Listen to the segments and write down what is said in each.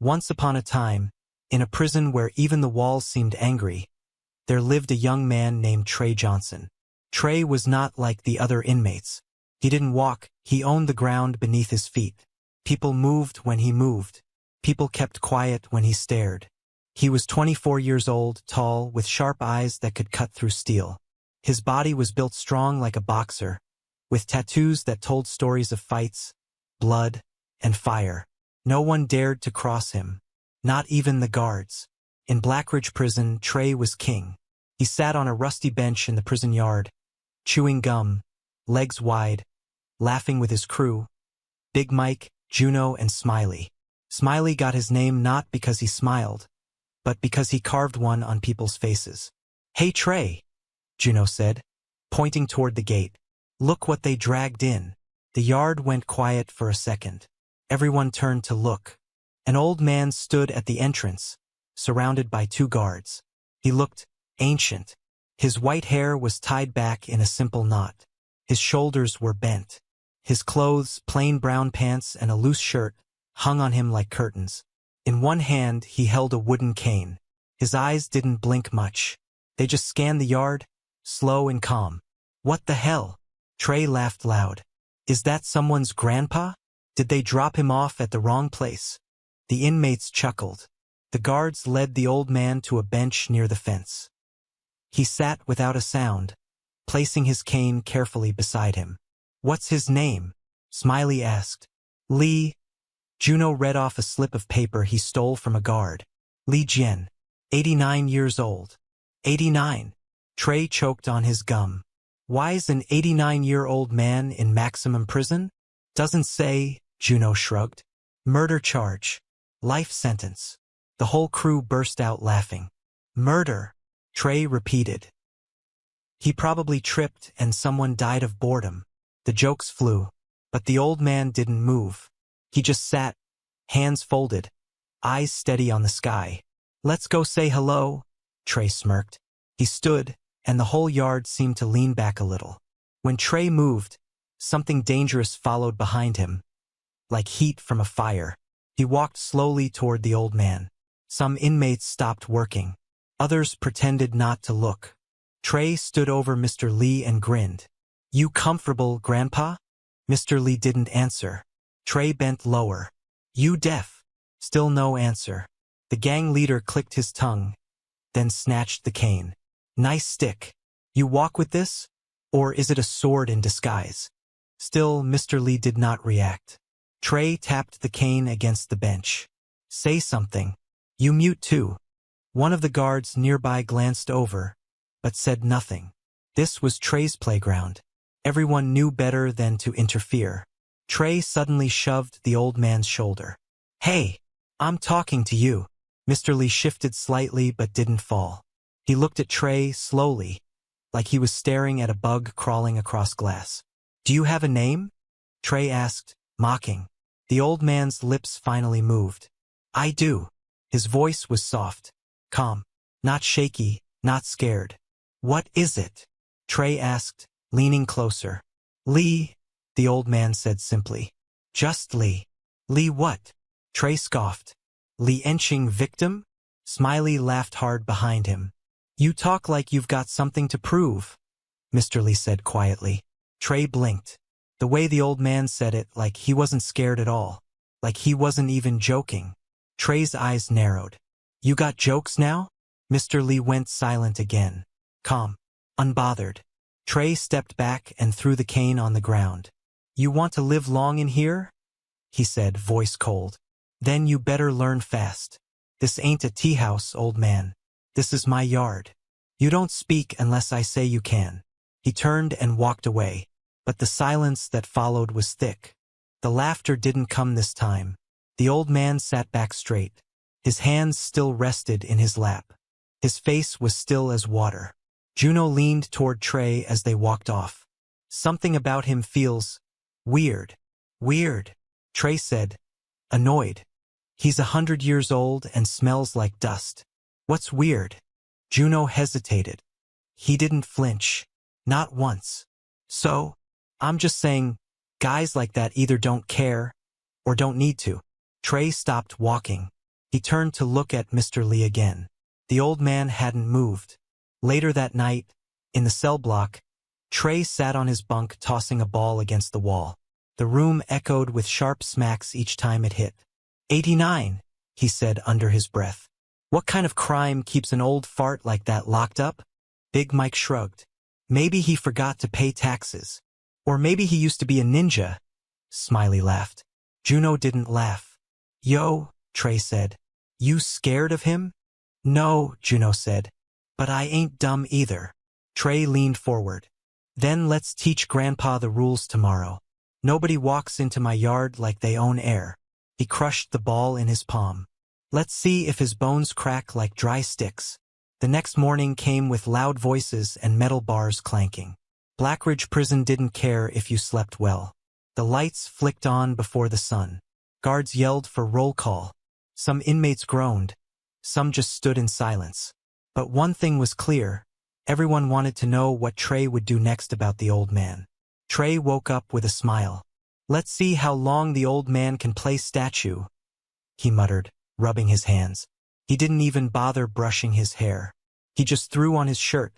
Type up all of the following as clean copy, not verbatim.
Once upon a time, in a prison where even the walls seemed angry, there lived a young man named Trey Johnson. Trey was not like the other inmates. He didn't walk, he owned the ground beneath his feet. People moved when he moved. People kept quiet when he stared. He was 24 years old, tall, with sharp eyes that could cut through steel. His body was built strong like a boxer, with tattoos that told stories of fights, blood, and fire. No one dared to cross him, not even the guards. In Blackridge Prison, Trey was king. He sat on a rusty bench in the prison yard, chewing gum, legs wide, laughing with his crew, Big Mike, Juno, and Smiley. Smiley got his name not because he smiled, but because he carved one on people's faces. "Hey Trey," Juno said, pointing toward the gate. "Look what they dragged in." The yard went quiet for a second. Everyone turned to look. An old man stood at the entrance, surrounded by 2 guards. He looked ancient. His white hair was tied back in a simple knot. His shoulders were bent. His clothes, plain brown pants and a loose shirt, hung on him like curtains. In one hand, he held a wooden cane. His eyes didn't blink much. They just scanned the yard, slow and calm. "What the hell?" Trey laughed loud. "Is that someone's grandpa? Did they drop him off at the wrong place?" The inmates chuckled. The guards led the old man to a bench near the fence. He sat without a sound, placing his cane carefully beside him. "What's his name?" Smiley asked. "Lee." Juno read off a slip of paper he stole from a guard. "Lee Jien, 89 years old." 89. Trey choked on his gum. "Why's an 89-year-old man in maximum prison?" "Doesn't say," Juno shrugged. "Murder charge. Life sentence." The whole crew burst out laughing. "Murder," Trey repeated. "He probably tripped and someone died of boredom." The jokes flew, but the old man didn't move. He just sat, hands folded, eyes steady on the sky. "Let's go say hello," Trey smirked. He stood, and the whole yard seemed to lean back a little. When Trey moved, something dangerous followed behind him, like heat from a fire. He walked slowly toward the old man. Some inmates stopped working. Others pretended not to look. Trey stood over Mr. Lee and grinned. "You comfortable, Grandpa?" Mr. Lee didn't answer. Trey bent lower. "You deaf?" Still no answer. The gang leader clicked his tongue, then snatched the cane. "Nice stick. You walk with this? Or is it a sword in disguise?" Still, Mr. Lee did not react. Trey tapped the cane against the bench. "Say something. You mute too." One of the guards nearby glanced over, but said nothing. This was Trey's playground. Everyone knew better than to interfere. Trey suddenly shoved the old man's shoulder. "Hey, I'm talking to you." Mr. Lee shifted slightly but didn't fall. He looked at Trey slowly, like he was staring at a bug crawling across glass. "Do you have a name?" Trey asked, mocking. The old man's lips finally moved. "I do." His voice was soft, calm, not shaky, not scared. "What is it?" Trey asked, leaning closer. "Lee," the old man said simply. "Just Lee." "Lee what?" Trey scoffed. "Lee Enching victim?" Smiley laughed hard behind him. "You talk like you've got something to prove," Mr. Lee said quietly. Trey blinked. The way the old man said it, like he wasn't scared at all. Like he wasn't even joking. Trey's eyes narrowed. "You got jokes now?" Mr. Lee went silent again. Calm. Unbothered. Trey stepped back and threw the cane on the ground. "You want to live long in here?" he said, voice cold. "Then you better learn fast. This ain't a tea house, old man. This is my yard. You don't speak unless I say you can." He turned and walked away, but the silence that followed was thick. The laughter didn't come this time. The old man sat back straight. His hands still rested in his lap. His face was still as water. Juno leaned toward Trey as they walked off. "Something about him feels weird." "Weird," Trey said, annoyed. "He's 100 years old and smells like dust." "What's weird?" Juno hesitated. He didn't flinch. Not once. "So, I'm just saying, guys like that either don't care or don't need to." Trey stopped walking. He turned to look at Mr. Lee again. The old man hadn't moved. Later that night, in the cell block, Trey sat on his bunk tossing a ball against the wall. The room echoed with sharp smacks each time it hit. 89, he said under his breath. What kind of crime keeps an old fart like that locked up? Big Mike shrugged. Maybe he forgot to pay taxes. Or maybe he used to be a ninja. Smiley laughed. Juno didn't laugh. Yo, Trey said. You scared of him? No, Juno said. But I ain't dumb either. Trey leaned forward. Then let's teach Grandpa the rules tomorrow. Nobody walks into my yard like they own air. He crushed the ball in his palm. Let's see if his bones crack like dry sticks. The next morning came with loud voices and metal bars clanking. Blackridge Prison didn't care if you slept well. The lights flicked on before the sun. Guards yelled for roll call. Some inmates groaned. Some just stood in silence. But one thing was clear. Everyone wanted to know what Trey would do next about the old man. Trey woke up with a smile. Let's see how long the old man can play statue, he muttered, rubbing his hands. He didn't even bother brushing his hair. He just threw on his shirt,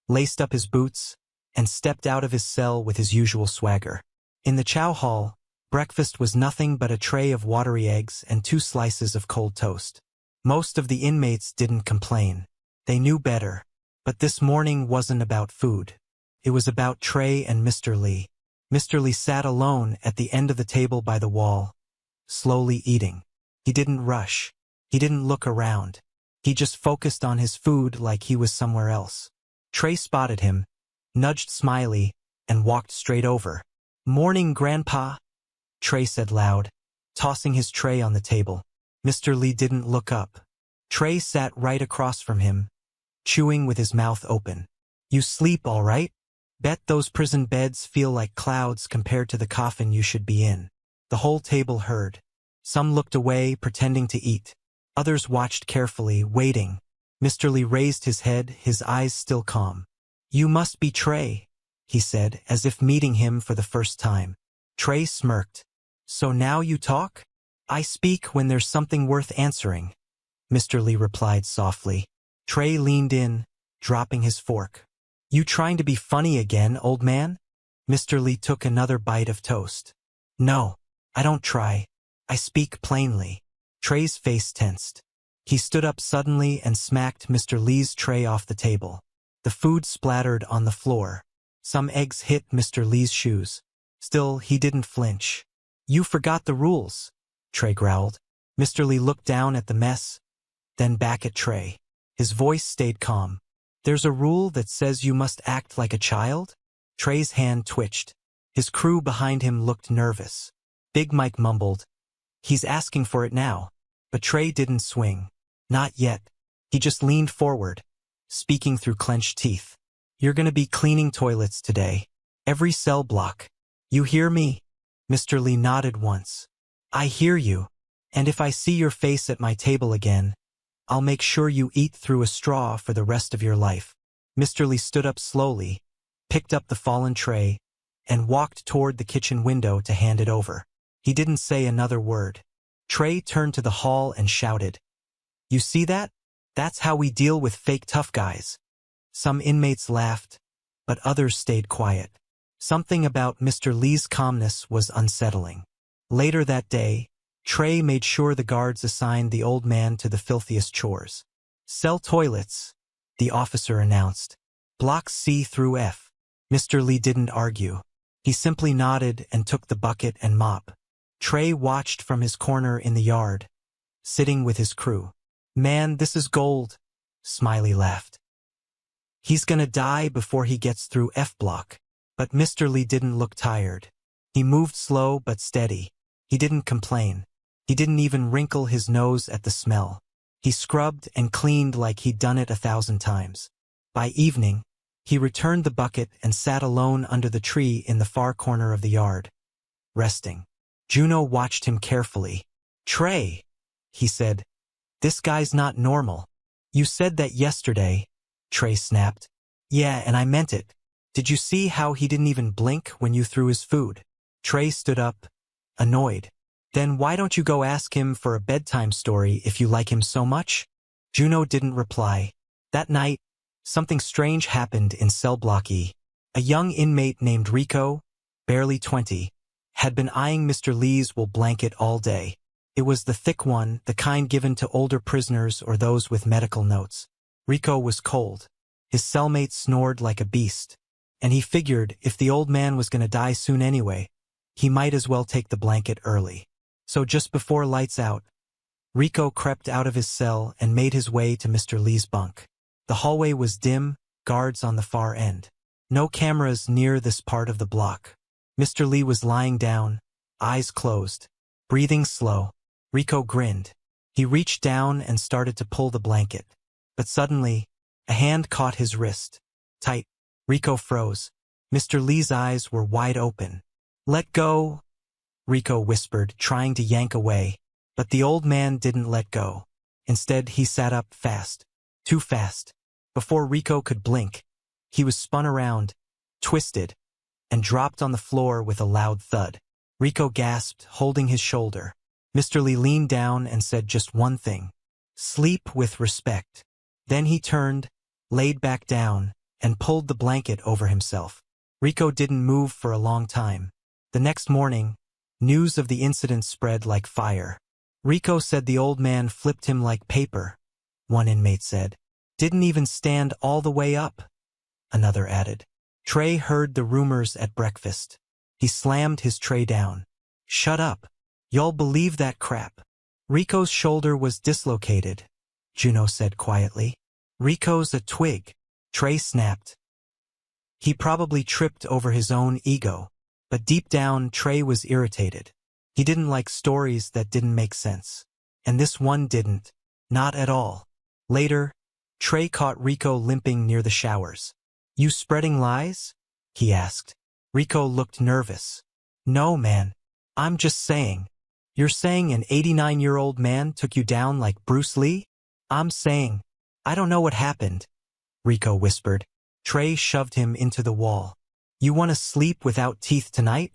laced up his boots, and stepped out of his cell with his usual swagger. In the chow hall, breakfast was nothing but a tray of watery eggs and 2 slices of cold toast. Most of the inmates didn't complain. They knew better. But this morning wasn't about food. It was about Trey and Mr. Lee. Mr. Lee sat alone at the end of the table by the wall, slowly eating. He didn't rush. He didn't look around. He just focused on his food like he was somewhere else. Trey spotted him, nudged Smiley, and walked straight over. Morning, Grandpa, Trey said loud, tossing his tray on the table. Mr. Lee didn't look up. Trey sat right across from him, chewing with his mouth open. You sleep all right? Bet those prison beds feel like clouds compared to the coffin you should be in. The whole table heard. Some looked away, pretending to eat. Others watched carefully, waiting. Mr. Lee raised his head, his eyes still calm. You must be Trey, he said, as if meeting him for the first time. Trey smirked. So now you talk? I speak when there's something worth answering, Mr. Lee replied softly. Trey leaned in, dropping his fork. You trying to be funny again, old man? Mr. Lee took another bite of toast. No, I don't try. I speak plainly. Trey's face tensed. He stood up suddenly and smacked Mr. Lee's tray off the table. The food splattered on the floor. Some eggs hit Mr. Lee's shoes. Still, he didn't flinch. You forgot the rules, Trey growled. Mr. Lee looked down at the mess, then back at Trey. His voice stayed calm. There's a rule that says you must act like a child? Trey's hand twitched. His crew behind him looked nervous. Big Mike mumbled, He's asking for it now. But Trey didn't swing. Not yet. He just leaned forward, speaking through clenched teeth. You're gonna be cleaning toilets today. Every cell block. You hear me? Mr. Lee nodded once. I hear you. And if I see your face at my table again, I'll make sure you eat through a straw for the rest of your life. Mr. Lee stood up slowly, picked up the fallen tray, and walked toward the kitchen window to hand it over. He didn't say another word. Trey turned to the hall and shouted, You see that? That's how we deal with fake tough guys. Some inmates laughed, but others stayed quiet. Something about Mr. Lee's calmness was unsettling. Later that day, Trey made sure the guards assigned the old man to the filthiest chores. Cell toilets, the officer announced. Blocks C through F. Mr. Lee didn't argue. He simply nodded and took the bucket and mop. Trey watched from his corner in the yard, sitting with his crew. Man, this is gold, Smiley laughed. He's gonna die before he gets through F block. But Mr. Lee didn't look tired. He moved slow but steady. He didn't complain. He didn't even wrinkle his nose at the smell. He scrubbed and cleaned like he'd done it 1,000 times. By evening, he returned the bucket and sat alone under the tree in the far corner of the yard, resting. Juno watched him carefully. Trey, he said, this guy's not normal. You said that yesterday, Trey snapped. Yeah, and I meant it. Did you see how he didn't even blink when you threw his food? Trey stood up, annoyed. Then why don't you go ask him for a bedtime story if you like him so much? Juno didn't reply. That night, something strange happened in cell block E. A young inmate named Rico, barely 20, had been eyeing Mr. Lee's wool blanket all day. It was the thick one, the kind given to older prisoners or those with medical notes. Rico was cold. His cellmate snored like a beast. And he figured if the old man was going to die soon anyway, he might as well take the blanket early. So just before lights out, Rico crept out of his cell and made his way to Mr. Lee's bunk. The hallway was dim, guards on the far end. No cameras near this part of the block. Mr. Lee was lying down, eyes closed, breathing slow. Rico grinned. He reached down and started to pull the blanket. But suddenly, a hand caught his wrist. Tight. Rico froze. Mr. Lee's eyes were wide open. "Let go," Rico whispered, trying to yank away. But the old man didn't let go. Instead, he sat up fast. Too fast. Before Rico could blink, he was spun around, twisted, and dropped on the floor with a loud thud. Rico gasped, holding his shoulder. Mr. Lee leaned down and said just one thing. "Sleep with respect." Then he turned, laid back down, and pulled the blanket over himself. Rico didn't move for a long time. The next morning, news of the incident spread like fire. Rico said the old man flipped him like paper, one inmate said. "Didn't even stand all the way up," another added. Trey heard the rumors at breakfast. He slammed his tray down. "Shut up. Y'all believe that crap." Rico's shoulder was dislocated, Juno said quietly. "Rico's a twig," Trey snapped. He probably tripped over his own ego, but deep down Trey was irritated. He didn't like stories that didn't make sense. And this one didn't. Not at all. Later, Trey caught Rico limping near the showers. "You spreading lies?" he asked. Rico looked nervous. "No, man. I'm just saying. You're saying an 89-year-old man took you down like Bruce Lee?" "I'm saying, I don't know what happened," Rico whispered. Trey shoved him into the wall. "You want to sleep without teeth tonight?"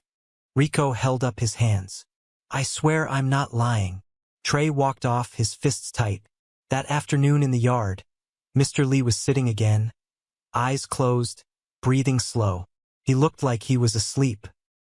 Rico held up his hands. "I swear I'm not lying." Trey walked off, his fists tight. That afternoon in the yard, Mr. Lee was sitting again, eyes closed, breathing slow. He looked like he was asleep.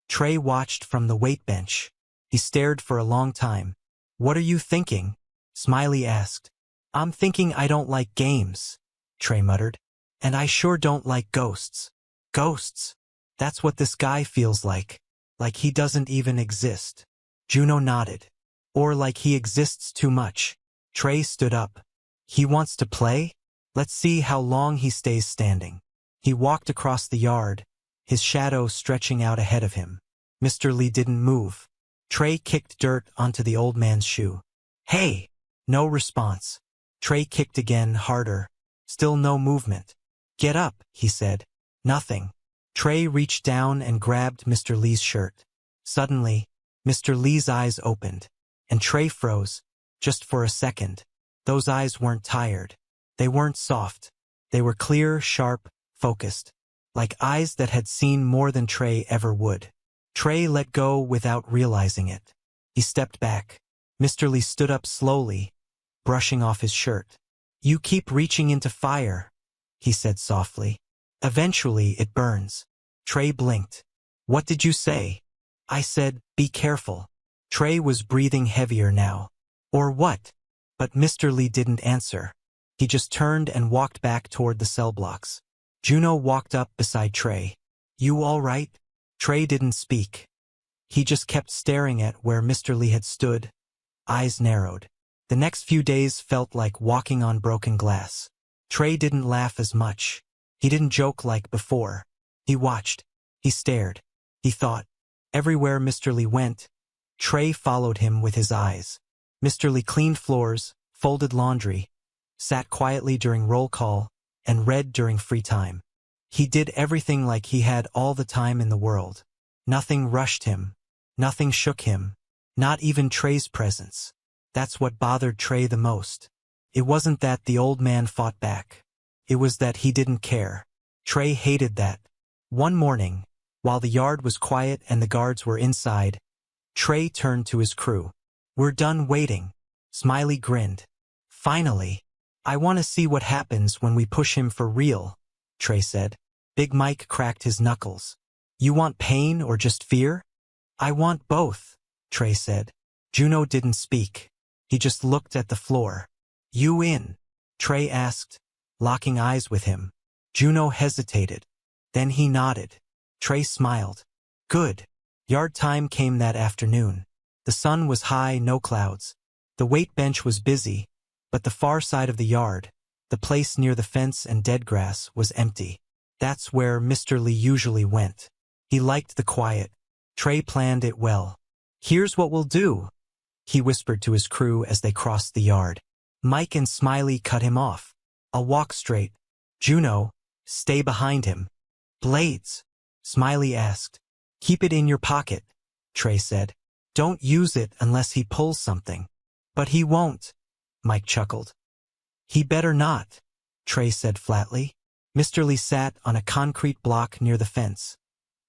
Trey watched from the weight bench. He stared for a long time. "What are you thinking?" Smiley asked. "I'm thinking I don't like games," Trey muttered. "And I sure don't like ghosts." "Ghosts? That's what this guy feels like. Like he doesn't even exist." Juno nodded. "Or like he exists too much." Trey stood up. "He wants to play? Let's see how long he stays standing." He walked across the yard, his shadow stretching out ahead of him. Mr. Lee didn't move. Trey kicked dirt onto the old man's shoe. "Hey!" No response. Trey kicked again, harder. Still no movement. "Get up," he said. Nothing. Trey reached down and grabbed Mr. Lee's shirt. Suddenly, Mr. Lee's eyes opened, and Trey froze, just for a second. Those eyes weren't tired. They weren't soft. They were clear, sharp, focused, like eyes that had seen more than Trey ever would. Trey let go without realizing it. He stepped back. Mr. Lee stood up slowly, brushing off his shirt. "You keep reaching into fire," he said softly. "Eventually it burns." Trey blinked. "What did you say?" "I said, be careful." Trey was breathing heavier now. "Or what?" But Mr. Lee didn't answer. He just turned and walked back toward the cell blocks. Juno walked up beside Trey. "You all right?" Trey didn't speak. He just kept staring at where Mr. Lee had stood, eyes narrowed. The next few days felt like walking on broken glass. Trey didn't laugh as much. He didn't joke like before. He watched. He stared. He thought. Everywhere Mr. Lee went, Trey followed him with his eyes. Mr. Lee cleaned floors, folded laundry, sat quietly during roll call, and read during free time. He did everything like he had all the time in the world. Nothing rushed him. Nothing shook him. Not even Trey's presence. That's what bothered Trey the most. It wasn't that the old man fought back. It was that he didn't care. Trey hated that. One morning, while the yard was quiet and the guards were inside, Trey turned to his crew. "We're done waiting." Smiley grinned. "Finally. I want to see what happens when we push him for real," Trey said. Big Mike cracked his knuckles. "You want pain or just fear?" "I want both," Trey said. Juno didn't speak. He just looked at the floor. "You in?" Trey asked, locking eyes with him. Juno hesitated. Then he nodded. Trey smiled. "Good." Yard time came that afternoon. The sun was high, no clouds. The weight bench was busy, but the far side of the yard, the place near the fence and dead grass, was empty. That's where Mr. Lee usually went. He liked the quiet. Trey planned it well. "Here's what we'll do," he whispered to his crew as they crossed the yard. Mike and Smiley cut him off. "I'll walk straight. Juno, stay behind him." "Blades?" Smiley asked. "Keep it in your pocket," Trey said. "Don't use it unless he pulls something." "But he won't," Mike chuckled. "He better not," Trey said flatly. Mr. Lee sat on a concrete block near the fence,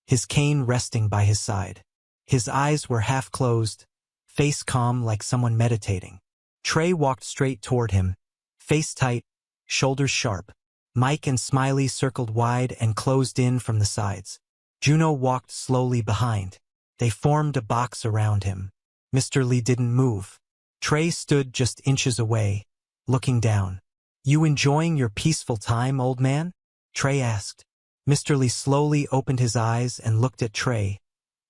his cane resting by his side. His eyes were half closed, face calm like someone meditating. Trey walked straight toward him, face tight, shoulders sharp. Mike and Smiley circled wide and closed in from the sides. Juno walked slowly behind. They formed a box around him. Mr. Lee didn't move. Trey stood just inches away, looking down. "You enjoying your peaceful time, old man?" Trey asked. Mr. Lee slowly opened his eyes and looked at Trey,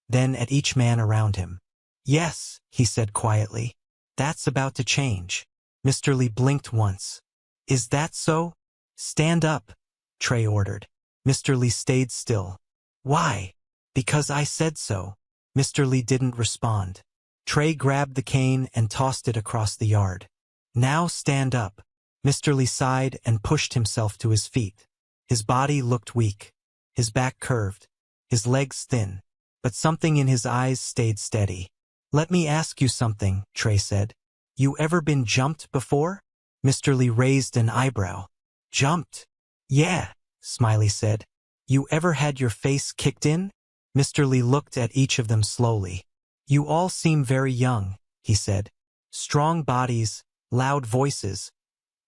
then at each man around him. "Yes," he said quietly. "That's about to change." Mr. Lee blinked once. "Is that so?" "Stand up," Trey ordered. Mr. Lee stayed still. "Why?" "Because I said so." Mr. Lee didn't respond. Trey grabbed the cane and tossed it across the yard. "Now stand up." Mr. Lee sighed and pushed himself to his feet. His body looked weak, his back curved, his legs thin, but something in his eyes stayed steady. "Let me ask you something," Trey said. "You ever been jumped before?" Mr. Lee raised an eyebrow. "Jumped?" "Yeah," Smiley said. "You ever had your face kicked in?" Mr. Lee looked at each of them slowly. "You all seem very young," he said. "Strong bodies, loud voices,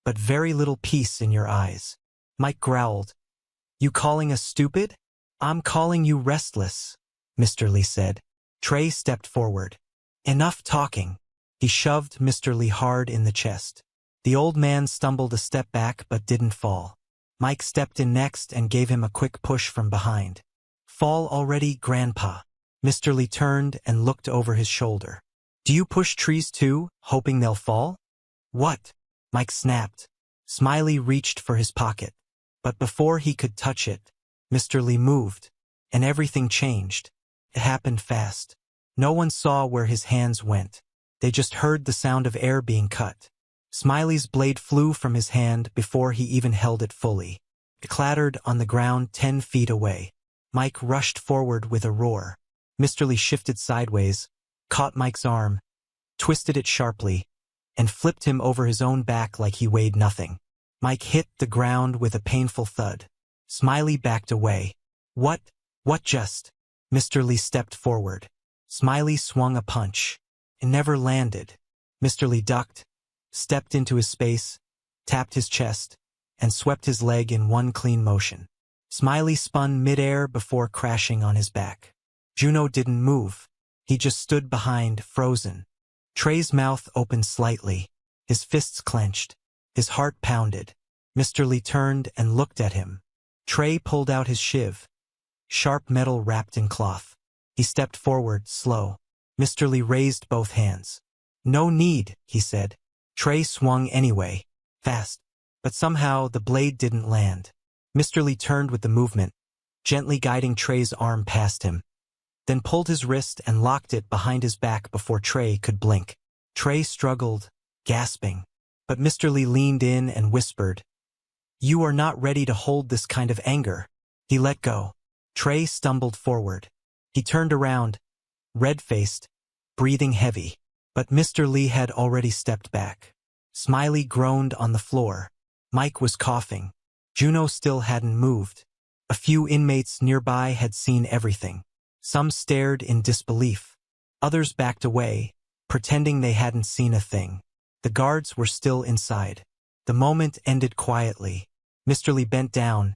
but very little peace in your eyes." Mike growled. "You calling us stupid?" "I'm calling you restless," Mr. Lee said. Trey stepped forward. "Enough talking." He shoved Mr. Lee hard in the chest. The old man stumbled a step back but didn't fall. Mike stepped in next and gave him a quick push from behind. "Fall already, Grandpa." Mr. Lee turned and looked over his shoulder. "Do you push trees too, hoping they'll fall?" "What?" Mike snapped. Smiley reached for his pocket. But before he could touch it, Mr. Lee moved, and everything changed. It happened fast. No one saw where his hands went. They just heard the sound of air being cut. Smiley's blade flew from his hand before he even held it fully. It clattered on the ground 10 feet away. Mike rushed forward with a roar. Mr. Lee shifted sideways, caught Mike's arm, twisted it sharply, and flipped him over his own back like he weighed nothing. Mike hit the ground with a painful thud. Smiley backed away. What just?" Mr. Lee stepped forward. Smiley swung a punch. It never landed. Mr. Lee ducked, stepped into his space, tapped his chest, and swept his leg in one clean motion. Smiley spun midair before crashing on his back. Juno didn't move. He just stood behind, frozen. Trey's mouth opened slightly, his fists clenched. His heart pounded. Mr. Lee turned and looked at him. Trey pulled out his shiv, sharp metal wrapped in cloth. He stepped forward, slow. Mr. Lee raised both hands. "No need," he said. Trey swung anyway, fast, but somehow the blade didn't land. Mr. Lee turned with the movement, gently guiding Trey's arm past him, then pulled his wrist and locked it behind his back before Trey could blink. Trey struggled, gasping. But Mr. Lee leaned in and whispered, "You are not ready to hold this kind of anger." He let go. Trey stumbled forward. He turned around, red-faced, breathing heavy. But Mr. Lee had already stepped back. Smiley groaned on the floor. Mike was coughing. Juno still hadn't moved. A few inmates nearby had seen everything. Some stared in disbelief. Others backed away, pretending they hadn't seen a thing. The guards were still inside. The moment ended quietly. Mr. Lee bent down,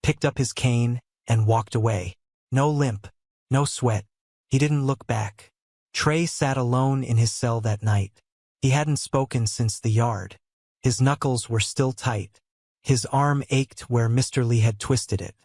picked up his cane, and walked away. No limp, no sweat. He didn't look back. Trey sat alone in his cell that night. He hadn't spoken since the yard. His knuckles were still tight. His arm ached where Mr. Lee had twisted it.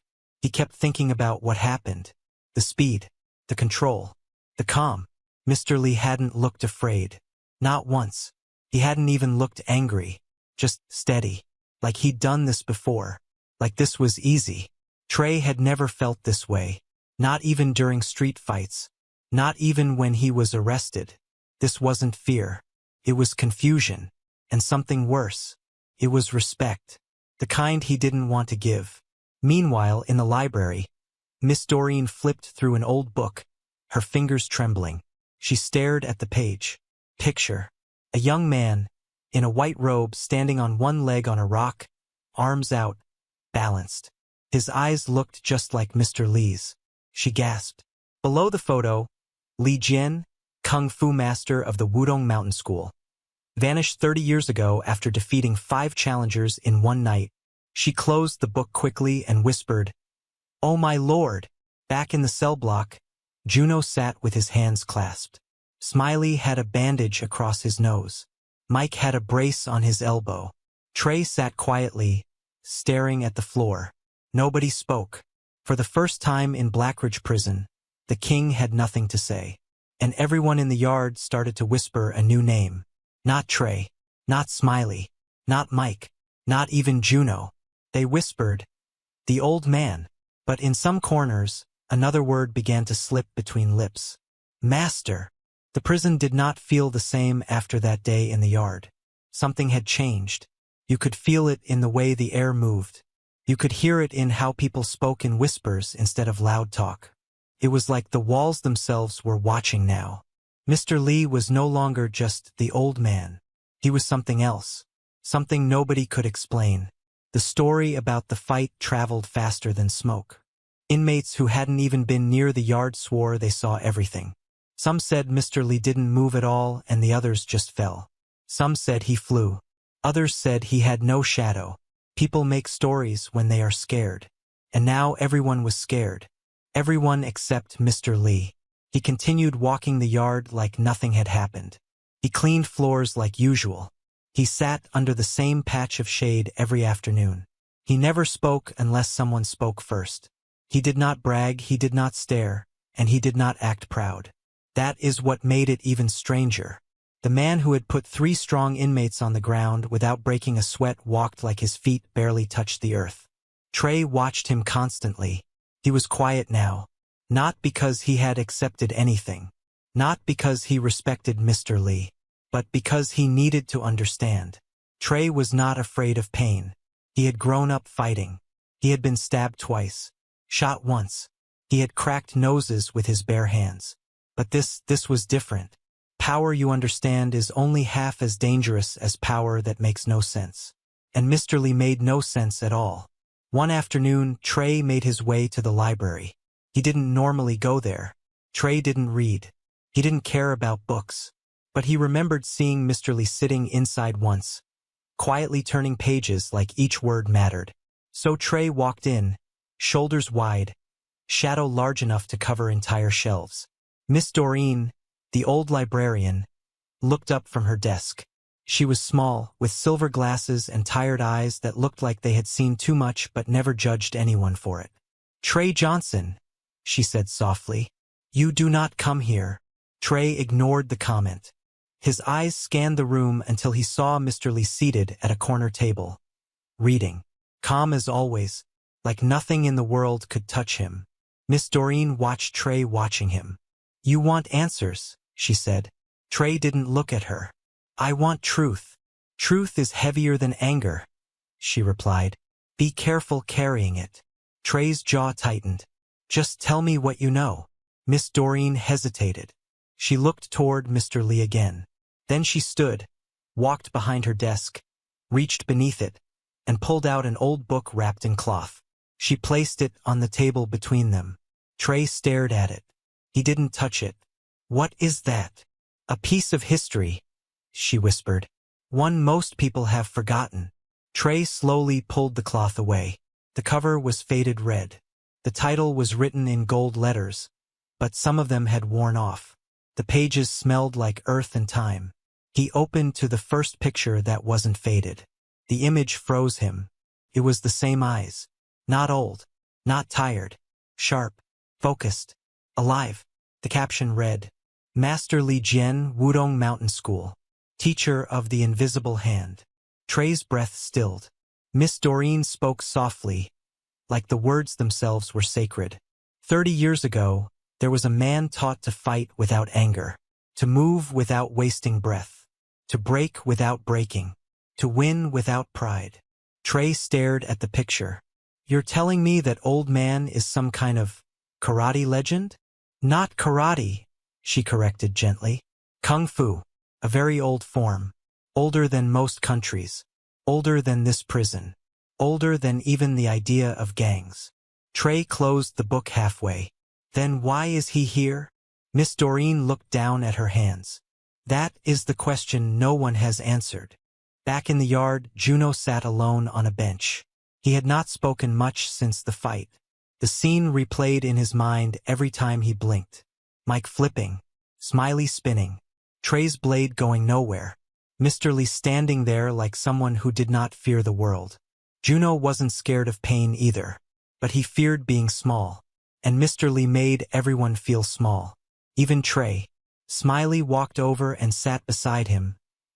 He kept thinking about what happened. The speed, the control, the calm. Mr. Lee hadn't looked afraid. Not once. He hadn't even looked angry. Just steady. Like he'd done this before. Like this was easy. Trey had never felt this way. Not even during street fights. Not even when he was arrested. This wasn't fear. It was confusion. And something worse. It was respect. The kind he didn't want to give. Meanwhile, in the library, Miss Doreen flipped through an old book, her fingers trembling. She stared at the page. Picture. A young man, in a white robe, standing on one leg on a rock, arms out, balanced. His eyes looked just like Mr. Lee's. She gasped. Below the photo, Li Jian, Kung Fu master of the Wudong Mountain School. Vanished 30 years ago after defeating 5 challengers in one night. She closed the book quickly and whispered, "Oh my lord!" Back in the cell block, Juno sat with his hands clasped. Smiley had a bandage across his nose. Mike had a brace on his elbow. Trey sat quietly, staring at the floor. Nobody spoke. For the first time in Blackridge prison, the king had nothing to say. And everyone in the yard started to whisper a new name. Not Trey, not Smiley, not Mike, not even Juno. They whispered, "The old man." But in some corners, another word began to slip between lips. Master. The prison did not feel the same after that day in the yard. Something had changed. You could feel it in the way the air moved. You could hear it in how people spoke in whispers instead of loud talk. It was like the walls themselves were watching now. Mr. Lee was no longer just the old man. He was something else. Something nobody could explain. The story about the fight traveled faster than smoke. Inmates who hadn't even been near the yard swore they saw everything. Some said Mr. Lee didn't move at all and the others just fell. Some said he flew. Others said he had no shadow. People make stories when they are scared. And now everyone was scared. Everyone except Mr. Lee. He continued walking the yard like nothing had happened. He cleaned floors like usual. He sat under the same patch of shade every afternoon. He never spoke unless someone spoke first. He did not brag, he did not stare, and he did not act proud. That is what made it even stranger. The man who had put 3 strong inmates on the ground without breaking a sweat walked like his feet barely touched the earth. Trey watched him constantly. He was quiet now. Not because he had accepted anything. Not because he respected Mr. Lee. But because he needed to understand. Trey was not afraid of pain. He had grown up fighting. He had been stabbed twice. Shot once. He had cracked noses with his bare hands. But this was different. Power, you understand, is only half as dangerous as power that makes no sense. And Mr. Lee made no sense at all. One afternoon, Trey made his way to the library. He didn't normally go there. Trey didn't read. He didn't care about books. But he remembered seeing Mr. Lee sitting inside once, quietly turning pages like each word mattered. So Trey walked in, shoulders wide, shadow large enough to cover entire shelves. Miss Doreen, the old librarian, looked up from her desk. She was small, with silver glasses and tired eyes that looked like they had seen too much but never judged anyone for it. "Trey Johnson," she said softly. "You do not come here." Trey ignored the comment. His eyes scanned the room until he saw Mr. Lee seated at a corner table, reading, calm as always, like nothing in the world could touch him. Miss Doreen watched Trey watching him. "You want answers," she said. Trey didn't look at her. "I want truth. Truth is heavier than anger," she replied. "Be careful carrying it." Trey's jaw tightened. "Just tell me what you know." Miss Doreen hesitated. She looked toward Mr. Lee again. Then she stood, walked behind her desk, reached beneath it, and pulled out an old book wrapped in cloth. She placed it on the table between them. Trey stared at it. He didn't touch it. What is that? A piece of history, she whispered. One most people have forgotten. Trey slowly pulled the cloth away. The cover was faded red. The title was written in gold letters, but some of them had worn off. The pages smelled like earth and time. He opened to the first picture that wasn't faded. The image froze him. It was the same eyes. Not old, not tired, sharp, focused, alive. The caption read, Master Li Jian, Wudong Mountain School, Teacher of the Invisible Hand. Trey's breath stilled. Miss Doreen spoke softly, like the words themselves were sacred. 30 years ago, there was a man taught to fight without anger, to move without wasting breath, to break without breaking, to win without pride. Trey stared at the picture. You're telling me that old man is some kind of karate legend? Not karate, she corrected gently. Kung Fu, a very old form, older than most countries, older than this prison, older than even the idea of gangs. Trey closed the book halfway. Then why is he here? Miss Doreen looked down at her hands. That is the question no one has answered. Back in the yard, Juno sat alone on a bench. He had not spoken much since the fight. The scene replayed in his mind every time he blinked. Mike flipping, Smiley spinning, Trey's blade going nowhere, Mr. Lee standing there like someone who did not fear the world. Juno wasn't scared of pain either, but he feared being small, and Mr. Lee made everyone feel small, even Trey. Smiley walked over and sat beside him,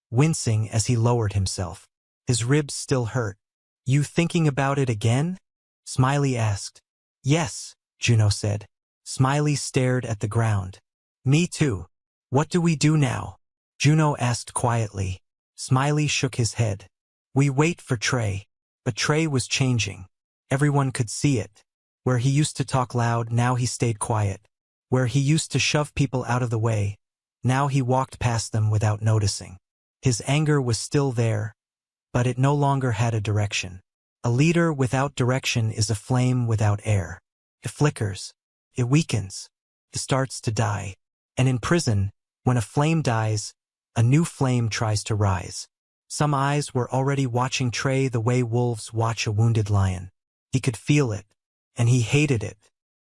wincing as he lowered himself. His ribs still hurt. You thinking about it again? Smiley asked. Yes, Juno said. Smiley stared at the ground. Me too. What do we do now? Juno asked quietly. Smiley shook his head. We wait for Trey. But Trey was changing. Everyone could see it. Where he used to talk loud, now he stayed quiet. Where he used to shove people out of the way, now he walked past them without noticing. His anger was still there, but it no longer had a direction. A leader without direction is a flame without air. It flickers. It weakens. It starts to die. And in prison, when a flame dies, a new flame tries to rise. Some eyes were already watching Trey the way wolves watch a wounded lion. He could feel it, and he hated it.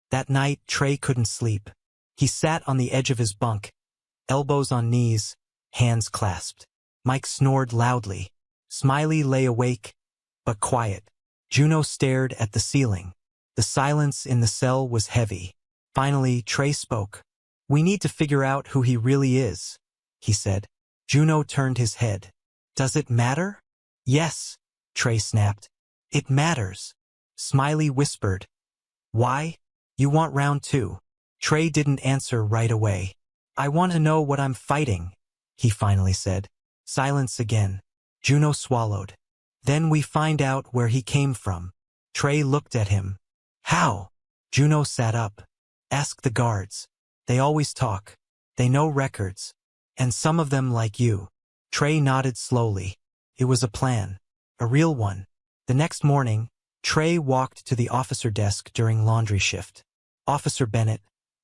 That night, Trey couldn't sleep. He sat on the edge of his bunk, elbows on knees, hands clasped. Mike snored loudly. Smiley lay awake, but quiet. Juno stared at the ceiling. The silence in the cell was heavy. Finally, Trey spoke. We need to figure out who he really is, he said. Juno turned his head. Does it matter? Yes, Trey snapped. It matters. Smiley whispered. Why? You want round two? Trey didn't answer right away. I want to know what I'm fighting, he finally said. Silence again. Juno swallowed. Then we find out where he came from. Trey looked at him. How? Juno sat up. Ask the guards. They always talk. They know records. And some of them like you. Trey nodded slowly. It was a plan. A real one. The next morning, Trey walked to the officer desk during laundry shift. Officer Bennett,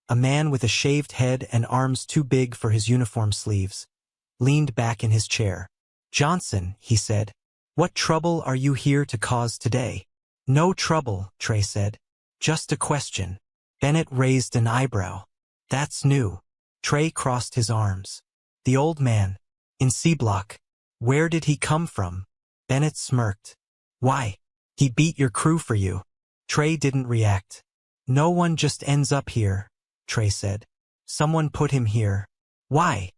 a man with a shaved head and arms too big for his uniform sleeves, leaned back in his chair. Johnson, he said, what trouble are you here to cause today? No trouble, Trey said. Just a question. Bennett raised an eyebrow. That's new. Trey crossed his arms. The old man. In C-Block. Where did he come from? Bennett smirked. Why? He beat your crew for you. Trey didn't react. No one just ends up here, Trey said. Someone put him here. Why?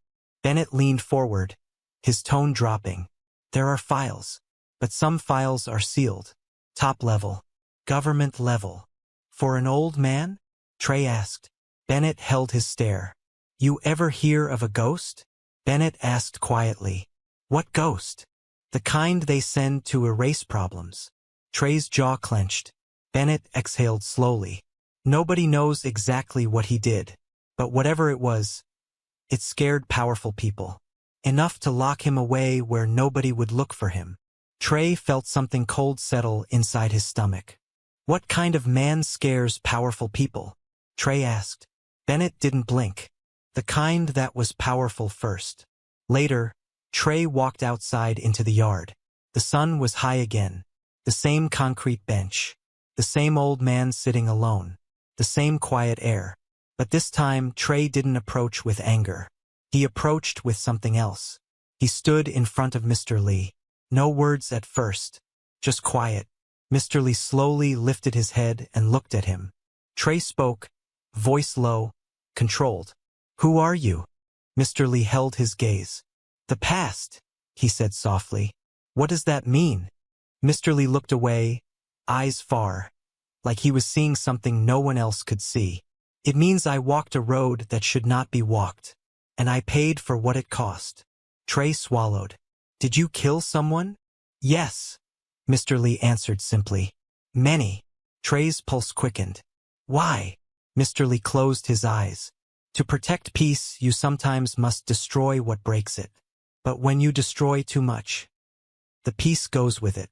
Bennett leaned forward, his tone dropping. There are files. But some files are sealed. Top level. Government level. For an old man? Trey asked. Bennett held his stare. You ever hear of a ghost? Bennett asked quietly. What ghost? The kind they send to erase problems. Trey's jaw clenched. Bennett exhaled slowly. Nobody knows exactly what he did, but whatever it was, it scared powerful people. Enough to lock him away where nobody would look for him. Trey felt something cold settle inside his stomach. What kind of man scares powerful people? Trey asked. Bennett didn't blink. The kind that was powerful first. Later, Trey walked outside into the yard. The sun was high again. The same concrete bench. The same old man sitting alone. The same quiet air. But this time, Trey didn't approach with anger. He approached with something else. He stood in front of Mr. Lee. No words at first. Just quiet. Mr. Lee slowly lifted his head and looked at him. Trey spoke, voice low, controlled. "Who are you?" Mr. Lee held his gaze. "The past," he said softly. "What does that mean?" Mr. Lee looked away, eyes far, like he was seeing something no one else could see. "It means I walked a road that should not be walked, and I paid for what it cost." Trey swallowed. "Did you kill someone?" "Yes," Mr. Lee answered simply. "Many." Trey's pulse quickened. "Why?" Mr. Lee closed his eyes. "To protect peace, you sometimes must destroy what breaks it. But when you destroy too much, the peace goes with it."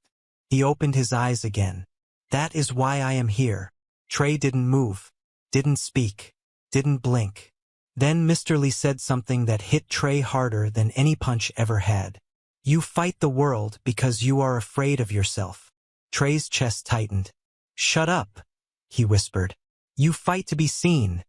He opened his eyes again. "That is why I am here." Trey didn't move, didn't speak, didn't blink. Then Mr. Lee said something that hit Trey harder than any punch ever had. "You fight the world because you are afraid of yourself." Trey's chest tightened. "Shut up," he whispered. "You fight to be seen,"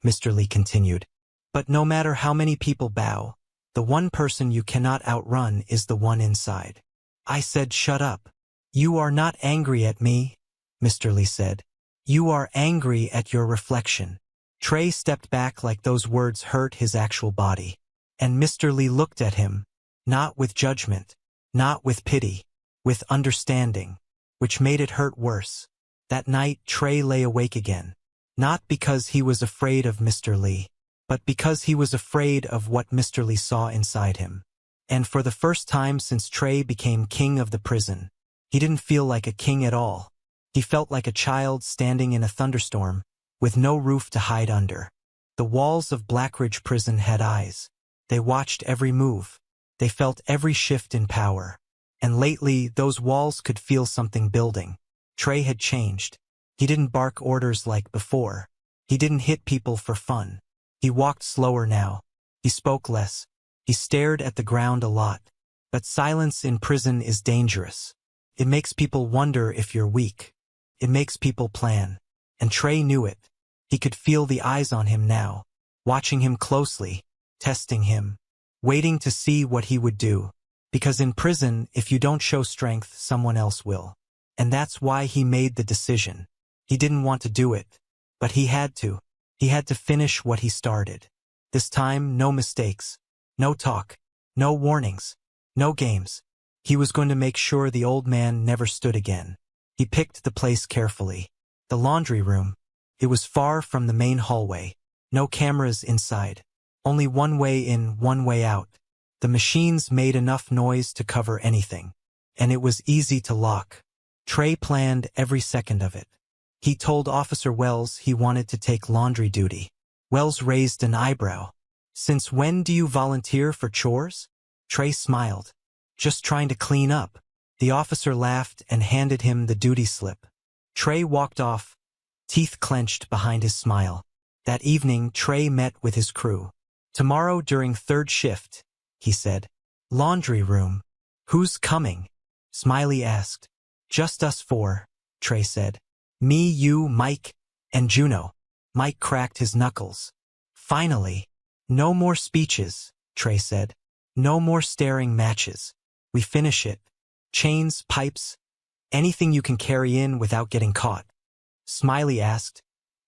Mr. Lee continued. "But no matter how many people bow, the one person you cannot outrun is the one inside." I said, "Shut up." "You are not angry at me," Mr. Lee said. "You are angry at your reflection." Trey stepped back like those words hurt his actual body. And Mr. Lee looked at him, not with judgment, not with pity, with understanding, which made it hurt worse. That night, Trey lay awake again. Not because he was afraid of Mr. Lee, but because he was afraid of what Mr. Lee saw inside him. And for the first time since Trey became king of the prison, he didn't feel like a king at all. He felt like a child standing in a thunderstorm, with no roof to hide under. The walls of Blackridge Prison had eyes. They watched every move. They felt every shift in power. And lately, those walls could feel something building. Trey had changed. He didn't bark orders like before. He didn't hit people for fun. He walked slower now. He spoke less. He stared at the ground a lot. But silence in prison is dangerous. It makes people wonder if you're weak. It makes people plan. And Trey knew it. He could feel the eyes on him now, watching him closely, testing him, waiting to see what he would do. Because in prison, if you don't show strength, someone else will. And that's why he made the decision. He didn't want to do it, but he had to. He had to finish what he started. This time, no mistakes, no talk, no warnings, no games. He was going to make sure the old man never stood again. He picked the place carefully. The laundry room. It was far from the main hallway. No cameras inside. Only one way in, one way out. The machines made enough noise to cover anything. And it was easy to lock. Trey planned every second of it. He told Officer Wells he wanted to take laundry duty. Wells raised an eyebrow. "Since when do you volunteer for chores?" Trey smiled. "Just trying to clean up." The officer laughed and handed him the duty slip. Trey walked off, teeth clenched behind his smile. That evening, Trey met with his crew. "Tomorrow during third shift," he said. "Laundry room. Who's coming?" Smiley asked. "Just us four," Trey said. "Me, you, Mike, and Juno." Mike cracked his knuckles. "Finally. No more speeches," Trey said. "No more staring matches. We finish it. Chains, pipes, anything you can carry in without getting caught." Smiley asked,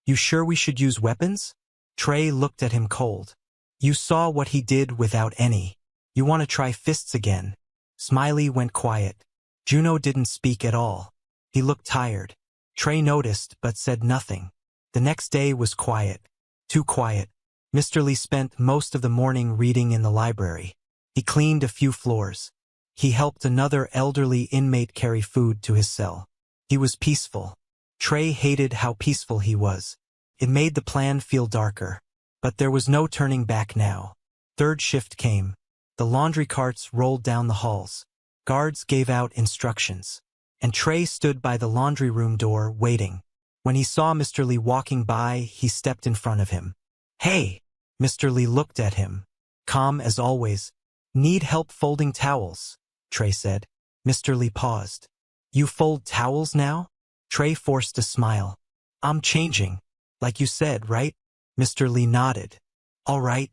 "You sure we should use weapons?" Trey looked at him cold. "You saw what he did without any. You want to try fists again?" Smiley went quiet. Juno didn't speak at all. He looked tired. Trey noticed but said nothing. The next day was quiet. Too quiet. Mr. Lee spent most of the morning reading in the library. He cleaned a few floors. He helped another elderly inmate carry food to his cell. He was peaceful. Trey hated how peaceful he was. It made the plan feel darker. But there was no turning back now. Third shift came. The laundry carts rolled down the halls. Guards gave out instructions. And Trey stood by the laundry room door waiting. When he saw Mr. Lee walking by, he stepped in front of him. "Hey!" Mr. Lee looked at him, calm as always. Need help folding towels, Trey said. Mr. Lee paused. You fold towels now? Trey forced a smile. I'm changing, like you said, right? Mr. Lee nodded. All right.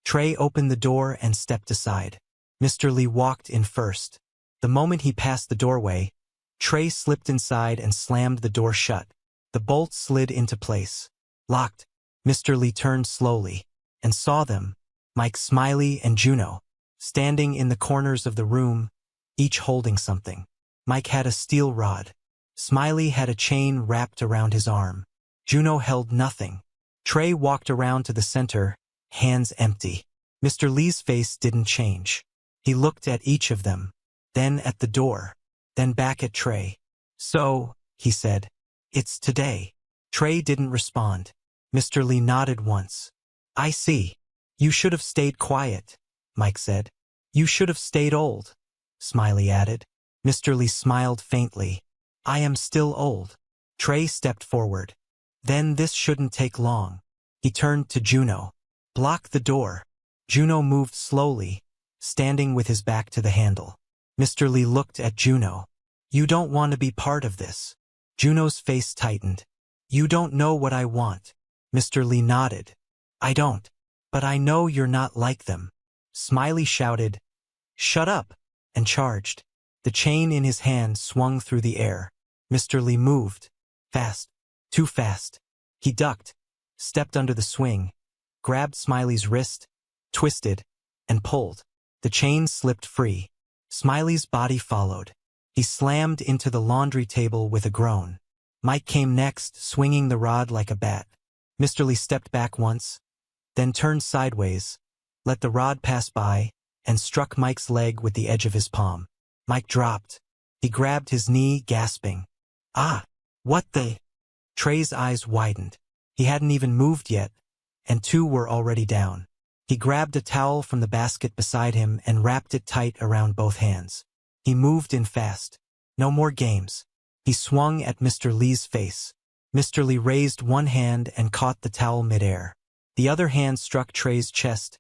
Trey opened the door and stepped aside. Mr. Lee walked in first. The moment he passed the doorway, Trey slipped inside and slammed the door shut. The bolt slid into place. Locked. Mr. Lee turned slowly and saw them, Mike, Smiley, and Juno, standing in the corners of the room, each holding something. Mike had a steel rod. Smiley had a chain wrapped around his arm. Juno held nothing. Trey walked around to the center, hands empty. Mr. Lee's face didn't change. He looked at each of them, then at the door, then back at Trey. So, he said, it's today. Trey didn't respond. Mr. Lee nodded once. I see. You should have stayed quiet, Mike said. You should have stayed old, Smiley added. Mr. Lee smiled faintly. I am still old. Trey stepped forward. Then this shouldn't take long. He turned to Juno. Block the door. Juno moved slowly, standing with his back to the handle. Mr. Lee looked at Juno. You don't want to be part of this. Juno's face tightened. You don't know what I want. Mr. Lee nodded. I don't. But I know you're not like them. Smiley shouted, Shut up, and charged. The chain in his hand swung through the air. Mr. Lee moved. Fast. Too fast. He ducked, stepped under the swing, grabbed Smiley's wrist, twisted, and pulled. The chain slipped free. Smiley's body followed. He slammed into the laundry table with a groan. Mike came next, swinging the rod like a bat. Mr. Lee stepped back once, then turned sideways, let the rod pass by, and struck Mike's leg with the edge of his palm. Mike dropped. He grabbed his knee, gasping. Ah! What the? Trey's eyes widened. He hadn't even moved yet, and two were already down. He grabbed a towel from the basket beside him and wrapped it tight around both hands. He moved in fast. No more games. He swung at Mr. Lee's face. Mr. Lee raised one hand and caught the towel midair. The other hand struck Trey's chest,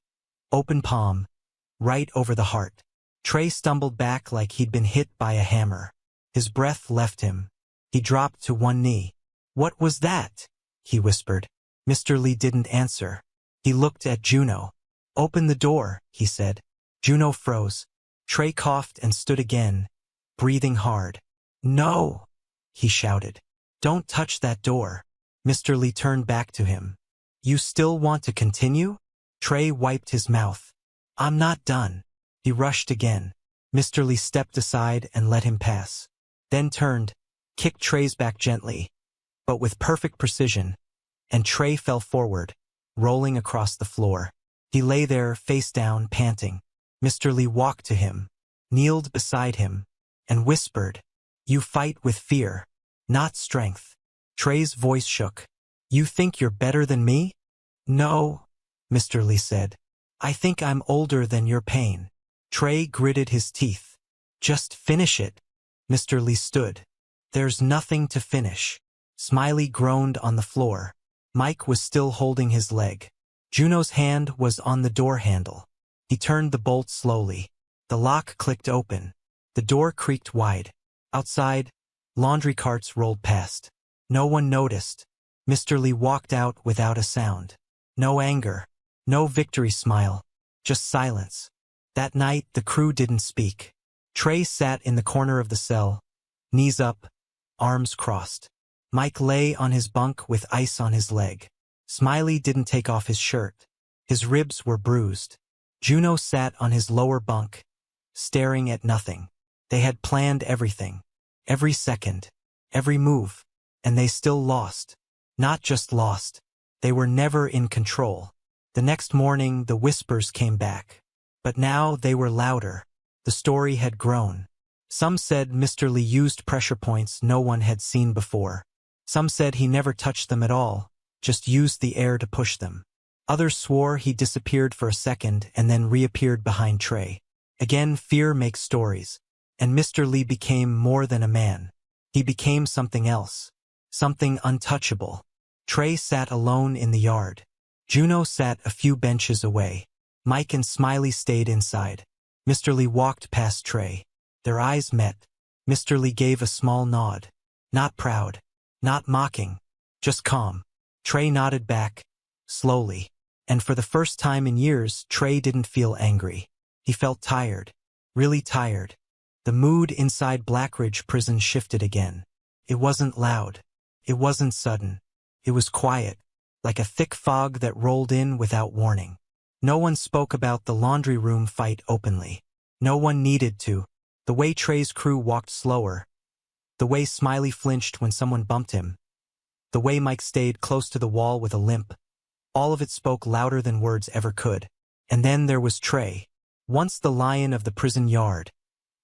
open palm, right over the heart. Trey stumbled back like he'd been hit by a hammer. His breath left him. He dropped to one knee. What was that? He whispered. Mr. Lee didn't answer. He looked at Juno. Open the door, he said. Juno froze. Trey coughed and stood again, breathing hard. No, he shouted. Don't touch that door. Mr. Lee turned back to him. You still want to continue? Trey wiped his mouth. I'm not done. He rushed again. Mr. Lee stepped aside and let him pass. Then turned, kicked Trey's back gently, but with perfect precision, and Trey fell forward, rolling across the floor. He lay there, face down, panting. Mr. Lee walked to him, kneeled beside him, and whispered, You fight with fear, not strength. Trey's voice shook. You think you're better than me? No, Mr. Lee said. I think I'm older than your pain. Trey gritted his teeth. Just finish it. Mr. Lee stood. There's nothing to finish. Smiley groaned on the floor. Mike was still holding his leg. Juno's hand was on the door handle. He turned the bolt slowly. The lock clicked open. The door creaked wide. Outside, laundry carts rolled past. No one noticed. Mr. Lee walked out without a sound. No anger. No victory smile. Just silence. That night, the crew didn't speak. Trey sat in the corner of the cell, knees up, arms crossed. Mike lay on his bunk with ice on his leg. Smiley didn't take off his shirt. His ribs were bruised. Juno sat on his lower bunk, staring at nothing. They had planned everything. Every second. Every move. And they still lost. Not just lost. They were never in control. The next morning, the whispers came back. But now they were louder. The story had grown. Some said Mr. Lee used pressure points no one had seen before. Some said he never touched them at all, just used the air to push them. Others swore he disappeared for a second and then reappeared behind Trey. Again, fear makes stories. And Mr. Lee became more than a man. He became something else. Something untouchable. Trey sat alone in the yard. Juno sat a few benches away. Mike and Smiley stayed inside. Mr. Lee walked past Trey. Their eyes met. Mr. Lee gave a small nod. Not proud. Not mocking. Just calm. Trey nodded back. Slowly. And for the first time in years, Trey didn't feel angry. He felt tired. Really tired. The mood inside Blackridge Prison shifted again. It wasn't loud. It wasn't sudden. It was quiet, like a thick fog that rolled in without warning. No one spoke about the laundry room fight openly. No one needed to. The way Trey's crew walked slower. The way Smiley flinched when someone bumped him. The way Mike stayed close to the wall with a limp. All of it spoke louder than words ever could. And then there was Trey, once the lion of the prison yard.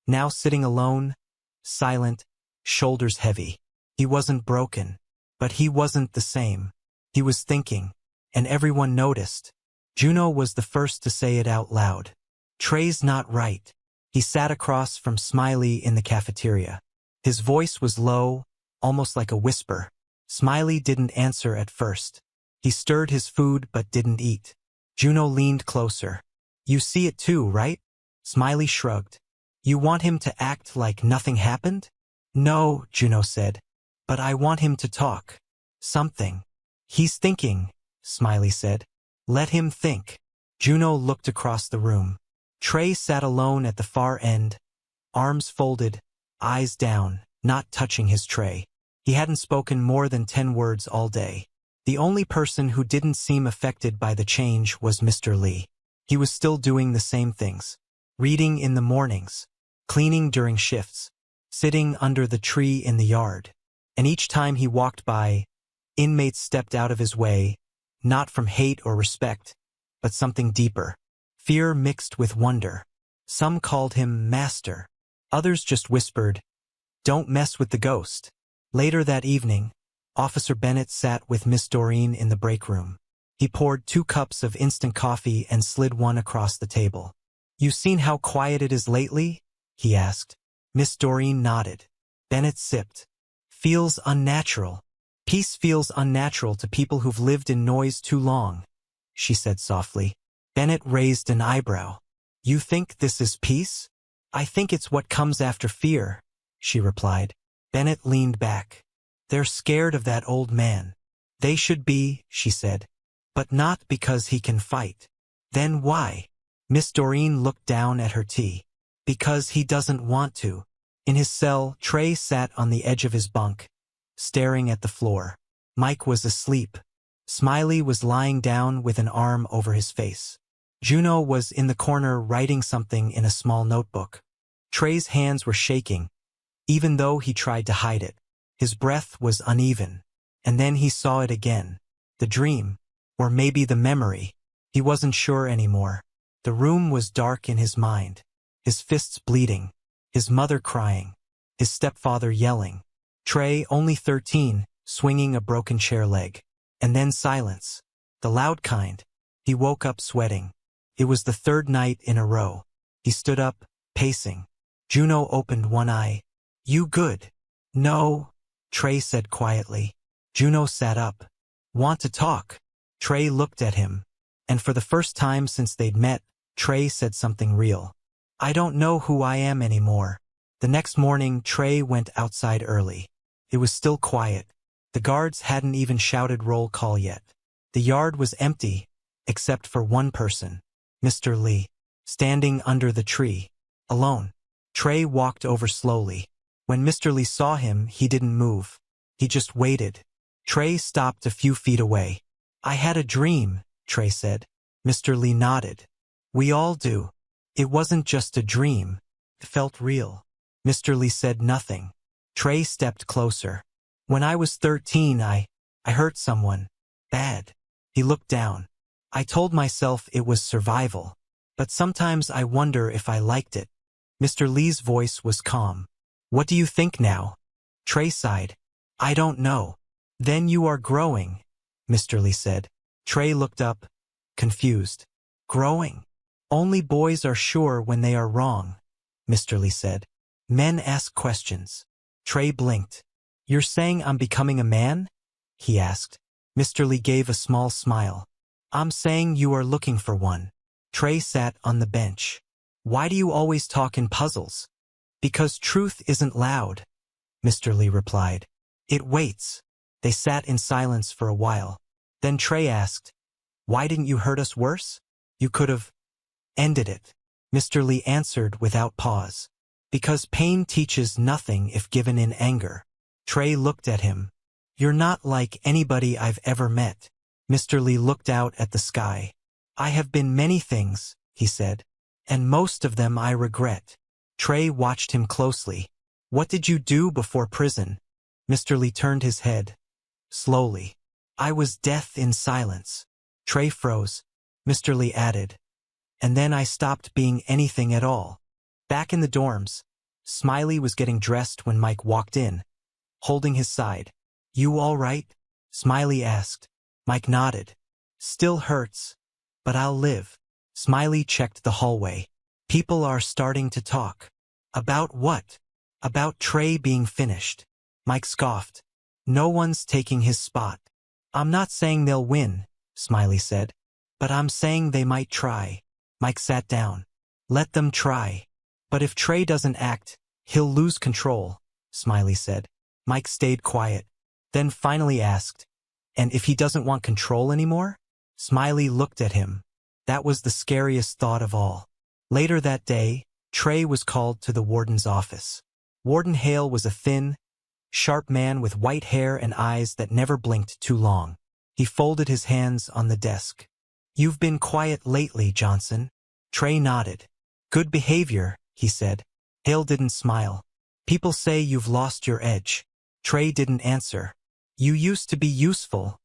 Now sitting alone, silent, shoulders heavy. He wasn't broken, but he wasn't the same. He was thinking, and everyone noticed. Juno was the first to say it out loud. Trey's not right. He sat across from Smiley in the cafeteria. His voice was low, almost like a whisper. Smiley didn't answer at first. He stirred his food but didn't eat. Juno leaned closer. You see it too, right? Smiley shrugged. You want him to act like nothing happened? No, Juno said. But I want him to talk. Something. He's thinking, Smiley said. Let him think. Juno looked across the room. Trey sat alone at the far end, arms folded, eyes down, not touching his tray. He hadn't spoken more than 10 words all day. The only person who didn't seem affected by the change was Mr. Lee. He was still doing the same things. Reading in the mornings, cleaning during shifts, sitting under the tree in the yard. And each time he walked by, inmates stepped out of his way, not from hate or respect, but something deeper. Fear mixed with wonder. Some called him Master. Others just whispered, "Don't mess with the ghost." Later that evening, Officer Bennett sat with Miss Doreen in the break room. He poured 2 cups of instant coffee and slid one across the table. "You seen how quiet it is lately?" he asked. Miss Doreen nodded. Bennett sipped. "Feels unnatural. Peace feels unnatural to people who've lived in noise too long," she said softly. Bennett raised an eyebrow. "You think this is peace?" "I think it's what comes after fear," she replied. Bennett leaned back. "They're scared of that old man." "They should be," she said. "But not because he can fight." "Then why?" Miss Doreen looked down at her tea. "Because he doesn't want to." In his cell, Trey sat on the edge of his bunk, staring at the floor. Mike was asleep. Smiley was lying down with an arm over his face. Juno was in the corner writing something in a small notebook. Trey's hands were shaking, even though he tried to hide it. His breath was uneven. And then he saw it again. The dream, or maybe the memory. He wasn't sure anymore. The room was dark in his mind. His fists bleeding. His mother crying. His stepfather yelling. Trey, only 13, swinging a broken chair leg. And then silence. The loud kind. He woke up sweating. It was the 3rd night in a row. He stood up, pacing. Juno opened one eye. "You good?" "No," Trey said quietly. Juno sat up. "Want to talk?" Trey looked at him. And for the first time since they'd met, Trey said something real. "I don't know who I am anymore." The next morning, Trey went outside early. It was still quiet. The guards hadn't even shouted roll call yet. The yard was empty, except for one person. Mr. Lee, standing under the tree, alone. Trey walked over slowly. When Mr. Lee saw him, he didn't move. He just waited. Trey stopped a few feet away. "I had a dream," Trey said. Mr. Lee nodded. "We all do. It wasn't just a dream. It felt real." Mr. Lee said nothing. Trey stepped closer. "When I was 13, I hurt someone. Bad." He looked down. "I told myself it was survival. But sometimes I wonder if I liked it." Mr. Lee's voice was calm. "What do you think now?" Trey sighed. "I don't know." "Then you are growing," Mr. Lee said. Trey looked up, confused. "Growing? Only boys are sure when they are wrong," Mr. Lee said. "Men ask questions." Trey blinked. "You're saying I'm becoming a man?" he asked. Mr. Lee gave a small smile. I'm saying you are looking for one. Trey sat on the bench. Why do you always talk in puzzles? Because truth isn't loud, Mr. Lee replied. It waits. They sat in silence for a while. Then Trey asked, why didn't you hurt us worse? You could have ended it. Mr. Lee answered without pause. Because pain teaches nothing if given in anger. Trey looked at him. You're not like anybody I've ever met. Mr. Lee looked out at the sky. I have been many things, he said, and most of them I regret. Trey watched him closely. What did you do before prison? Mr. Lee turned his head. Slowly. I was death in silence. Trey froze. Mr. Lee added. And then I stopped being anything at all. Back in the dorms, Smiley was getting dressed when Mike walked in, holding his side. You all right? Smiley asked. Mike nodded. Still hurts, but I'll live. Smiley checked the hallway. People are starting to talk. About what? About Trey being finished. Mike scoffed. No one's taking his spot. I'm not saying they'll win, Smiley said, but I'm saying they might try. Mike sat down. Let them try. But if Trey doesn't act, he'll lose control, Smiley said. Mike stayed quiet, then finally asked, and if he doesn't want control anymore? Smiley looked at him. That was the scariest thought of all. Later that day, Trey was called to the warden's office. Warden Hale was a thin, sharp man with white hair and eyes that never blinked too long. He folded his hands on the desk. You've been quiet lately, Johnson. Trey nodded. Good behavior, he said. Hale didn't smile. People say you've lost your edge. Trey didn't answer. You used to be useful,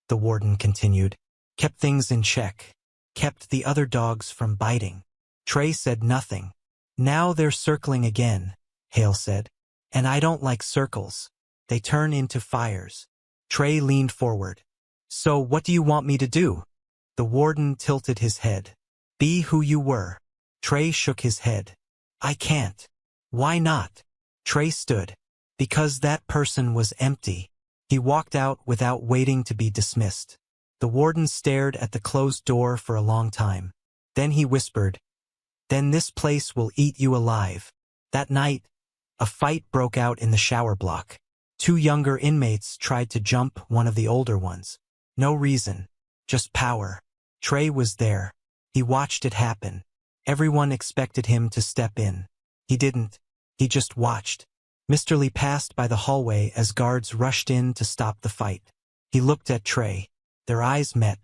the warden continued. Kept things in check. Kept the other dogs from biting. Trey said nothing. Now they're circling again, Hale said. And I don't like circles. They turn into fires. Trey leaned forward. So what do you want me to do? The warden tilted his head. Be who you were. Trey shook his head. I can't. Why not? Trey stood. Because that person was empty. He walked out without waiting to be dismissed. The warden stared at the closed door for a long time. Then he whispered, Then this place will eat you alive. That night, a fight broke out in the shower block. 2 younger inmates tried to jump one of the older ones. No reason, just power. Trey was there. He watched it happen. Everyone expected him to step in. He didn't. He just watched. Mr. Lee passed by the hallway as guards rushed in to stop the fight. He looked at Trey. Their eyes met.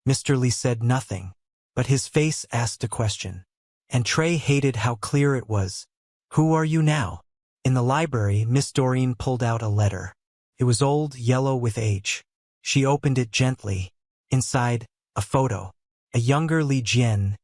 Mr. Lee said nothing, but his face asked a question. And Trey hated how clear it was. Who are you now? In the library, Miss Doreen pulled out a letter. It was old, yellow with age. She opened it gently. Inside, a photo. A younger Li Jian,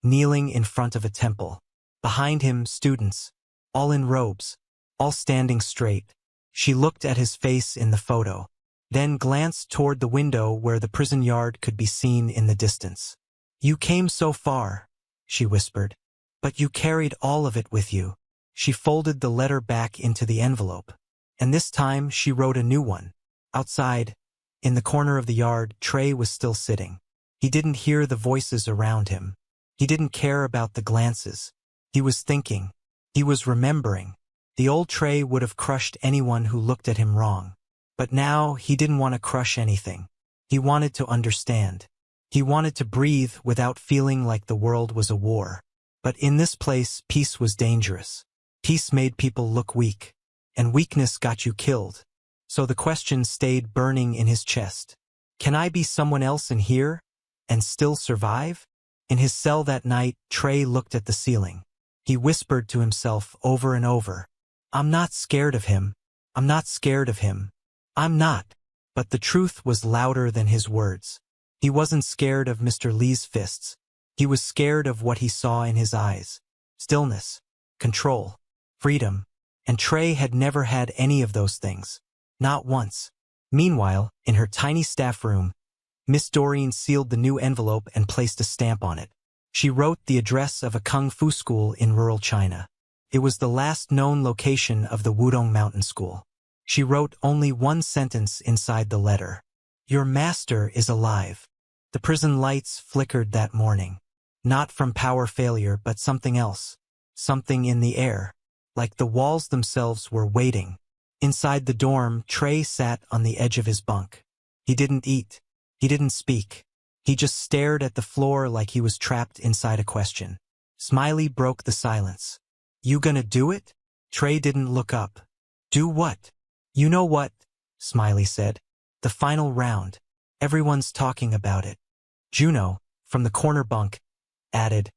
kneeling in front of a temple. Behind him, students, all in robes, all standing straight. She looked at his face in the photo, then glanced toward the window where the prison yard could be seen in the distance. You came so far, she whispered, but you carried all of it with you. She folded the letter back into the envelope, and this time she wrote a new one. Outside, in the corner of the yard, Trey was still sitting. He didn't hear the voices around him. He didn't care about the glances. He was thinking. He was remembering. The old Trey would have crushed anyone who looked at him wrong. But now he didn't want to crush anything. He wanted to understand. He wanted to breathe without feeling like the world was a war. But in this place, peace was dangerous. Peace made people look weak. And weakness got you killed. So the question stayed burning in his chest. Can I be someone else in here and still survive? In his cell that night, Trey looked at the ceiling. He whispered to himself over and over, I'm not scared of him. I'm not scared of him. I'm not. But the truth was louder than his words. He wasn't scared of Mr. Lee's fists. He was scared of what he saw in his eyes. Stillness, control, freedom. And Trey had never had any of those things. Not once. Meanwhile, in her tiny staff room, Miss Doreen sealed the new envelope and placed a stamp on it. She wrote the address of a kung fu school in rural China. It was the last known location of the Wudong Mountain School. She wrote only one sentence inside the letter. Your master is alive. The prison lights flickered that morning. Not from power failure, but something else. Something in the air. Like the walls themselves were waiting. Inside the dorm, Trey sat on the edge of his bunk. He didn't eat. He didn't speak. He just stared at the floor like he was trapped inside a question. Smiley broke the silence. "You gonna do it?" Trey didn't look up. "Do what?" "You know what," Smiley said. "The final round. Everyone's talking about it." Juno, from the corner bunk, added,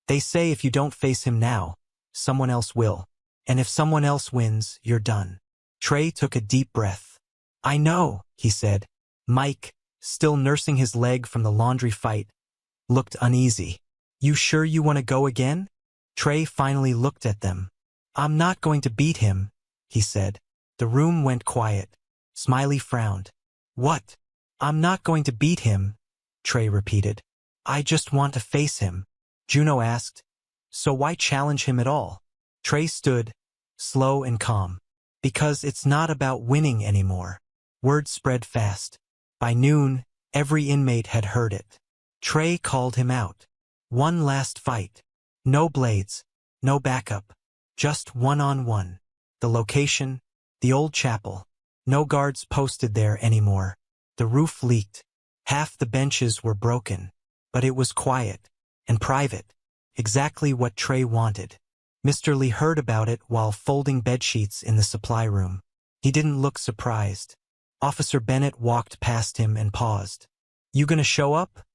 "They say if you don't face him now, someone else will. And if someone else wins, you're done." Trey took a deep breath. "I know," he said. Mike, still nursing his leg from the laundry fight, looked uneasy. "You sure you want to go again?" Trey finally looked at them. "I'm not going to beat him," he said. The room went quiet. Smiley frowned. "What?" "I'm not going to beat him," Trey repeated. "I just want to face him." Juno asked, "So why challenge him at all?" Trey stood, slow and calm. "Because it's not about winning anymore." Word spread fast. By noon, every inmate had heard it. Trey called him out. One last fight. No blades, no backup. Just one-on-one. The location, the old chapel. No guards posted there anymore. The roof leaked. Half the benches were broken. But it was quiet and private. Exactly what Trey wanted. Mr. Lee heard about it while folding bedsheets in the supply room. He didn't look surprised. Officer Bennett walked past him and paused. "You gonna show up?"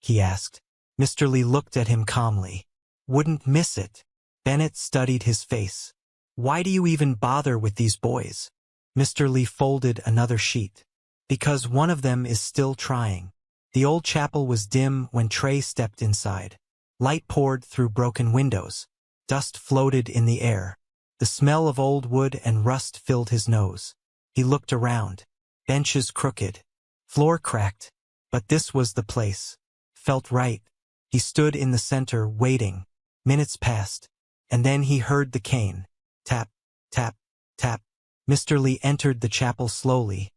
he asked. Mr. Lee looked at him calmly. "Wouldn't miss it." Bennett studied his face. "Why do you even bother with these boys?" Mr. Lee folded another sheet. "Because one of them is still trying." The old chapel was dim when Trey stepped inside. Light poured through broken windows. Dust floated in the air. The smell of old wood and rust filled his nose. He looked around. Benches crooked. Floor cracked. But this was the place. Felt right. He stood in the center, waiting. Minutes passed. And then he heard the cane. Tap, tap, tap. Mr. Lee entered the chapel slowly,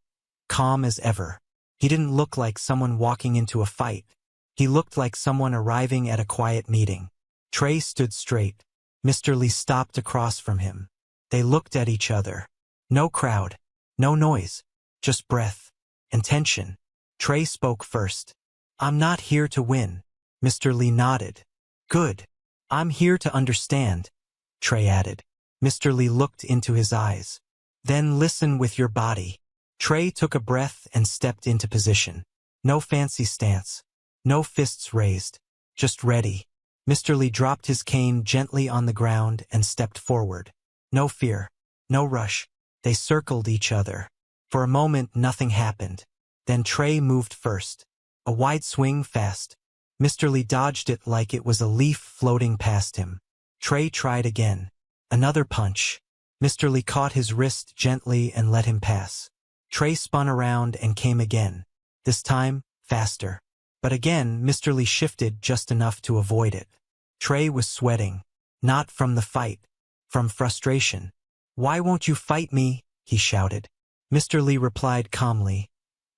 calm as ever. He didn't look like someone walking into a fight. He looked like someone arriving at a quiet meeting. Trey stood straight. Mr. Lee stopped across from him. They looked at each other. No crowd. No noise. Just breath. And tension. Trey spoke first. "I'm not here to win." Mr. Lee nodded. "Good. I'm here to understand," Trey added. Mr. Lee looked into his eyes. "Then listen with your body." Trey took a breath and stepped into position. No fancy stance. No fists raised. Just ready. Mr. Lee dropped his cane gently on the ground and stepped forward. No fear. No rush. They circled each other. For a moment nothing happened. Then Trey moved first. A wide swing fast. Mr. Lee dodged it like it was a leaf floating past him. Trey tried again. Another punch. Mr. Lee caught his wrist gently and let him pass. Trey spun around and came again. This time, faster. But again, Mr. Lee shifted just enough to avoid it. Trey was sweating. Not from the fight. From frustration. "Why won't you fight me?" he shouted. Mr. Lee replied calmly.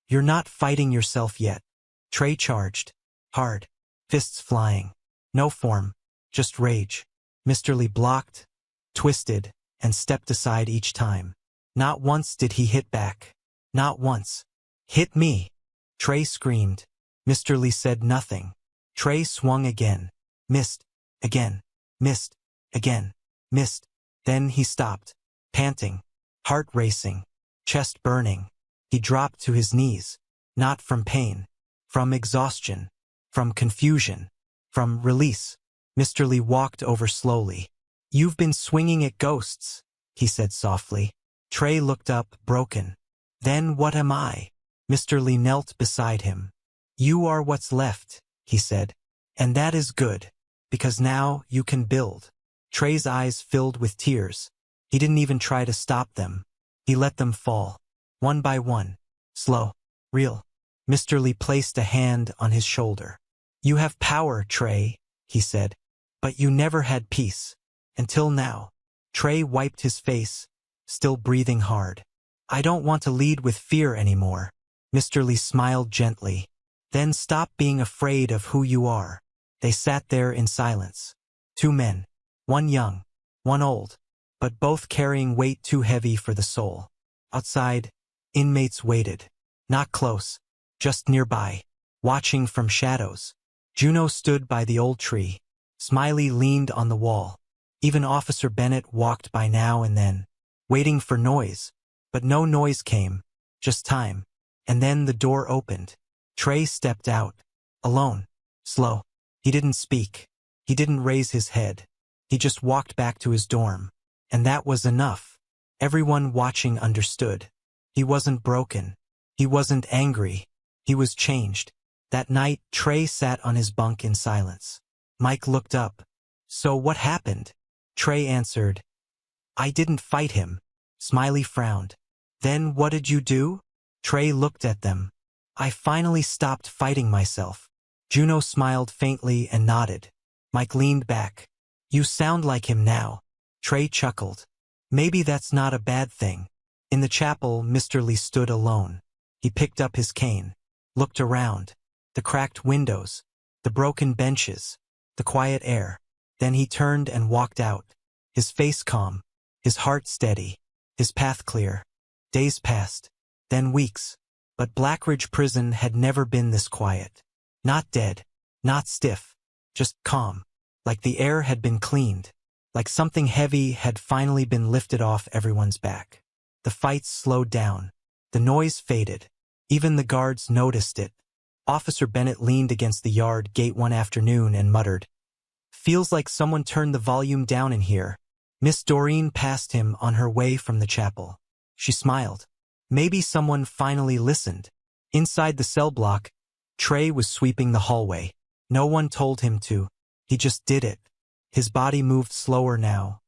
"You're not fighting yourself yet." Trey charged. Hard. Fists flying. No form. Just rage. Mr. Lee blocked, twisted, and stepped aside each time. Not once did he hit back. Not once. "Hit me!" Trey screamed. Mr. Lee said nothing. Trey swung again. Missed. Again. Missed. Again. Missed. Then he stopped. Panting. Heart racing. Chest burning. He dropped to his knees. Not from pain. From exhaustion. From confusion. From release. Mr. Lee walked over slowly. "You've been swinging at ghosts," he said softly. Trey looked up, broken. "Then what am I?" Mr. Lee knelt beside him. "You are what's left," he said. "And that is good, because now you can build." Trey's eyes filled with tears. He didn't even try to stop them. He let them fall. One by one. Slow. Real. Mr. Lee placed a hand on his shoulder. "You have power, Trey," he said. "But you never had peace. Until now." Trey wiped his face, still breathing hard. "I don't want to lead with fear anymore." Mr. Lee smiled gently. Then stop being afraid of who you are. They sat there in silence. Two men. One young, one old, but both carrying weight too heavy for the soul. Outside, inmates waited. Not close, just nearby, watching from shadows. Juno stood by the old tree. Smiley leaned on the wall. Even Officer Bennett walked by now and then, waiting for noise. But no noise came, just time. And then the door opened. Trey stepped out, alone, slow. He didn't speak. He didn't raise his head. He just walked back to his dorm. And that was enough. Everyone watching understood. He wasn't broken. He wasn't angry. He was changed. That night, Trey sat on his bunk in silence. Mike looked up. So what happened? Trey answered, I didn't fight him. Smiley frowned. Then what did you do? Trey looked at them. I finally stopped fighting myself. Juno smiled faintly and nodded. Mike leaned back. You sound like him now. Trey chuckled. Maybe that's not a bad thing. In the chapel, Mr. Lee stood alone. He picked up his cane, looked around. The cracked windows, the broken benches, the quiet air. Then he turned and walked out. His face calm, his heart steady, his path clear. Days passed, then weeks. But Blackridge Prison had never been this quiet. Not dead, not stiff, just calm. Like the air had been cleaned. Like something heavy had finally been lifted off everyone's back. The fights slowed down. The noise faded. Even the guards noticed it. Officer Bennett leaned against the yard gate one afternoon and muttered, Feels like someone turned the volume down in here. Miss Doreen passed him on her way from the chapel. She smiled. Maybe someone finally listened. Inside the cell block, Trey was sweeping the hallway. No one told him to. He just did it. His body moved slower now.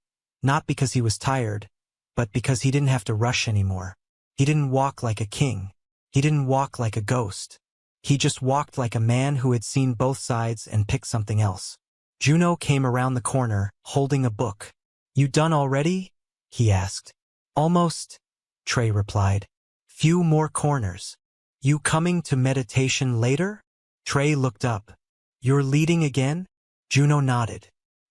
Not because he was tired, but because he didn't have to rush anymore. He didn't walk like a king. He didn't walk like a ghost. He just walked like a man who had seen both sides and picked something else. Juno came around the corner, holding a book. You done already? He asked. Almost, Trey replied. Few more corners. You coming to meditation later? Trey looked up. You're leading again? Juno nodded.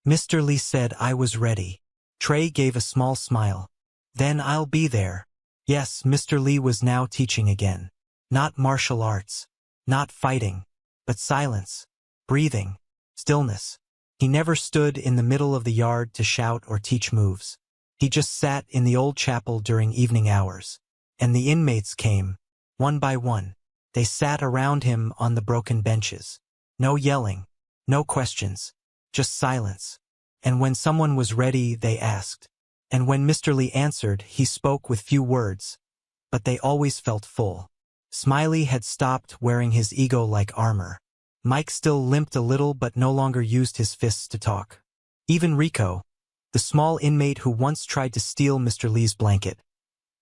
Mr. Lee said I was ready. Trey gave a small smile. Then I'll be there. Yes, Mr. Lee was now teaching again. Not martial arts. Not fighting. But silence. Breathing. Stillness. He never stood in the middle of the yard to shout or teach moves. He just sat in the old chapel during evening hours. And the inmates came, one by one. They sat around him on the broken benches. No yelling. No questions. Just silence. And when someone was ready, they asked. And when Mr. Lee answered, he spoke with few words. But they always felt full. Smiley had stopped wearing his ego-like armor. Mike still limped a little but no longer used his fists to talk. Even Rico, the small inmate who once tried to steal Mr. Lee's blanket,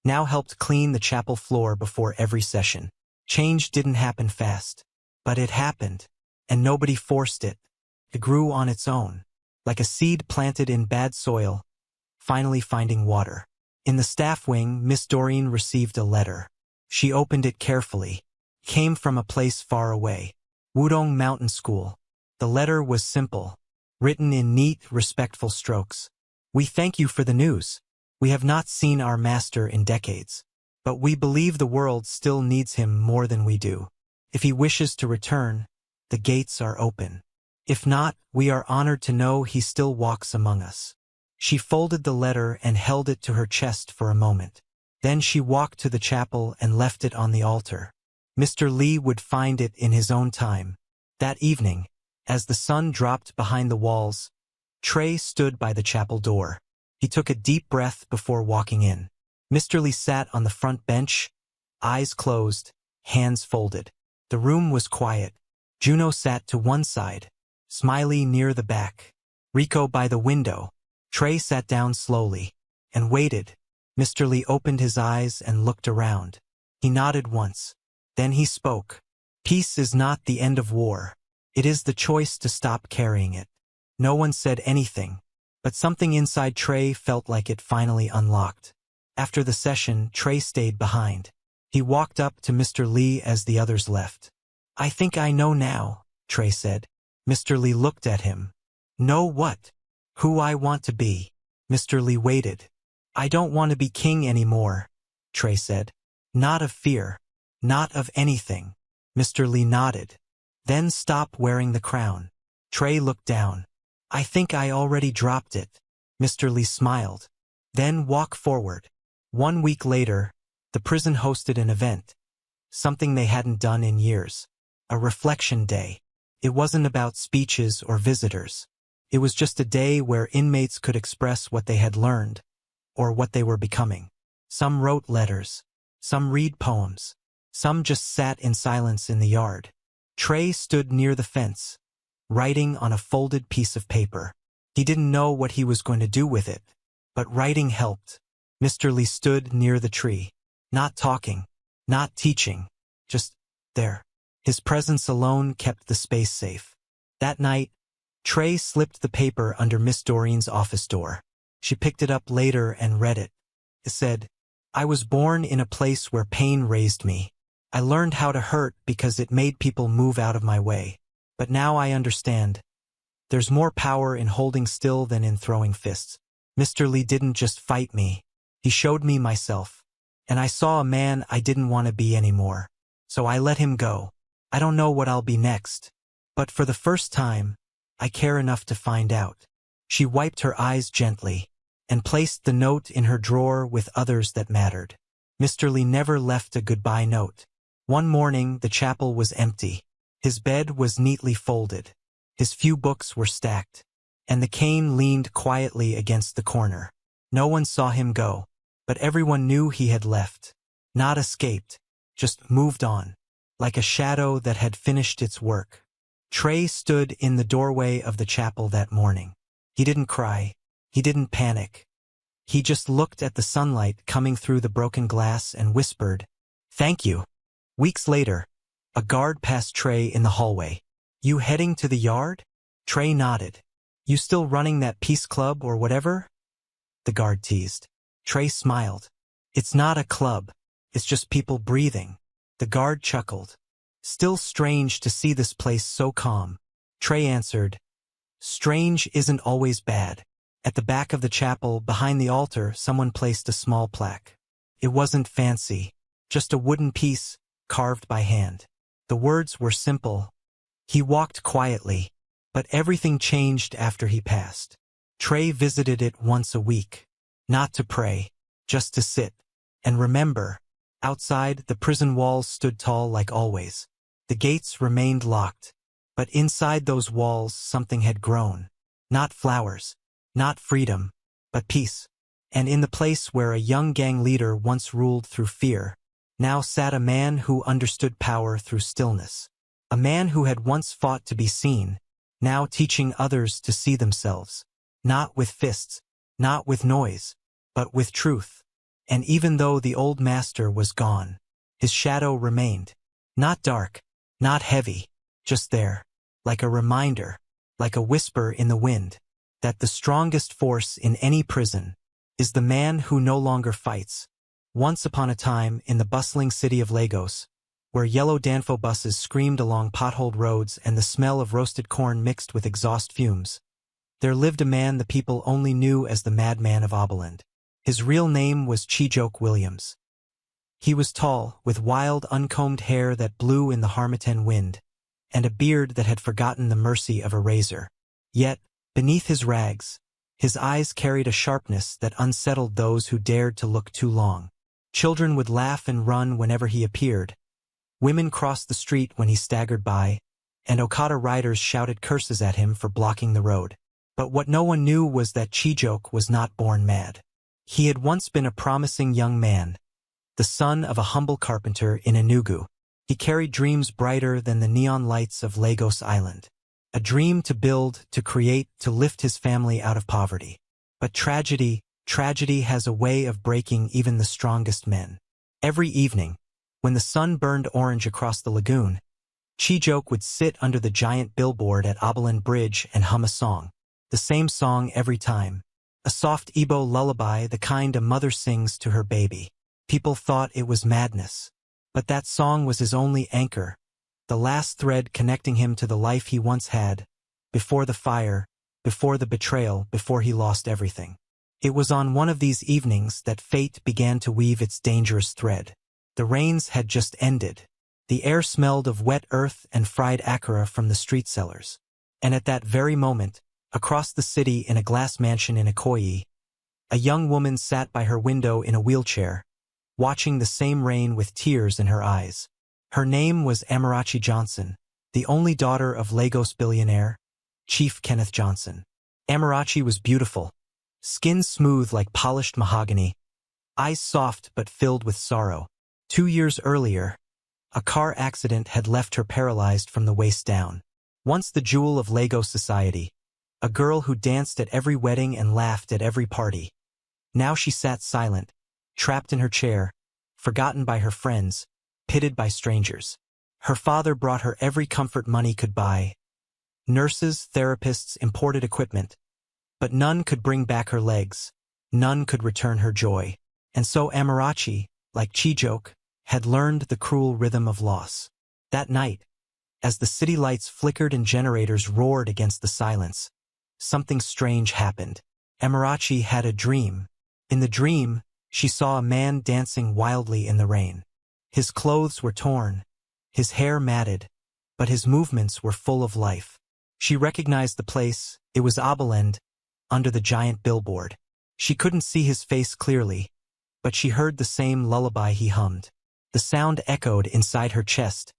now helped clean the chapel floor before every session. Change didn't happen fast. But it happened. And nobody forced it. It grew on its own, like a seed planted in bad soil, finally finding water. In the staff wing, Miss Doreen received a letter. She opened it carefully. It came from a place far away. Wudong Mountain School. The letter was simple, written in neat, respectful strokes. We thank you for the news. We have not seen our master in decades, but we believe the world still needs him more than we do. If he wishes to return, the gates are open. If not, we are honored to know he still walks among us. She folded the letter and held it to her chest for a moment. Then she walked to the chapel and left it on the altar. Mr. Lee would find it in his own time. That evening, as the sun dropped behind the walls, Trey stood by the chapel door. He took a deep breath before walking in. Mr. Lee sat on the front bench, eyes closed, hands folded. The room was quiet. Juno sat to one side, Smiley near the back, Rico by the window. Trey sat down slowly and waited. Mr. Lee opened his eyes and looked around. He nodded once. Then he spoke. Peace is not the end of war. It is the choice to stop carrying it. No one said anything, but something inside Trey felt like it finally unlocked. After the session, Trey stayed behind. He walked up to Mr. Lee as the others left. I think I know now, Trey said. Mr. Lee looked at him. Know what? Who I want to be. Mr. Lee waited. I don't want to be king anymore, Trey said. Not of fear. Not of anything. Mr. Lee nodded. Then stop wearing the crown. Trey looked down. I think I already dropped it. Mr. Lee smiled. Then walk forward. 1 week later, the prison hosted an event. Something they hadn't done in years. A reflection day. It wasn't about speeches or visitors. It was just a day where inmates could express what they had learned, or what they were becoming. Some wrote letters. Some read poems. Some just sat in silence in the yard. Trey stood near the fence, writing on a folded piece of paper. He didn't know what he was going to do with it, but writing helped. Mr. Lee stood near the tree, not talking, not teaching, just there. His presence alone kept the space safe. That night, Trey slipped the paper under Miss Doreen's office door. She picked it up later and read it. It said, I was born in a place where pain raised me. I learned how to hurt because it made people move out of my way. But now I understand. There's more power in holding still than in throwing fists. Mr. Lee didn't just fight me. He showed me myself. And I saw a man I didn't want to be anymore. So I let him go. I don't know what I'll be next. But for the first time, I care enough to find out. She wiped her eyes gently and placed the note in her drawer with others that mattered. Mr. Lee never left a goodbye note. One morning, the chapel was empty. His bed was neatly folded. His few books were stacked. And the cane leaned quietly against the corner. No one saw him go, but everyone knew he had left. Not escaped, just moved on, like a shadow that had finished its work. Trey stood in the doorway of the chapel that morning. He didn't cry. He didn't panic. He just looked at the sunlight coming through the broken glass and whispered, Thank you. Weeks later, a guard passed Trey in the hallway. You heading to the yard? Trey nodded. You still running that peace club or whatever? The guard teased. Trey smiled. It's not a club. It's just people breathing. The guard chuckled. Still strange to see this place so calm. Trey answered, Strange isn't always bad. At the back of the chapel, behind the altar, someone placed a small plaque. It wasn't fancy, just a wooden piece, carved by hand. The words were simple. He walked quietly, but everything changed after he passed. Trey visited it once a week. Not to pray, just to sit. And remember, outside, the prison walls stood tall like always. The gates remained locked, but inside those walls something had grown. Not flowers, not freedom, but peace. And in the place where a young gang leader once ruled through fear, now sat a man who understood power through stillness. A man who had once fought to be seen, now teaching others to see themselves. Not with fists, not with noise, but with truth. And even though the old master was gone, his shadow remained. Not dark, not heavy, just there, like a reminder, like a whisper in the wind, that the strongest force in any prison is the man who no longer fights. Once upon a time, in the bustling city of Lagos, where yellow Danfo buses screamed along potholed roads and the smell of roasted corn mixed with exhaust fumes, there lived a man the people only knew as the Madman of Oberland. His real name was Chijoke Williams. He was tall, with wild, uncombed hair that blew in the harmattan wind, and a beard that had forgotten the mercy of a razor. Yet, beneath his rags, his eyes carried a sharpness that unsettled those who dared to look too long. Children would laugh and run whenever he appeared. Women crossed the street when he staggered by, and Okada riders shouted curses at him for blocking the road. But what no one knew was that Chijoke was not born mad. He had once been a promising young man, the son of a humble carpenter in Enugu. He carried dreams brighter than the neon lights of Lagos Island. A dream to build, to create, to lift his family out of poverty. But tragedy has a way of breaking even the strongest men. Every evening, when the sun burned orange across the lagoon, Chijoke would sit under the giant billboard at Oberland Bridge and hum a song. The same song every time. A soft Igbo lullaby, the kind a mother sings to her baby. People thought it was madness. But that song was his only anchor. the last thread connecting him to the life he once had, before the fire, before the betrayal, before he lost everything. It was on one of these evenings that fate began to weave its dangerous thread. The rains had just ended. The air smelled of wet earth and fried akara from the street sellers. And at that very moment, across the city in a glass mansion in Ikoyi, a young woman sat by her window in a wheelchair, watching the same rain with tears in her eyes. Her name was Amarachi Johnson, the only daughter of Lagos billionaire, Chief Kenneth Johnson. Amarachi was beautiful, skin smooth like polished mahogany, eyes soft but filled with sorrow. 2 years earlier, a car accident had left her paralyzed from the waist down. Once the jewel of Lagos society, a girl who danced at every wedding and laughed at every party. Now she sat silent, trapped in her chair, forgotten by her friends, pitted by strangers. Her father brought her every comfort money could buy. Nurses, therapists, imported equipment. But none could bring back her legs. None could return her joy. And so Amarachi, like Chijioke, had learned the cruel rhythm of loss. That night, as the city lights flickered and generators roared against the silence, something strange happened. Amarachi had a dream. In the dream, she saw a man dancing wildly in the rain. His clothes were torn, his hair matted, but his movements were full of life. She recognized the place. It was Abilend, under the giant billboard. She couldn't see his face clearly, but she heard the same lullaby he hummed. The sound echoed inside her chest,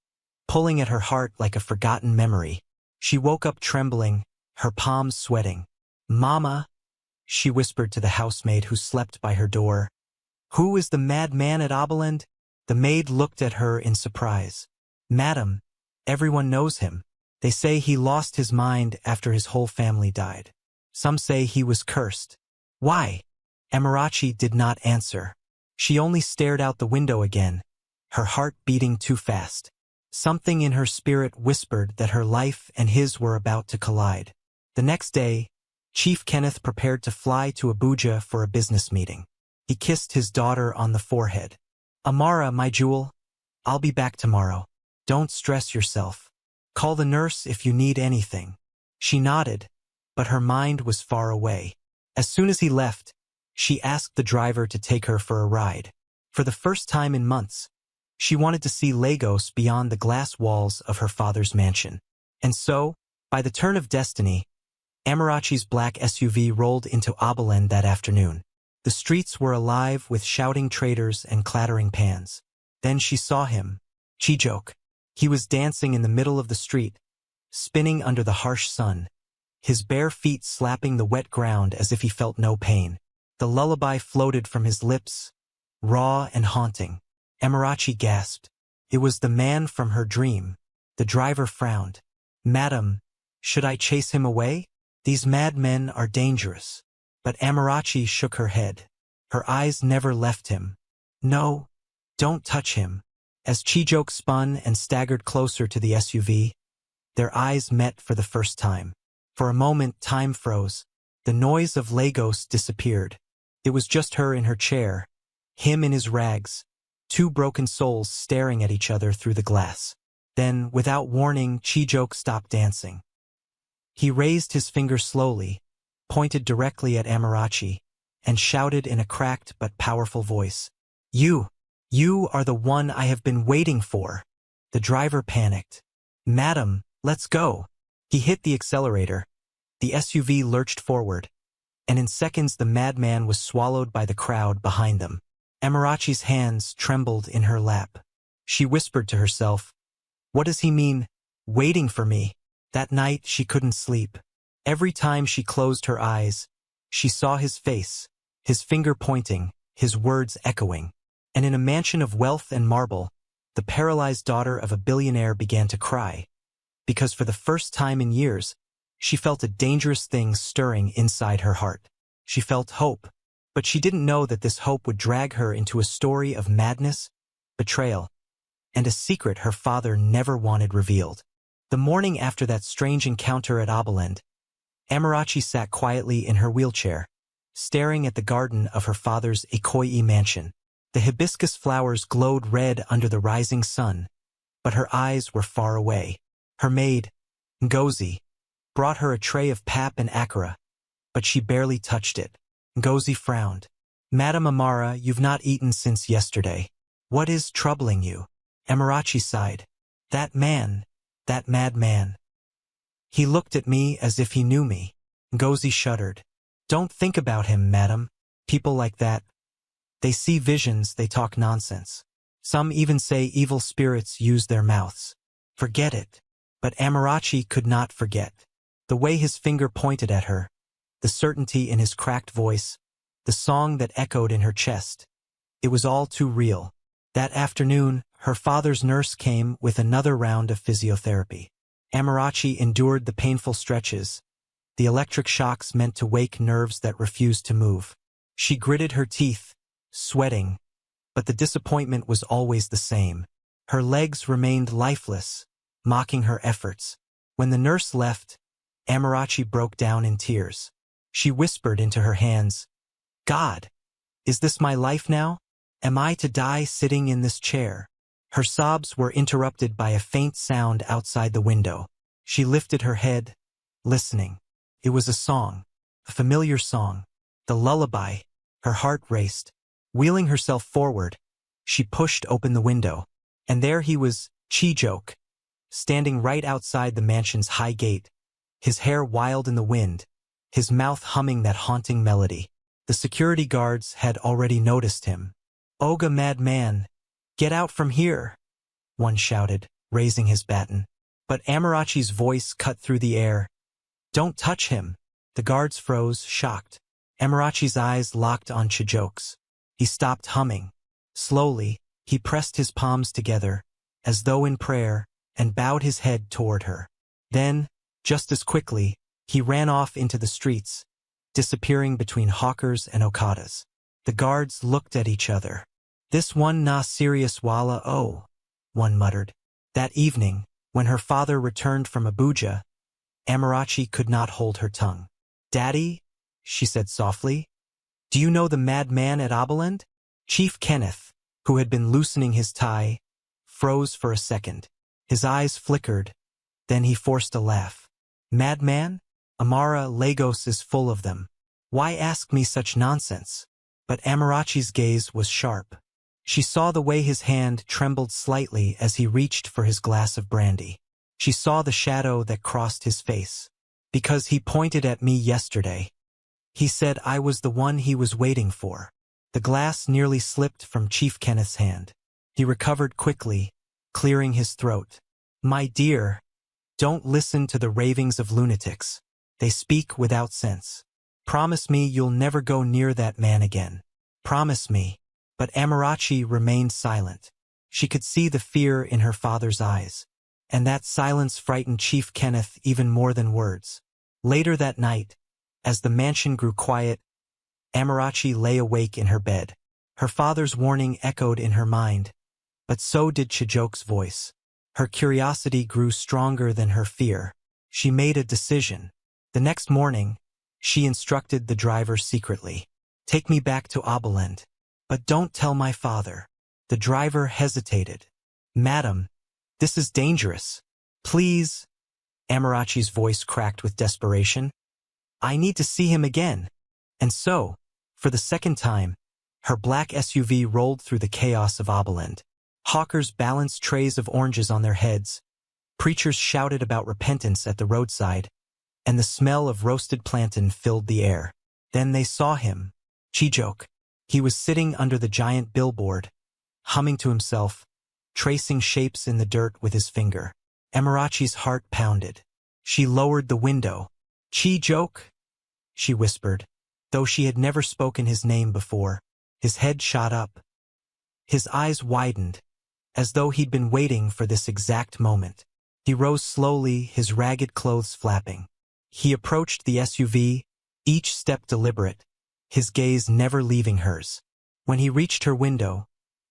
pulling at her heart like a forgotten memory. She woke up trembling, her palms sweating. "Mama," she whispered to the housemaid who slept by her door. "Who is the mad man at Abilend?" The maid looked at her in surprise. "Madam, everyone knows him. They say he lost his mind after his whole family died. Some say he was cursed." "Why?" Amarachi did not answer. She only stared out the window again, her heart beating too fast. Something in her spirit whispered that her life and his were about to collide. The next day, Chief Kenneth prepared to fly to Abuja for a business meeting. He kissed his daughter on the forehead. "Amara, my jewel, I'll be back tomorrow. Don't stress yourself. Call the nurse if you need anything." She nodded, but her mind was far away. As soon as he left, she asked the driver to take her for a ride. For the first time in months, she wanted to see Lagos beyond the glass walls of her father's mansion. And so, by the turn of destiny, Amarachi's black SUV rolled into Abilend that afternoon. The streets were alive with shouting traders and clattering pans. Then she saw him, Chijioke. He was dancing in the middle of the street, spinning under the harsh sun, his bare feet slapping the wet ground as if he felt no pain. The lullaby floated from his lips, raw and haunting. Amarachi gasped. It was the man from her dream. The driver frowned. "Madam, should I chase him away? These madmen are dangerous." But Amarachi shook her head. Her eyes never left him. "No, don't touch him." As Chijioke spun and staggered closer to the SUV, their eyes met for the first time. For a moment, time froze. The noise of Lagos disappeared. It was just her in her chair, him in his rags, two broken souls staring at each other through the glass. Then, without warning, Chijioke stopped dancing. He raised his finger slowly, pointed directly at Amarachi, and shouted in a cracked but powerful voice, You are the one I have been waiting for." The driver panicked. "Madam, let's go." He hit the accelerator. The SUV lurched forward, and in seconds the madman was swallowed by the crowd behind them. Amarachi's hands trembled in her lap. She whispered to herself, "What does he mean, waiting for me?" That night she couldn't sleep. Every time she closed her eyes, she saw his face, his finger pointing, his words echoing. And in a mansion of wealth and marble, the paralyzed daughter of a billionaire began to cry, because for the first time in years, she felt a dangerous thing stirring inside her heart. She felt hope, but she didn't know that this hope would drag her into a story of madness, betrayal, and a secret her father never wanted revealed. The morning after that strange encounter at Abilend, Amarachi sat quietly in her wheelchair, staring at the garden of her father's Ikoyi mansion. The hibiscus flowers glowed red under the rising sun, but her eyes were far away. Her maid, Ngozi, brought her a tray of pap and akara, but she barely touched it. Ngozi frowned. Madam Amara, you've not eaten since yesterday. What is troubling you? Amarachi sighed. That man, that madman. He looked at me as if he knew me. Ngozi shuddered. Don't think about him, madam. People like that, they see visions, they talk nonsense. Some even say evil spirits use their mouths. Forget it. But Amarachi could not forget. The way his finger pointed at her, the certainty in his cracked voice, the song that echoed in her chest. It was all too real. That afternoon, her father's nurse came with another round of physiotherapy. Amarachi endured the painful stretches, the electric shocks meant to wake nerves that refused to move. She gritted her teeth, sweating, but the disappointment was always the same. Her legs remained lifeless, mocking her efforts. When the nurse left, Amarachi broke down in tears. She whispered into her hands, God, is this my life now? Am I to die sitting in this chair? Her sobs were interrupted by a faint sound outside the window. She lifted her head, listening. It was a song, a familiar song, the lullaby. Her heart raced. Wheeling herself forward, she pushed open the window. And there he was, Chijok, standing right outside the mansion's high gate, his hair wild in the wind, his mouth humming that haunting melody. The security guards had already noticed him. Oga madman, get out from here, one shouted, raising his baton. But Amarachi's voice cut through the air. Don't touch him. The guards froze, shocked. Amarachi's eyes locked on Chijok's. He stopped humming. Slowly, he pressed his palms together, as though in prayer, and bowed his head toward her. Then, just as quickly, he ran off into the streets, disappearing between hawkers and okadas. The guards looked at each other. This one na serious wala oh, one muttered. That evening, when her father returned from Abuja, Amarachi could not hold her tongue. Daddy, she said softly, do you know the madman at Oberland? Chief Kenneth, who had been loosening his tie, froze for a second. His eyes flickered, then he forced a laugh. Madman? Amara, Lagos is full of them. Why ask me such nonsense? But Amarachi's gaze was sharp. She saw the way his hand trembled slightly as he reached for his glass of brandy. She saw the shadow that crossed his face. Because he pointed at me yesterday. He said I was the one he was waiting for. The glass nearly slipped from Chief Kenneth's hand. He recovered quickly, clearing his throat. My dear, don't listen to the ravings of lunatics. They speak without sense. Promise me you'll never go near that man again. Promise me. But Amarachi remained silent. She could see the fear in her father's eyes. And that silence frightened Chief Kenneth even more than words. Later that night, as the mansion grew quiet, Amarachi lay awake in her bed. Her father's warning echoed in her mind, but so did Chijok's voice. Her curiosity grew stronger than her fear. She made a decision. The next morning, she instructed the driver secretly. Take me back to Oberland, but don't tell my father. The driver hesitated. Madam, this is dangerous. Please. Amarachi's voice cracked with desperation. I need to see him again. And so, for the second time, her black SUV rolled through the chaos of Oberland. Hawkers balanced trays of oranges on their heads. Preachers shouted about repentance at the roadside, and the smell of roasted plantain filled the air. Then they saw him, Chijok. He was sitting under the giant billboard, humming to himself, tracing shapes in the dirt with his finger. Amarachi's heart pounded. She lowered the window. Chijok, she whispered, though she had never spoken his name before. His head shot up. His eyes widened, as though he'd been waiting for this exact moment. He rose slowly, his ragged clothes flapping. He approached the SUV, each step deliberate, his gaze never leaving hers. When he reached her window,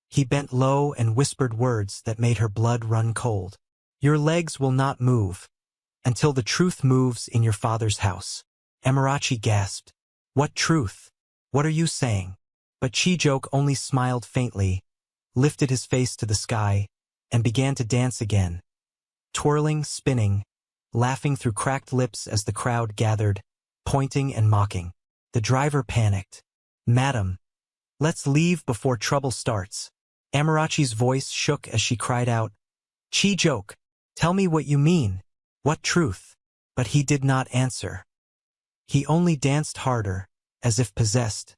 he bent low and whispered words that made her blood run cold. Your legs will not move until the truth moves in your father's house. Amarachi gasped. What truth? What are you saying? But Chijok only smiled faintly, lifted his face to the sky, and began to dance again, twirling, spinning, laughing through cracked lips as the crowd gathered, pointing and mocking. The driver panicked. "Madam, let's leave before trouble starts." Amarachi's voice shook as she cried out, "Chi-joke, tell me what you mean. What truth?" But he did not answer. He only danced harder, as if possessed,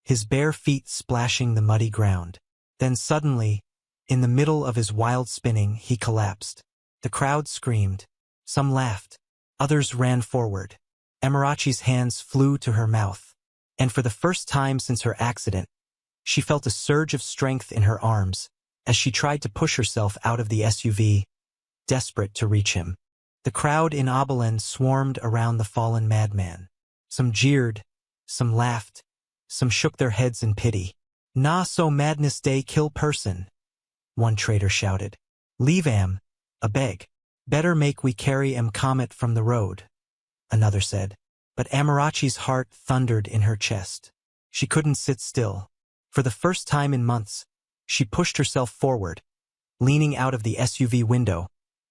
his bare feet splashing the muddy ground. Then suddenly, in the middle of his wild spinning, he collapsed. The crowd screamed. Some laughed. Others ran forward. Amarachi's hands flew to her mouth, and for the first time since her accident, she felt a surge of strength in her arms as she tried to push herself out of the SUV, desperate to reach him. The crowd in Abilene swarmed around the fallen madman. Some jeered, some laughed, some shook their heads in pity. "Nah, so madness day kill person," one traitor shouted. "Leave am, a beg. Better make we carry am comet from the road," another said. But Amarachi's heart thundered in her chest. She couldn't sit still. For the first time in months, she pushed herself forward, leaning out of the SUV window,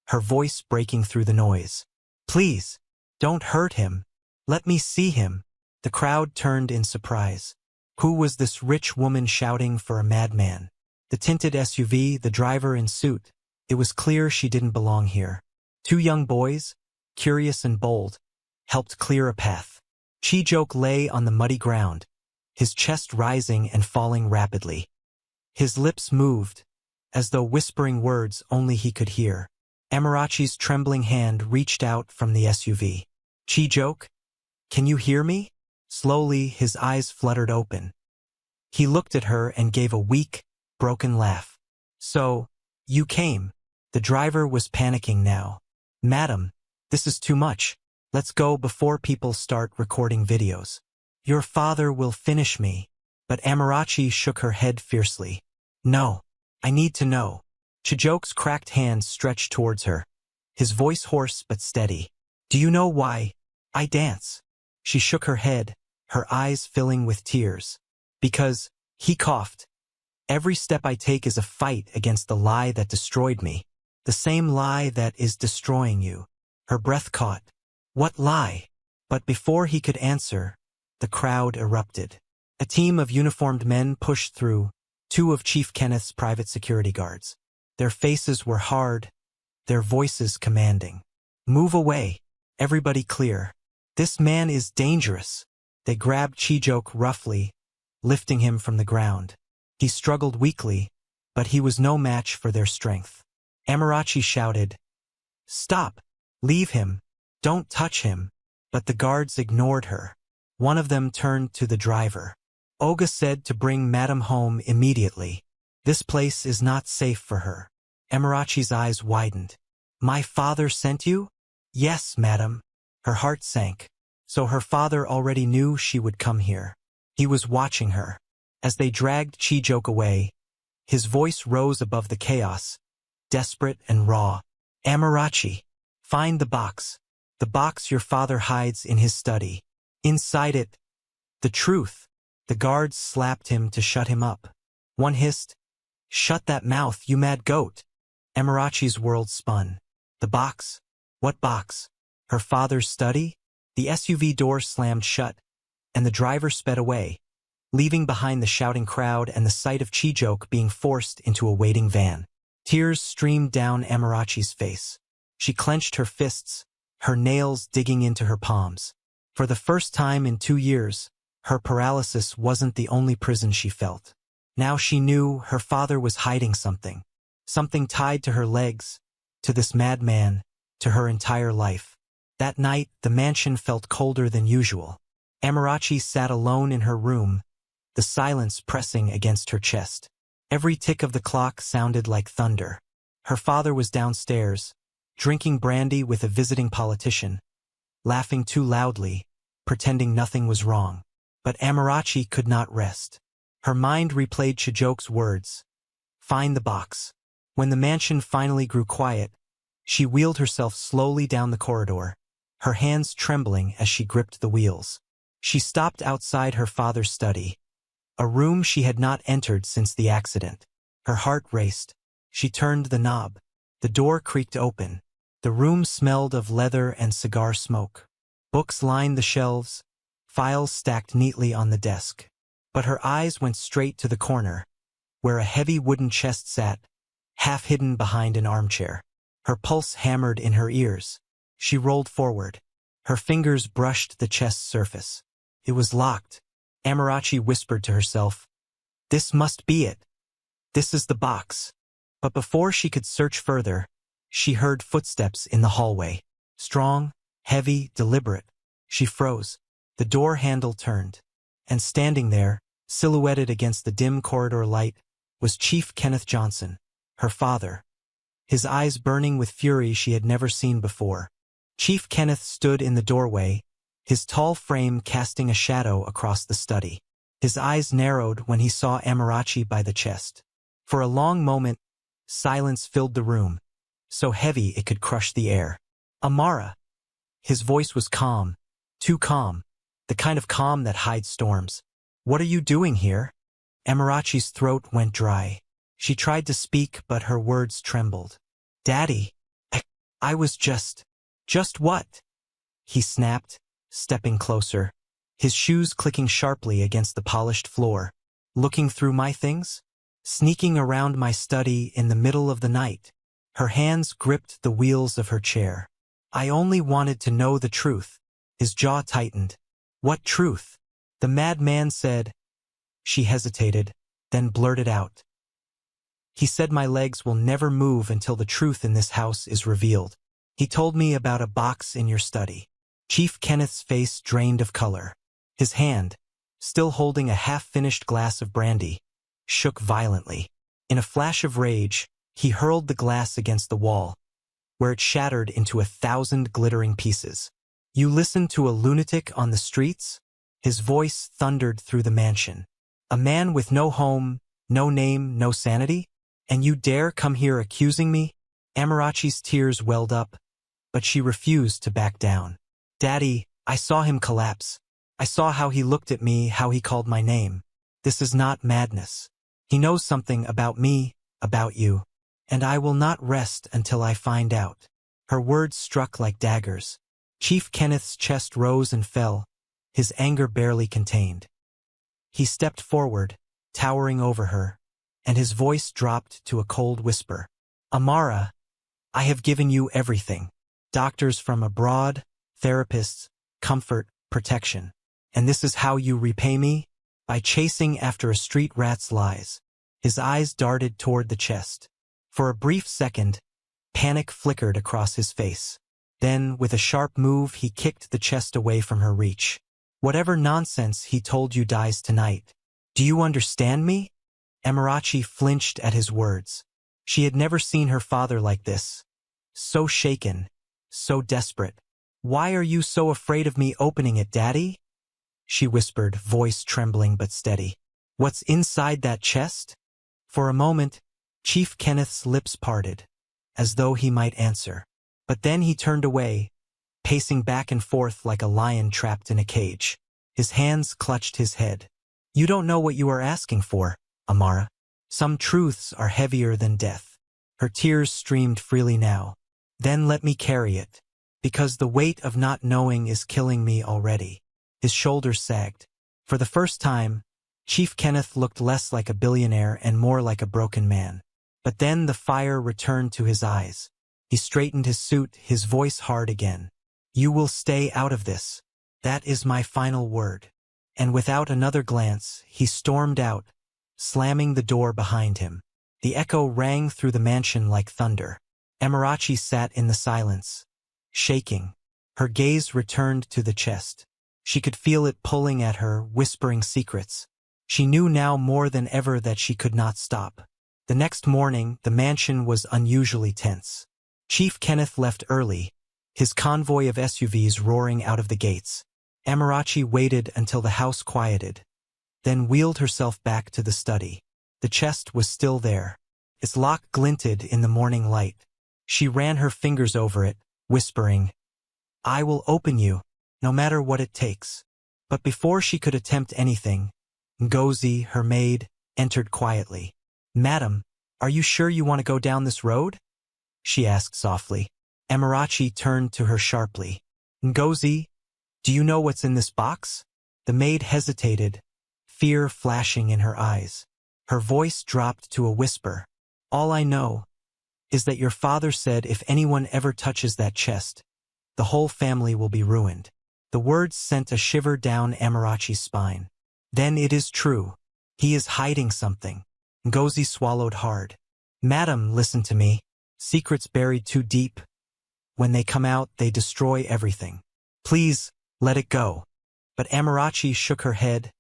her voice breaking through the noise. "Please, don't hurt him. Let me see him." The crowd turned in surprise. Who was this rich woman shouting for a madman? The tinted SUV, the driver in suit. It was clear she didn't belong here. Two young boys, curious and bold, helped clear a path. Chi-joke lay on the muddy ground, his chest rising and falling rapidly. His lips moved, as though whispering words only he could hear. Amarachi's trembling hand reached out from the SUV. "Chi-joke, can you hear me?" Slowly, his eyes fluttered open. He looked at her and gave a weak, broken laugh. "So, you came." The driver was panicking now. "Madam, this is too much. Let's go before people start recording videos. Your father will finish me." But Amarachi shook her head fiercely. "No, I need to know." Chi-joke's cracked hand stretched towards her, his voice hoarse but steady. "Do you know why I dance?" She shook her head, her eyes filling with tears. "Because," he coughed, "every step I take is a fight against the lie that destroyed me. The same lie that is destroying you." Her breath caught. "What lie?" But before he could answer, the crowd erupted. A team of uniformed men pushed through, two of Chief Kenneth's private security guards. Their faces were hard, their voices commanding. "Move away. Everybody clear. This man is dangerous." They grabbed Chi-joke roughly, lifting him from the ground. He struggled weakly, but he was no match for their strength. Amarachi shouted, "Stop! Leave him! Don't touch him!" But the guards ignored her. One of them turned to the driver. "Olga said to bring Madam home immediately. This place is not safe for her." Amarachi's eyes widened. "My father sent you?" "Yes, madam." Her heart sank. So her father already knew she would come here. He was watching her. As they dragged Chi-joke away, his voice rose above the chaos, desperate and raw. "Amarachi, find the box. The box your father hides in his study. Inside it, the truth." The guards slapped him to shut him up. One hissed, "Shut that mouth, you mad goat." Amarachi's world spun. The box? What box? Her father's study? The SUV door slammed shut, and the driver sped away, leaving behind the shouting crowd and the sight of Chi-joke being forced into a waiting van. Tears streamed down Amarachi's face. She clenched her fists, her nails digging into her palms. For the first time in 2 years, her paralysis wasn't the only prison she felt. Now she knew her father was hiding something. Something tied to her legs, to this madman, to her entire life. That night, the mansion felt colder than usual. Amarachi sat alone in her room, the silence pressing against her chest. Every tick of the clock sounded like thunder. Her father was downstairs, drinking brandy with a visiting politician, laughing too loudly, pretending nothing was wrong. But Amarachi could not rest. Her mind replayed Chi-joke's words. "Find the box." When the mansion finally grew quiet, she wheeled herself slowly down the corridor, her hands trembling as she gripped the wheels. She stopped outside her father's study, a room she had not entered since the accident. Her heart raced. She turned the knob. The door creaked open. The room smelled of leather and cigar smoke. Books lined the shelves, files stacked neatly on the desk. But her eyes went straight to the corner, where a heavy wooden chest sat, half hidden behind an armchair. Her pulse hammered in her ears. She rolled forward. Her fingers brushed the chest's surface. It was locked. Amarachi whispered to herself, "This must be it. This is the box." But before she could search further, she heard footsteps in the hallway. Strong, heavy, deliberate. She froze. The door handle turned. And standing there, silhouetted against the dim corridor light, was Chief Kenneth Johnson, her father. His eyes burning with fury she had never seen before. Chief Kenneth stood in the doorway, his tall frame casting a shadow across the study. His eyes narrowed when he saw Amarachi by the chest. For a long moment, silence filled the room, so heavy it could crush the air. "Amara." His voice was calm, too calm, the kind of calm that hides storms. "What are you doing here?" Amarachi's throat went dry. She tried to speak, but her words trembled. "Daddy, I was just what?" he snapped, stepping closer, his shoes clicking sharply against the polished floor. "Looking through my things? Sneaking around my study in the middle of the night?" Her hands gripped the wheels of her chair. "I only wanted to know the truth." His jaw tightened. "What truth?" The madman said. She hesitated, then blurted out. "He said my legs will never move until the truth in this house is revealed. He told me about a box in your study." Chief Kenneth's face drained of color. His hand, still holding a half-finished glass of brandy, shook violently. In a flash of rage, he hurled the glass against the wall, where it shattered into 1,000 glittering pieces. "You listen to a lunatic on the streets?" His voice thundered through the mansion. "A man with no home, no name, no sanity? And you dare come here accusing me?" Amarachi's tears welled up, but she refused to back down. "Daddy, I saw him collapse. I saw how he looked at me, how he called my name. This is not madness. He knows something about me, about you, and I will not rest until I find out." Her words struck like daggers. Chief Kenneth's chest rose and fell, his anger barely contained. He stepped forward, towering over her, and his voice dropped to a cold whisper. "Amara, I have given you everything. Doctors from abroad, therapists, comfort, protection. And this is how you repay me? By chasing after a street rat's lies." His eyes darted toward the chest. For a brief second, panic flickered across his face. Then, with a sharp move, he kicked the chest away from her reach. "Whatever nonsense he told you dies tonight. Do you understand me?" Amarachi flinched at his words. She had never seen her father like this. So shaken, so desperate. "Why are you so afraid of me opening it, Daddy?" she whispered, voice trembling but steady. "What's inside that chest?" For a moment, Chief Kenneth's lips parted, as though he might answer. But then he turned away, pacing back and forth like a lion trapped in a cage. His hands clutched his head. "You don't know what you are asking for, Amara. Some truths are heavier than death." Her tears streamed freely now. "Then let me carry it, because the weight of not knowing is killing me already." His shoulders sagged. For the first time, Chief Kenneth looked less like a billionaire and more like a broken man. But then the fire returned to his eyes. He straightened his suit, his voice hard again. "You will stay out of this. That is my final word." And without another glance, he stormed out, slamming the door behind him. The echo rang through the mansion like thunder. Amarachi sat in the silence, shaking. Her gaze returned to the chest. She could feel it pulling at her, whispering secrets. She knew now more than ever that she could not stop. The next morning, the mansion was unusually tense. Chief Kenneth left early, his convoy of SUVs roaring out of the gates. Amarachi waited until the house quieted, then wheeled herself back to the study. The chest was still there. Its lock glinted in the morning light. She ran her fingers over it, whispering, "I will open you, no matter what it takes." But before she could attempt anything, Ngozi, her maid, entered quietly. "Madam, Are you sure you want to go down this road? She asked softly. Amarachi turned to her sharply. Ngozi, do you know what's in this box? The maid hesitated, fear flashing in her eyes. Her voice dropped to a whisper. All I know is that your father said if anyone ever touches that chest, the whole family will be ruined. The words sent a shiver down Amarachi's spine. Then it is true. He is hiding something. Ngozi swallowed hard. Madam, listen to me. Secrets buried too deep. When they come out, they destroy everything. Please, let it go. But Amarachi shook her head,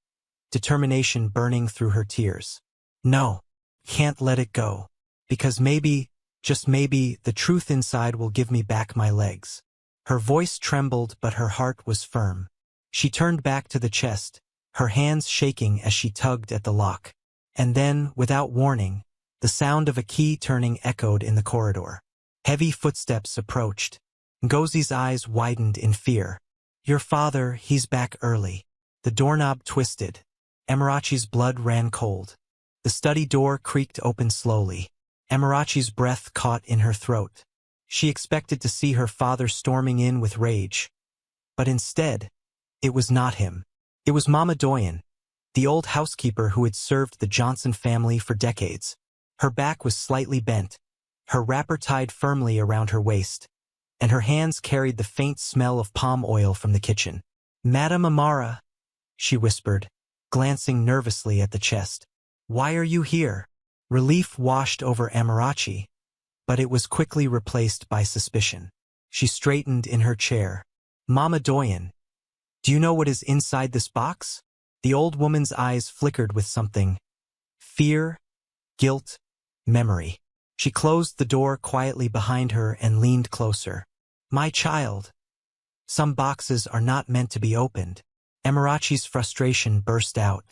determination burning through her tears. No, can't let it go. Because maybe, just maybe, the truth inside will give me back my legs. Her voice trembled, but her heart was firm. She turned back to the chest, her hands shaking as she tugged at the lock. And then, without warning, the sound of a key turning echoed in the corridor. Heavy footsteps approached. Ngozi's eyes widened in fear. Your father, he's back early. The doorknob twisted. Amarachi's blood ran cold. The study door creaked open slowly. Amarachi's breath caught in her throat. She expected to see her father storming in with rage. But instead, it was not him. It was Mama Doyen, the old housekeeper who had served the Johnson family for decades. Her back was slightly bent, her wrapper tied firmly around her waist, and her hands carried the faint smell of palm oil from the kitchen. Madame Amara, she whispered, glancing nervously at the chest. Why are you here? Relief washed over Amarachi, but it was quickly replaced by suspicion. She straightened in her chair. Mama Doyen, do you know what is inside this box? The old woman's eyes flickered with something. Fear, guilt, memory. She closed the door quietly behind her and leaned closer. My child. Some boxes are not meant to be opened. Amarachi's frustration burst out.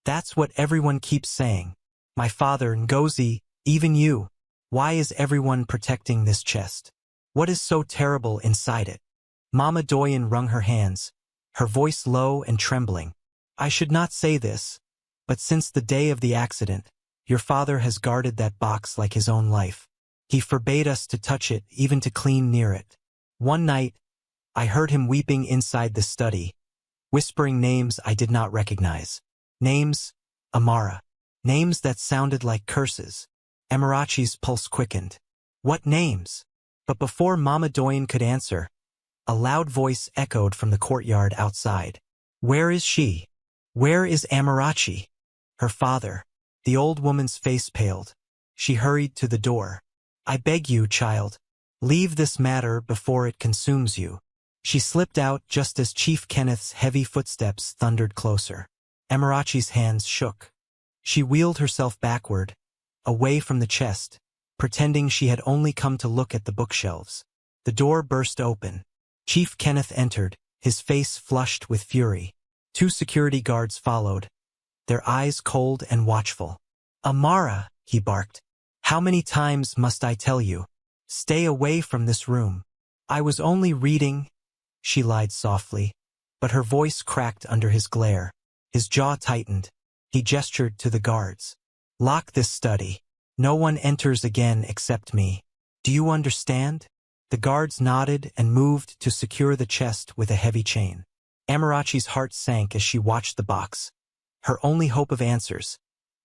That's what everyone keeps saying. My father, Ngozi, even you. Why is everyone protecting this chest? What is so terrible inside it? Mama Doyen wrung her hands, her voice low and trembling. I should not say this, but since the day of the accident, your father has guarded that box like his own life. He forbade us to touch it, even to clean near it. One night, I heard him weeping inside the study, whispering names I did not recognize. Names, Amara. Names that sounded like curses. Amarachi's pulse quickened. What names? But before Mama Doyen could answer, a loud voice echoed from the courtyard outside. Where is she? Where is Amarachi? Her father. The old woman's face paled. She hurried to the door. I beg you, child. Leave this matter before it consumes you. She slipped out just as Chief Kenneth's heavy footsteps thundered closer. Amarachi's hands shook. She wheeled herself backward, away from the chest, pretending she had only come to look at the bookshelves. The door burst open. Chief Kenneth entered, his face flushed with fury. 2 security guards followed, their eyes cold and watchful. Amara, he barked. How many times must I tell you? Stay away from this room. I was only reading, she lied softly, but her voice cracked under his glare. His jaw tightened. He gestured to the guards. Lock this study. No one enters again except me. Do you understand? The guards nodded and moved to secure the chest with a heavy chain. Amarachi's heart sank as she watched the box. Her only hope of answers,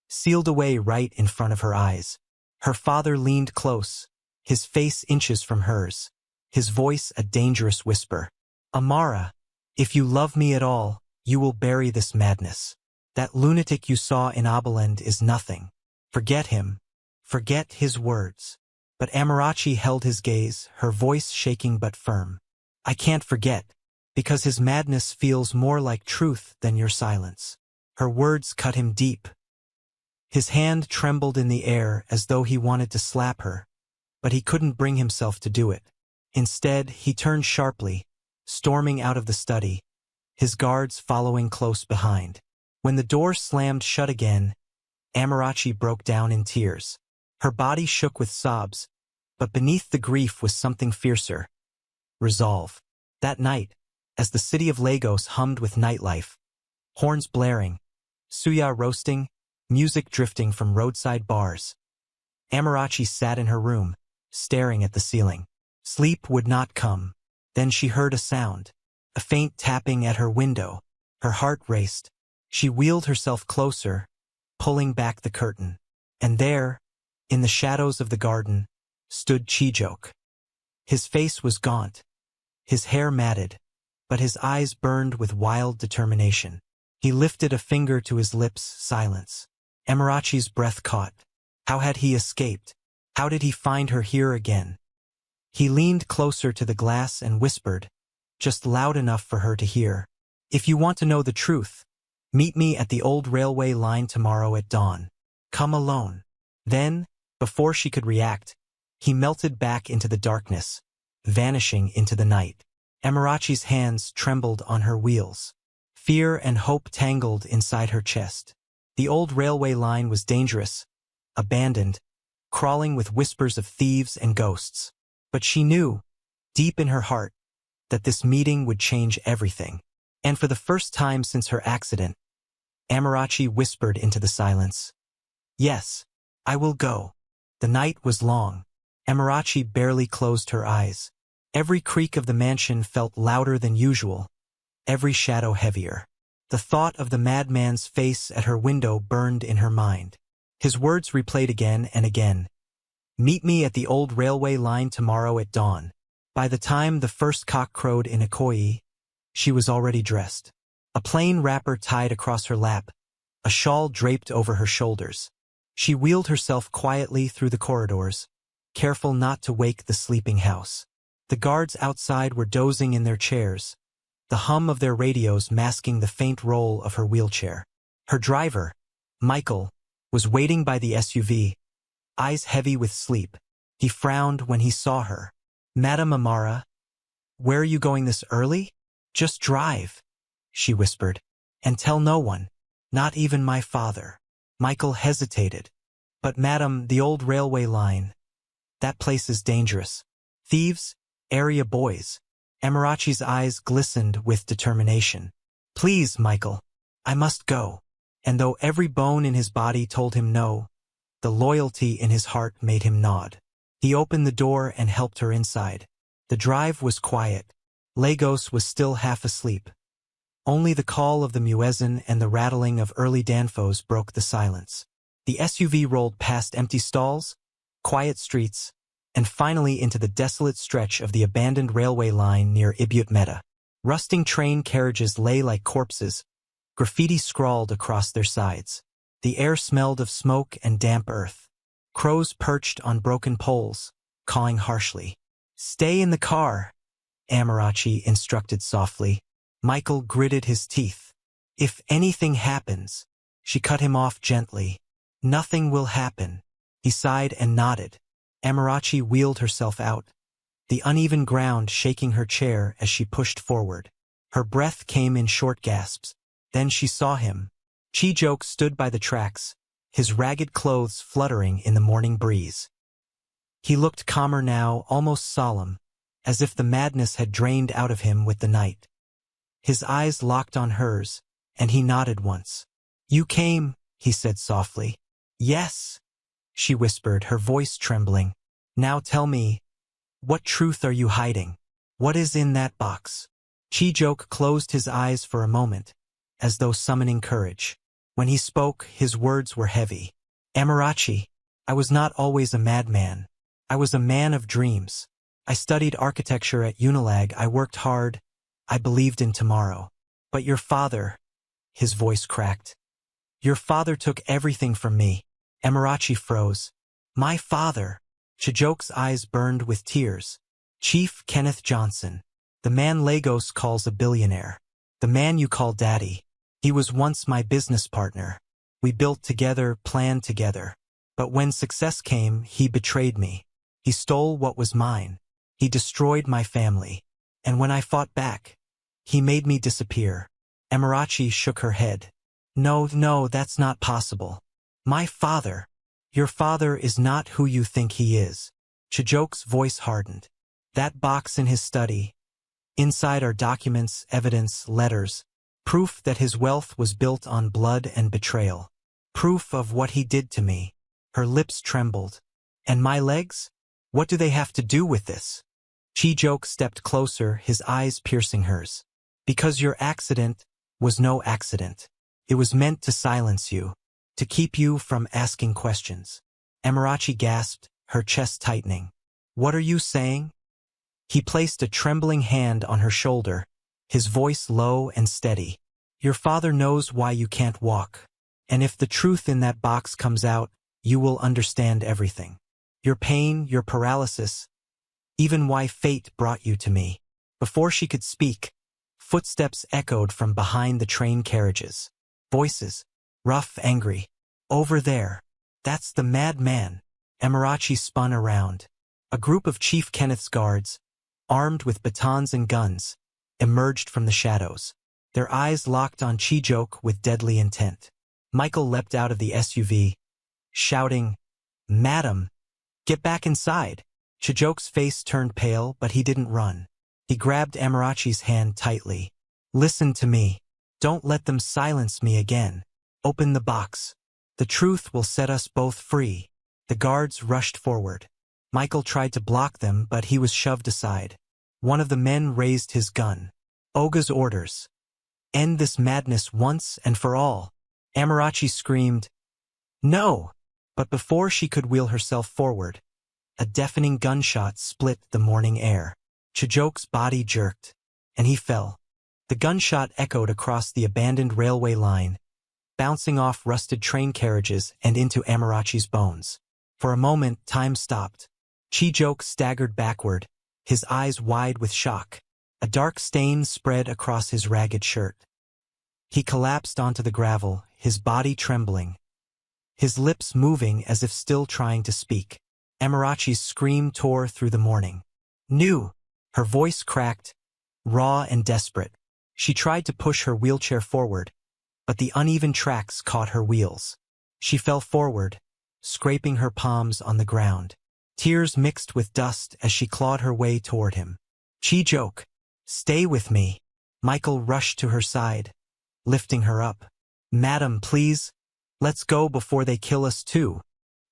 sealed away right in front of her eyes. Her father leaned close, his face inches from hers, his voice a dangerous whisper. Amara, if you love me at all, you will bury this madness. That lunatic you saw in Abilend is nothing. Forget him. Forget his words. But Amarachi held his gaze, her voice shaking but firm. I can't forget, because his madness feels more like truth than your silence. Her words cut him deep. His hand trembled in the air as though he wanted to slap her, but he couldn't bring himself to do it. Instead, he turned sharply, storming out of the study, his guards following close behind. When the door slammed shut again, Amarachi broke down in tears. Her body shook with sobs, but beneath the grief was something fiercer. Resolve. That night, as the city of Lagos hummed with nightlife, horns blaring, suya roasting, music drifting from roadside bars, Amarachi sat in her room, staring at the ceiling. Sleep would not come. Then she heard a sound. A faint tapping at her window. Her heart raced. She wheeled herself closer, pulling back the curtain. And there, in the shadows of the garden, stood Chijok. His face was gaunt, his hair matted, but his eyes burned with wild determination. He lifted a finger to his lips, silence. Amarachi's breath caught. How had he escaped? How did he find her here again? He leaned closer to the glass and whispered, just loud enough for her to hear. If you want to know the truth, meet me at the old railway line tomorrow at dawn. Come alone. Then, before she could react, he melted back into the darkness, vanishing into the night. Amarachi's hands trembled on her wheels. Fear and hope tangled inside her chest. The old railway line was dangerous, abandoned, crawling with whispers of thieves and ghosts. But she knew, deep in her heart, that this meeting would change everything. And for the first time since her accident, Amarachi whispered into the silence, "Yes, I will go." The night was long. Amarachi barely closed her eyes. Every creak of the mansion felt louder than usual, every shadow heavier. The thought of the madman's face at her window burned in her mind. His words replayed again and again. Meet me at the old railway line tomorrow at dawn. By the time the first cock crowed in Ikoyi, she was already dressed. A plain wrapper tied across her lap, a shawl draped over her shoulders. She wheeled herself quietly through the corridors, careful not to wake the sleeping house. The guards outside were dozing in their chairs, the hum of their radios masking the faint roll of her wheelchair. Her driver, Michael, was waiting by the SUV, eyes heavy with sleep. He frowned when he saw her. "Madam Amara, where are you going this early?" "Just drive," she whispered. "And tell no one, not even my father." Michael hesitated. "But madam, the old railway line, that place is dangerous. Thieves, area boys." Amarachi's eyes glistened with determination. "Please, Michael, I must go." And though every bone in his body told him no, the loyalty in his heart made him nod. He opened the door and helped her inside. The drive was quiet. Lagos was still half asleep. Only the call of the muezzin and the rattling of early danfos broke the silence. The SUV rolled past empty stalls, quiet streets, and finally into the desolate stretch of the abandoned railway line near Ibut Meta. Rusting train carriages lay like corpses, graffiti scrawled across their sides. The air smelled of smoke and damp earth. Crows perched on broken poles, cawing harshly. "Stay in the car," Amarachi instructed softly. Michael gritted his teeth. "If anything happens," she cut him off gently. "Nothing will happen." He sighed and nodded. Amarachi wheeled herself out, the uneven ground shaking her chair as she pushed forward. Her breath came in short gasps. Then she saw him. Chijok stood by the tracks, his ragged clothes fluttering in the morning breeze. He looked calmer now, almost solemn, as if the madness had drained out of him with the night. His eyes locked on hers, and he nodded once. "You came," he said softly. "Yes," she whispered, her voice trembling. "Now tell me, what truth are you hiding? What is in that box?" Chijok closed his eyes for a moment, as though summoning courage. When he spoke, his words were heavy. "Amarachi, I was not always a madman. I was a man of dreams. I studied architecture at Unilag. I worked hard. I believed in tomorrow. But your father," his voice cracked. "Your father took everything from me." Amarachi froze. "My father." Chijok's eyes burned with tears. "Chief Kenneth Johnson. The man Lagos calls a billionaire. The man you call Daddy. He was once my business partner. We built together, planned together. But when success came, he betrayed me. He stole what was mine. He destroyed my family. And when I fought back, he made me disappear." Amarachi shook her head. No, that's not possible. My father. Your father is not who you think he is." Chijok's voice hardened. "That box in his study. Inside are documents, evidence, letters. Proof that his wealth was built on blood and betrayal. Proof of what he did to me." Her lips trembled. And my legs? What do they have to do with this? Chijoke stepped closer, his eyes piercing hers. Because your accident was no accident. It was meant to silence you, to keep you from asking questions. Amarachi gasped, her chest tightening. What are you saying? He placed a trembling hand on her shoulder, his voice low and steady. Your father knows why you can't walk. And if the truth in that box comes out, you will understand everything. Your pain, your paralysis, even why fate brought you to me. Before she could speak, footsteps echoed from behind the train carriages. Voices, rough, angry. Over there. That's the madman. Amarachi spun around. A group of Chief Kenneth's guards, armed with batons and guns, emerged from the shadows. Their eyes locked on Chijoke with deadly intent. Michael leapt out of the SUV, shouting, Madam, get back inside. Chijoke's face turned pale, but he didn't run. He grabbed Amarachi's hand tightly. Listen to me. Don't let them silence me again. Open the box. The truth will set us both free. The guards rushed forward. Michael tried to block them, but he was shoved aside. One of the men raised his gun. Oga's orders. End this madness once and for all. Amarachi screamed, No! But before she could wheel herself forward, a deafening gunshot split the morning air. Chijoke's body jerked, and he fell. The gunshot echoed across the abandoned railway line, bouncing off rusted train carriages and into Amarachi's bones. For a moment, time stopped. Chijoke staggered backward, his eyes wide with shock. A dark stain spread across his ragged shirt. He collapsed onto the gravel, his body trembling, his lips moving as if still trying to speak. Amarachi's scream tore through the morning. New! Her voice cracked, raw and desperate. She tried to push her wheelchair forward, but the uneven tracks caught her wheels. She fell forward, scraping her palms on the ground. Tears mixed with dust as she clawed her way toward him. Chijoke, stay with me. Michael rushed to her side, lifting her up. Madam, please, let's go before they kill us too.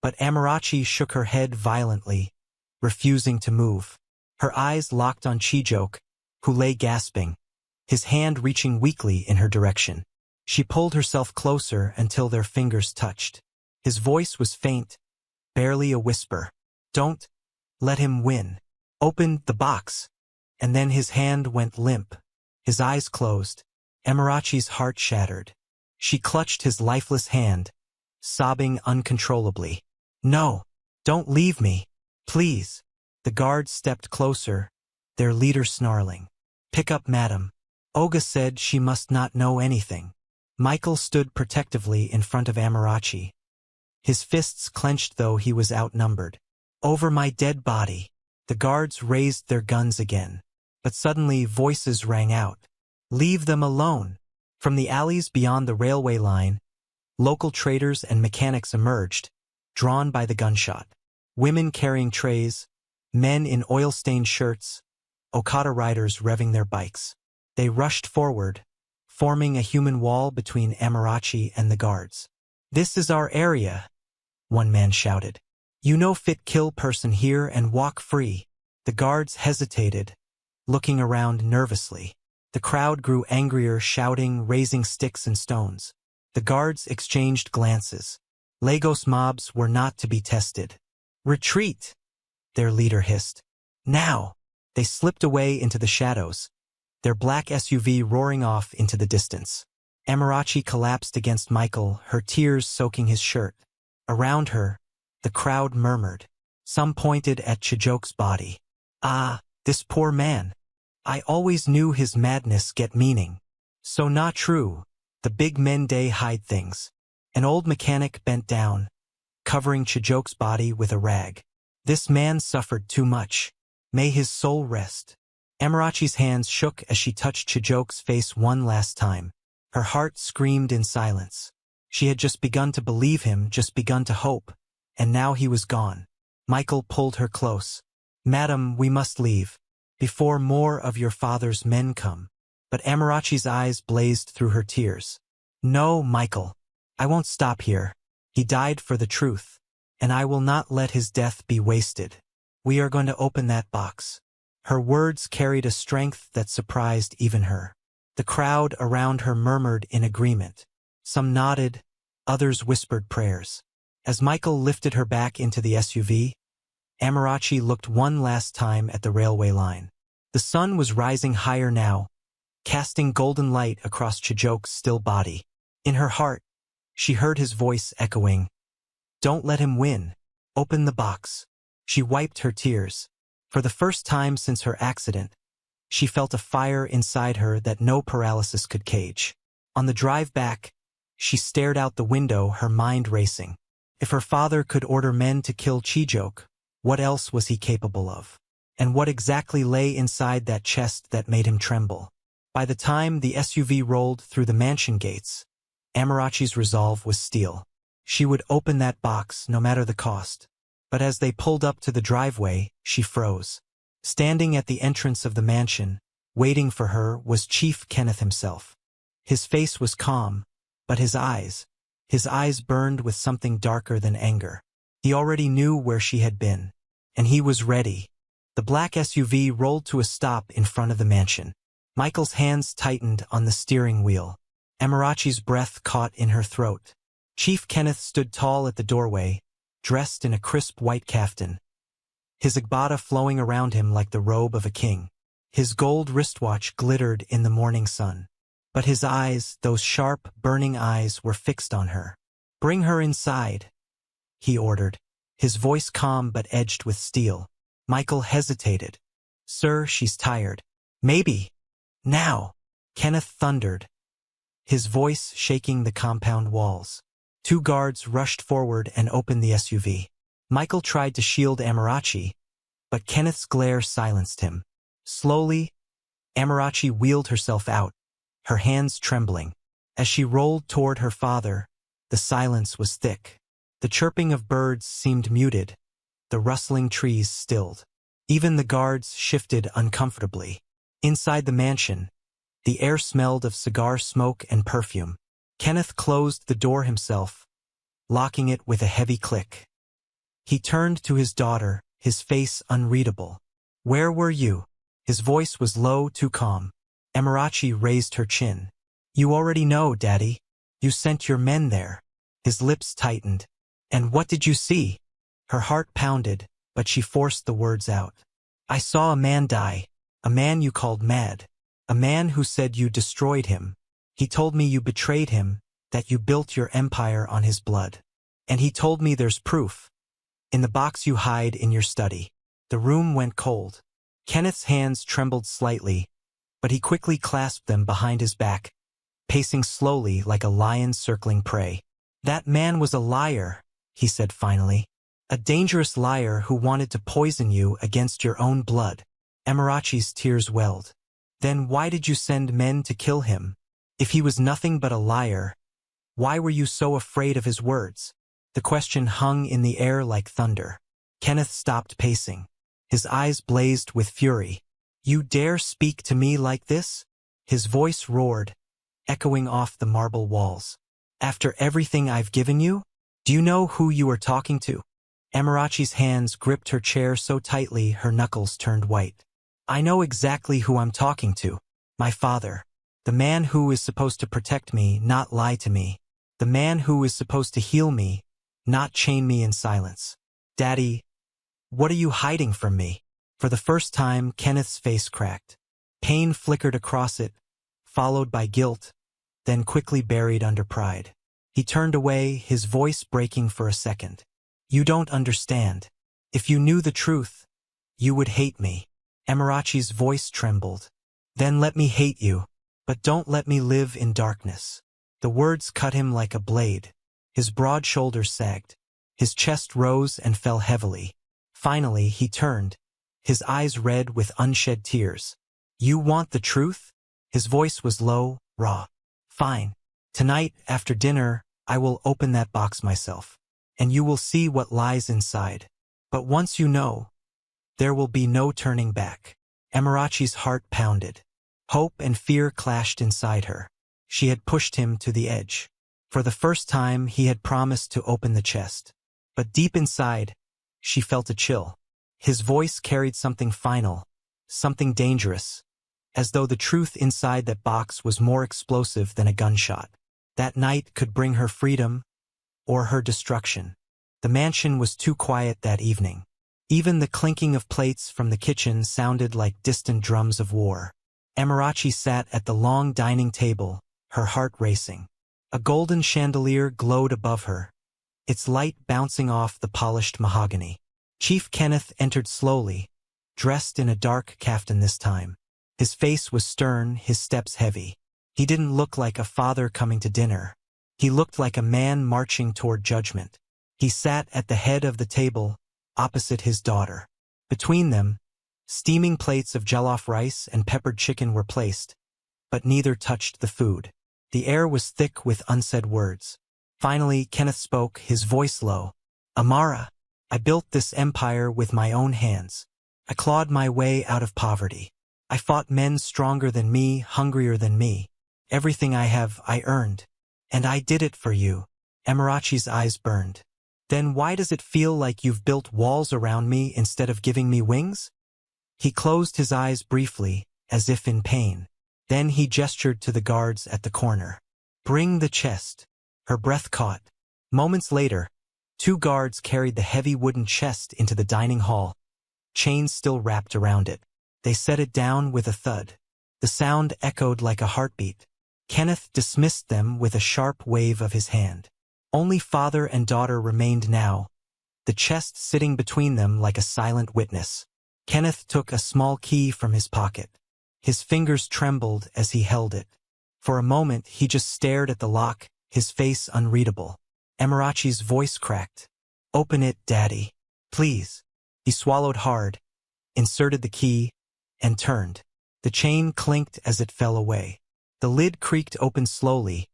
But Amarachi shook her head violently, refusing to move. Her eyes locked on Chijoke, who lay gasping, his hand reaching weakly in her direction. She pulled herself closer until their fingers touched. His voice was faint, barely a whisper. Don't let him win. Open the box. And then his hand went limp. His eyes closed. Amarachi's heart shattered. She clutched his lifeless hand, sobbing uncontrollably. No, don't leave me, please. The guards stepped closer, their leader snarling. Pick up, madam. Oga said she must not know anything. Michael stood protectively in front of Amarachi, his fists clenched though he was outnumbered. Over my dead body. The guards raised their guns again. But suddenly voices rang out. Leave them alone. From the alleys beyond the railway line, local traders and mechanics emerged, drawn by the gunshot. Women carrying trays, men in oil-stained shirts, Okada riders revving their bikes. They rushed forward, forming a human wall between Amarachi and the guards. This is our area, one man shouted. You no fit kill person here and walk free. The guards hesitated, looking around nervously. The crowd grew angrier, shouting, raising sticks and stones. The guards exchanged glances. Lagos mobs were not to be tested. Retreat, their leader hissed. Now! They slipped away into the shadows, their black SUV roaring off into the distance. Amarachi collapsed against Michael, her tears soaking his shirt. Around her, the crowd murmured. Some pointed at Chijoke's body. Ah, this poor man. I always knew his madness get meaning. So not true. The big men day hide things. An old mechanic bent down, covering Chijoke's body with a rag. This man suffered too much. May his soul rest. Amarachi's hands shook as she touched Chijoke's face one last time. Her heart screamed in silence. She had just begun to believe him, just begun to hope, and now he was gone. Michael pulled her close. Madam, we must leave, before more of your father's men come. But Amarachi's eyes blazed through her tears. No, Michael. I won't stop here. He died for the truth. and I will not let his death be wasted. We are going to open that box." Her words carried a strength that surprised even her. The crowd around her murmured in agreement. Some nodded, others whispered prayers. As Michael lifted her back into the SUV, Amarachi looked one last time at the railway line. The sun was rising higher now, casting golden light across Chijok's still body. In her heart, she heard his voice echoing, "Don't let him win. Open the box." She wiped her tears. For the first time since her accident, she felt a fire inside her that no paralysis could cage. On the drive back, she stared out the window, her mind racing. If her father could order men to kill Chijok, what else was he capable of? And what exactly lay inside that chest that made him tremble? By the time the SUV rolled through the mansion gates, Amarachi's resolve was steel. She would open that box no matter the cost. But as they pulled up to the driveway, she froze. Standing at the entrance of the mansion, waiting for her, was Chief Kenneth himself. His face was calm, but his eyes burned with something darker than anger. He already knew where she had been, and he was ready. The black SUV rolled to a stop in front of the mansion. Michael's hands tightened on the steering wheel. Amarachi's breath caught in her throat. Chief Kenneth stood tall at the doorway, dressed in a crisp white kaftan, his agbada flowing around him like the robe of a king. His gold wristwatch glittered in the morning sun. But his eyes, those sharp, burning eyes, were fixed on her. "Bring her inside," he ordered, his voice calm but edged with steel. Michael hesitated. "Sir, she's tired." "Maybe. Now," Kenneth thundered, his voice shaking the compound walls. Two guards rushed forward and opened the SUV. Michael tried to shield Amarachi, but Kenneth's glare silenced him. Slowly, Amarachi wheeled herself out, her hands trembling. As she rolled toward her father, the silence was thick. The chirping of birds seemed muted, the rustling trees stilled. Even the guards shifted uncomfortably. Inside the mansion, the air smelled of cigar smoke and perfume. Kenneth closed the door himself, locking it with a heavy click. He turned to his daughter, his face unreadable. "Where were you?" His voice was low, too calm. Amarachi raised her chin. "You already know, Daddy. You sent your men there." His lips tightened. "And what did you see?" Her heart pounded, but she forced the words out. "I saw a man die, a man you called mad, a man who said you destroyed him. He told me you betrayed him, that you built your empire on his blood. And he told me there's proof. In the box you hide in your study." The room went cold. Kenneth's hands trembled slightly, but he quickly clasped them behind his back, pacing slowly like a lion circling prey. "That man was a liar," he said finally. "A dangerous liar who wanted to poison you against your own blood." Amarachi's tears welled. "Then why did you send men to kill him? If he was nothing but a liar, why were you so afraid of his words?" The question hung in the air like thunder. Kenneth stopped pacing. His eyes blazed with fury. "You dare speak to me like this?" His voice roared, echoing off the marble walls. "After everything I've given you? Do you know who you are talking to?" Amarachi's hands gripped her chair so tightly her knuckles turned white. "I know exactly who I'm talking to. My father. The man who is supposed to protect me, not lie to me. The man who is supposed to heal me, not chain me in silence. Daddy, what are you hiding from me?" For the first time, Kenneth's face cracked. Pain flickered across it, followed by guilt, then quickly buried under pride. He turned away, his voice breaking for a second. "You don't understand. If you knew the truth, you would hate me." Amarachi's voice trembled. "Then let me hate you. But don't let me live in darkness." The words cut him like a blade. His broad shoulders sagged. His chest rose and fell heavily. Finally, he turned, his eyes red with unshed tears. "You want the truth?" His voice was low, raw. "Fine. Tonight, after dinner, I will open that box myself, and you will see what lies inside. But once you know, there will be no turning back." Amarachi's heart pounded. Hope and fear clashed inside her. She had pushed him to the edge. For the first time, he had promised to open the chest. But deep inside, she felt a chill. His voice carried something final, something dangerous, as though the truth inside that box was more explosive than a gunshot. That night could bring her freedom or her destruction. The mansion was too quiet that evening. Even the clinking of plates from the kitchen sounded like distant drums of war. Amarachi sat at the long dining table, her heart racing. A golden chandelier glowed above her, its light bouncing off the polished mahogany. Chief Kenneth entered slowly, dressed in a dark kaftan this time. His face was stern, his steps heavy. He didn't look like a father coming to dinner. He looked like a man marching toward judgment. He sat at the head of the table, opposite his daughter. Between them, steaming plates of jollof rice and peppered chicken were placed, but neither touched the food. The air was thick with unsaid words. Finally, Kenneth spoke, his voice low. Amara, I built this empire with my own hands. I clawed my way out of poverty. I fought men stronger than me, hungrier than me. Everything I have, I earned. And I did it for you. Amarachi's eyes burned. Then why does it feel like you've built walls around me instead of giving me wings? He closed his eyes briefly, as if in pain. Then he gestured to the guards at the corner. Bring the chest. Her breath caught. Moments later, 2 guards carried the heavy wooden chest into the dining hall, chains still wrapped around it. They set it down with a thud. The sound echoed like a heartbeat. Kenneth dismissed them with a sharp wave of his hand. Only father and daughter remained now, the chest sitting between them like a silent witness. Kenneth took a small key from his pocket. His fingers trembled as he held it. For a moment he just stared at the lock, his face unreadable. Amarachi's voice cracked. Open it, Daddy. Please. He swallowed hard, inserted the key, and turned. The chain clinked as it fell away. The lid creaked open slowly,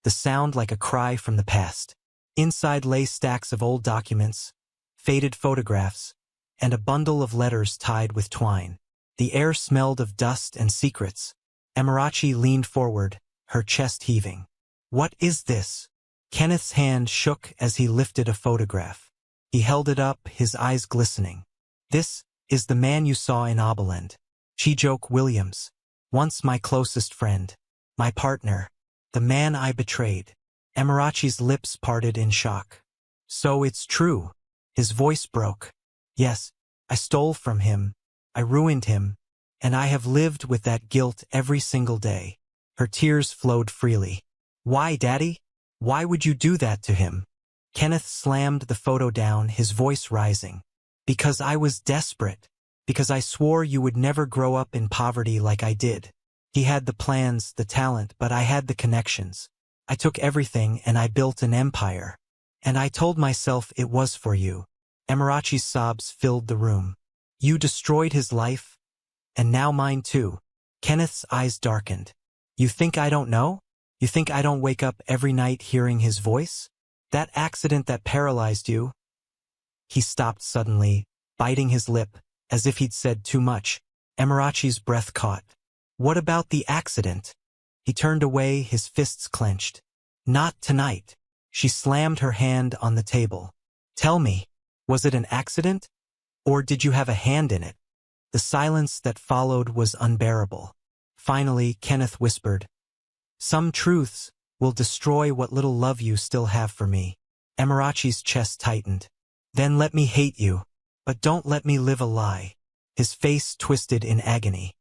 the sound like a cry from the past. Inside lay stacks of old documents, faded photographs, and a bundle of letters tied with twine. The air smelled of dust and secrets. Amarachi leaned forward, her chest heaving. What is this? Kenneth's hand shook as he lifted a photograph. He held it up, his eyes glistening. This is the man you saw in Abilene. Chijoke Williams. Once my closest friend. My partner. The man I betrayed. Amarachi's lips parted in shock. So it's true. His voice broke. Yes, I stole from him. I ruined him. And I have lived with that guilt every single day. Her tears flowed freely. Why, Daddy? Why would you do that to him? Kenneth slammed the photo down, his voice rising. Because I was desperate. Because I swore you would never grow up in poverty like I did. He had the plans, the talent, but I had the connections. I took everything and I built an empire. And I told myself it was for you. Amarachi's sobs filled the room. You destroyed his life, and now mine too. Kenneth's eyes darkened. You think I don't know? You think I don't wake up every night hearing his voice? That accident that paralyzed you? He stopped suddenly, biting his lip, as if he'd said too much. Amarachi's breath caught. What about the accident? He turned away, his fists clenched. Not tonight. She slammed her hand on the table. Tell me, was it an accident? Or did you have a hand in it? The silence that followed was unbearable. Finally, Kenneth whispered, Some truths will destroy what little love you still have for me. Amarachi's chest tightened. Then let me hate you, but don't let me live a lie. His face twisted in agony.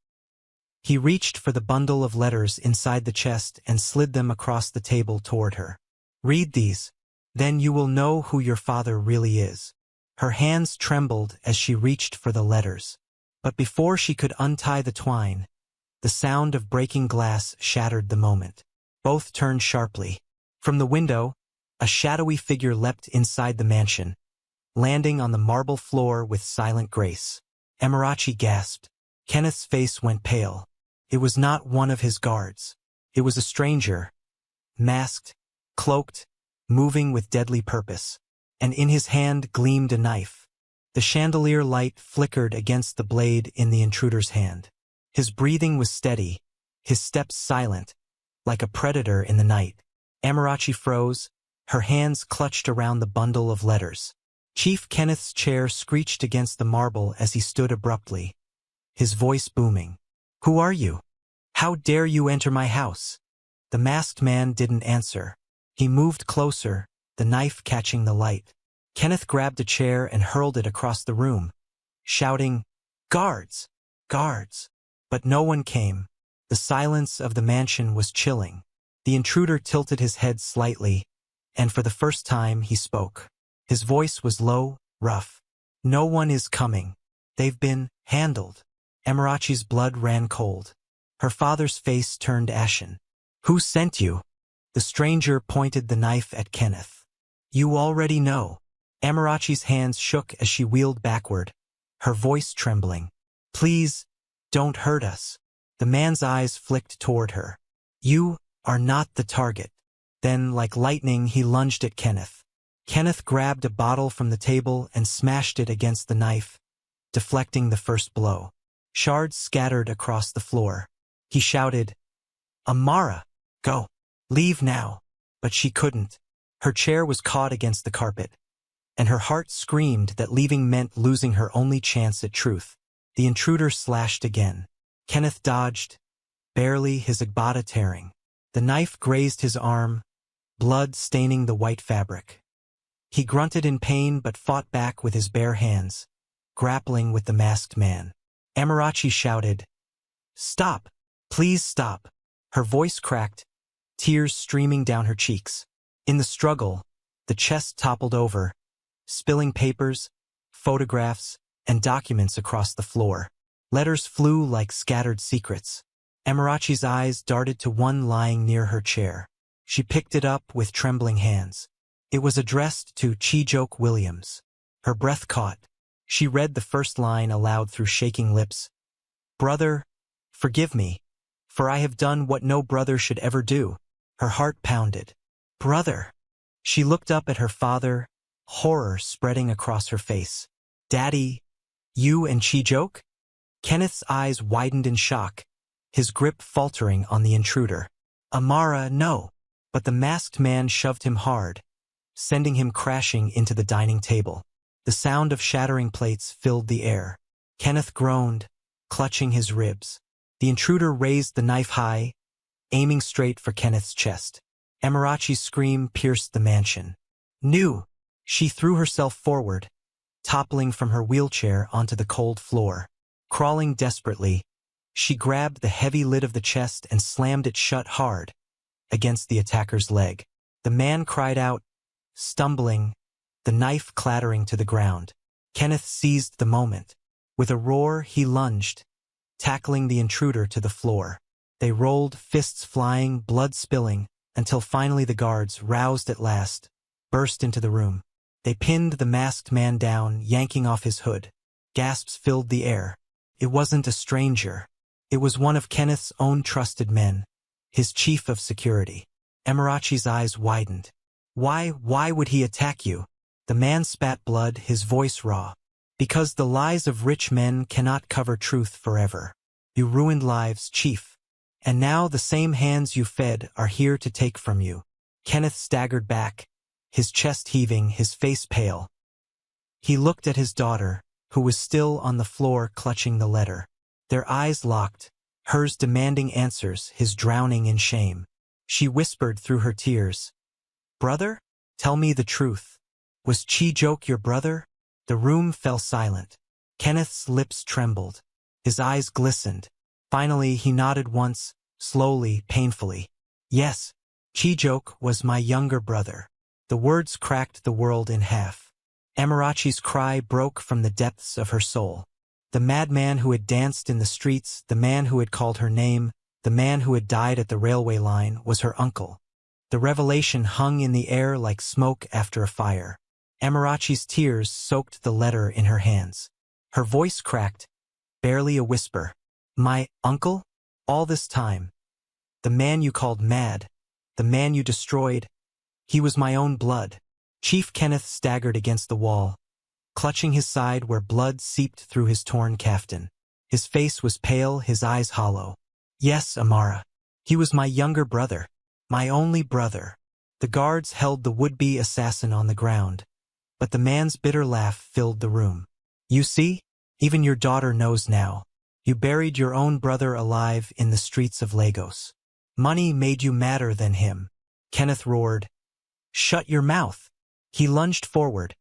He reached for the bundle of letters inside the chest and slid them across the table toward her. Read these. Then you will know who your father really is. Her hands trembled as she reached for the letters. But before she could untie the twine, the sound of breaking glass shattered the moment. Both turned sharply. From the window, a shadowy figure leapt inside the mansion, landing on the marble floor with silent grace. Amarachi gasped. Kenneth's face went pale. It was not one of his guards. It was a stranger, masked, cloaked, moving with deadly purpose. And in his hand gleamed a knife. The chandelier light flickered against the blade in the intruder's hand. His breathing was steady, his steps silent, like a predator in the night. Amarachi froze, her hands clutched around the bundle of letters. Chief Kenneth's chair screeched against the marble as he stood abruptly, his voice booming. "Who are you? How dare you enter my house?" The masked man didn't answer. He moved closer, the knife catching the light. Kenneth grabbed a chair and hurled it across the room, shouting, "Guards! Guards!" But no one came. The silence of the mansion was chilling. The intruder tilted his head slightly, and for the first time he spoke. His voice was low, rough. "No one is coming. They've been handled." Amarachi's blood ran cold. Her father's face turned ashen. "Who sent you?" The stranger pointed the knife at Kenneth. "You already know." Amarachi's hands shook as she wheeled backward, her voice trembling. "Please, don't hurt us." The man's eyes flicked toward her. "You are not the target." Then, like lightning, he lunged at Kenneth. Kenneth grabbed a bottle from the table and smashed it against the knife, deflecting the first blow. Shards scattered across the floor. He shouted, "Amara, go. Leave now." But she couldn't. Her chair was caught against the carpet, and her heart screamed that leaving meant losing her only chance at truth. The intruder slashed again. Kenneth dodged, barely, his agbada tearing. The knife grazed his arm, blood staining the white fabric. He grunted in pain but fought back with his bare hands, grappling with the masked man. Amarachi shouted, "Stop! Please stop!" Her voice cracked, tears streaming down her cheeks. In the struggle, the chest toppled over, spilling papers, photographs, and documents across the floor. Letters flew like scattered secrets. Amarachi's eyes darted to one lying near her chair. She picked it up with trembling hands. It was addressed to Chijoke Williams. Her breath caught. She read the first line aloud through shaking lips. "Brother, forgive me, for I have done what no brother should ever do." Her heart pounded. "Brother!" She looked up at her father, horror spreading across her face. "Daddy, you and Chijoke?" Kenneth's eyes widened in shock, his grip faltering on the intruder. "Amara, no." But the masked man shoved him hard, sending him crashing into the dining table. The sound of shattering plates filled the air. Kenneth groaned, clutching his ribs. The intruder raised the knife high, aiming straight for Kenneth's chest. Amarachi's scream pierced the mansion. "No!" She threw herself forward, toppling from her wheelchair onto the cold floor. Crawling desperately, she grabbed the heavy lid of the chest and slammed it shut hard against the attacker's leg. The man cried out, stumbling, the knife clattering to the ground. Kenneth seized the moment. With a roar, he lunged, tackling the intruder to the floor. They rolled, fists flying, blood spilling, until finally the guards, roused at last, burst into the room. They pinned the masked man down, yanking off his hood. Gasps filled the air. It wasn't a stranger. It was one of Kenneth's own trusted men, his chief of security. Amarachi's eyes widened. Why would he attack you?" The man spat blood, his voice raw. "Because the lies of rich men cannot cover truth forever. You ruined lives, Chief. And now the same hands you fed are here to take from you." Kenneth staggered back, his chest heaving, his face pale. He looked at his daughter, who was still on the floor clutching the letter. Their eyes locked, hers demanding answers, his drowning in shame. She whispered through her tears, "Brother, tell me the truth. Was Chijoke your brother?" The room fell silent. Kenneth's lips trembled. His eyes glistened. Finally, he nodded once, slowly, painfully. "Yes, Chijoke was my younger brother." The words cracked the world in half. Amarachi's cry broke from the depths of her soul. The madman who had danced in the streets, the man who had called her name, the man who had died at the railway line, was her uncle. The revelation hung in the air like smoke after a fire. Amarachi's tears soaked the letter in her hands. Her voice cracked, barely a whisper. "My uncle? All this time? The man you called mad? The man you destroyed? He was my own blood." Chief Kenneth staggered against the wall, clutching his side where blood seeped through his torn kaftan. His face was pale, his eyes hollow. "Yes, Amara. He was my younger brother. My only brother." The guards held the would-be assassin on the ground, But the man's bitter laugh filled the room. You see? Even your daughter knows now. You buried your own brother alive in the streets of Lagos. Money made you madder than him. Kenneth roared. Shut your mouth. He lunged forward,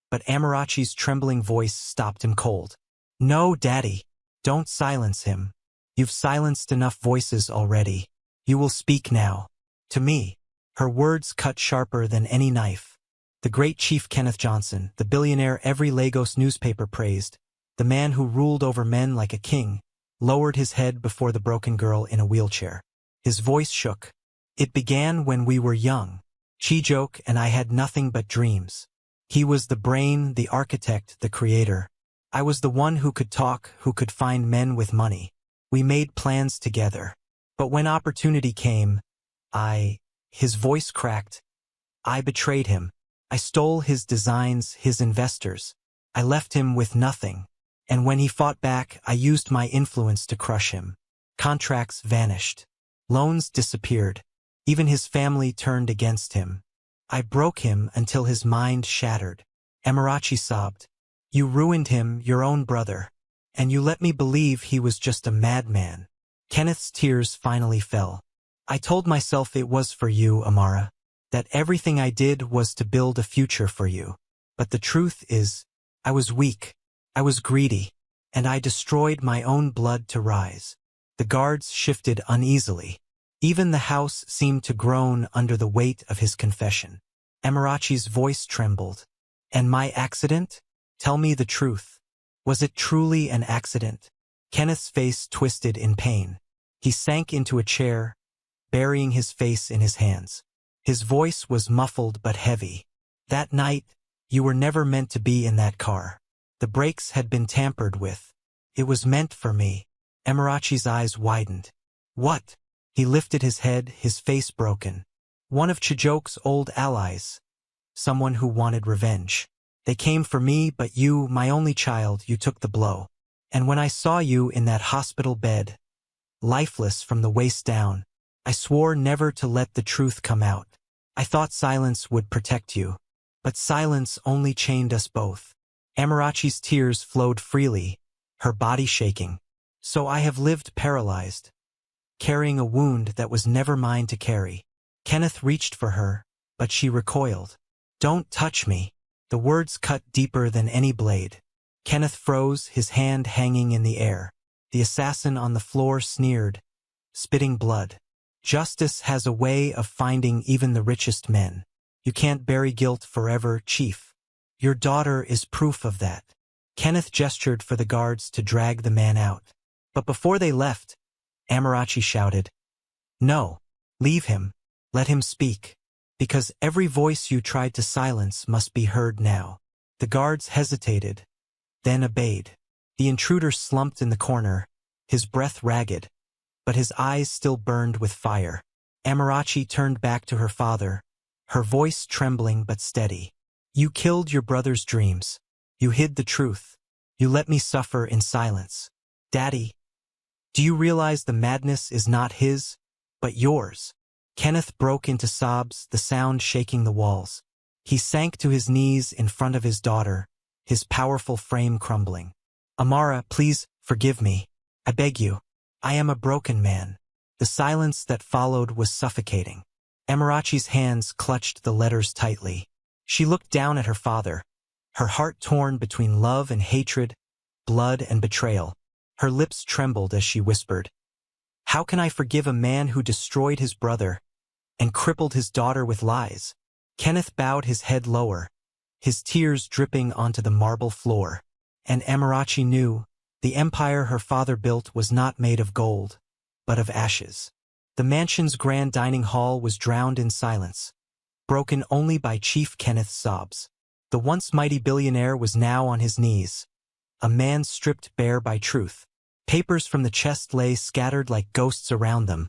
but Amarachi's trembling voice stopped him cold. No, Daddy. Don't silence him. You've silenced enough voices already. You will speak now. To me. Her words cut sharper than any knife. The great Chief Kenneth Johnson, the billionaire every Lagos newspaper praised, the man who ruled over men like a king, lowered his head before the broken girl in a wheelchair. His voice shook. It began when we were young. Chijoke and I had nothing but dreams. He was the brain, the architect, the creator. I was the one who could talk, who could find men with money. We made plans together. But when opportunity came, his voice cracked. I betrayed him. I stole his designs, his investors. I left him with nothing. And when he fought back, I used my influence to crush him. Contracts vanished. Loans disappeared. Even his family turned against him. I broke him until his mind shattered. Amarachi sobbed. You ruined him, your own brother. And you let me believe he was just a madman. Kenneth's tears finally fell. I told myself it was for you, Amara. That everything I did was to build a future for you. But the truth is, I was weak. I was greedy. And I destroyed my own blood to rise. The guards shifted uneasily. Even the house seemed to groan under the weight of his confession. Amarachi's voice trembled. And my accident? Tell me the truth. Was it truly an accident? Kenneth's face twisted in pain. He sank into a chair, burying his face in his hands. His voice was muffled but heavy. That night, you were never meant to be in that car. The brakes had been tampered with. It was meant for me. Amarachi's eyes widened. What? He lifted his head, his face broken. One of Chijoke's old allies. Someone who wanted revenge. They came for me, but you, my only child, you took the blow. And when I saw you in that hospital bed, lifeless from the waist down, I swore never to let the truth come out. I thought silence would protect you. But silence only chained us both. Amarachi's tears flowed freely, her body shaking. So I have lived paralyzed, carrying a wound that was never mine to carry. Kenneth reached for her, but she recoiled. Don't touch me. The words cut deeper than any blade. Kenneth froze, his hand hanging in the air. The assassin on the floor sneered, spitting blood. Justice has a way of finding even the richest men. You can't bury guilt forever, Chief. Your daughter is proof of that. Kenneth gestured for the guards to drag the man out. But before they left, Amarachi shouted, No, leave him. Let him speak. Because every voice you tried to silence must be heard now. The guards hesitated, then obeyed. The intruder slumped in the corner, his breath ragged, but his eyes still burned with fire. Amarachi turned back to her father, her voice trembling but steady. You killed your brother's dreams. You hid the truth. You let me suffer in silence. Daddy, do you realize the madness is not his, but yours? Kenneth broke into sobs, the sound shaking the walls. He sank to his knees in front of his daughter, his powerful frame crumbling. Amara, please, forgive me. I beg you. I am a broken man. The silence that followed was suffocating. Amarachi's hands clutched the letters tightly. She looked down at her father, her heart torn between love and hatred, blood and betrayal. Her lips trembled as she whispered, How can I forgive a man who destroyed his brother and crippled his daughter with lies? Kenneth bowed his head lower, his tears dripping onto the marble floor. And Amarachi knew the empire her father built was not made of gold, but of ashes. The mansion's grand dining hall was drowned in silence, broken only by Chief Kenneth's sobs. The once mighty billionaire was now on his knees, a man stripped bare by truth. Papers from the chest lay scattered like ghosts around them,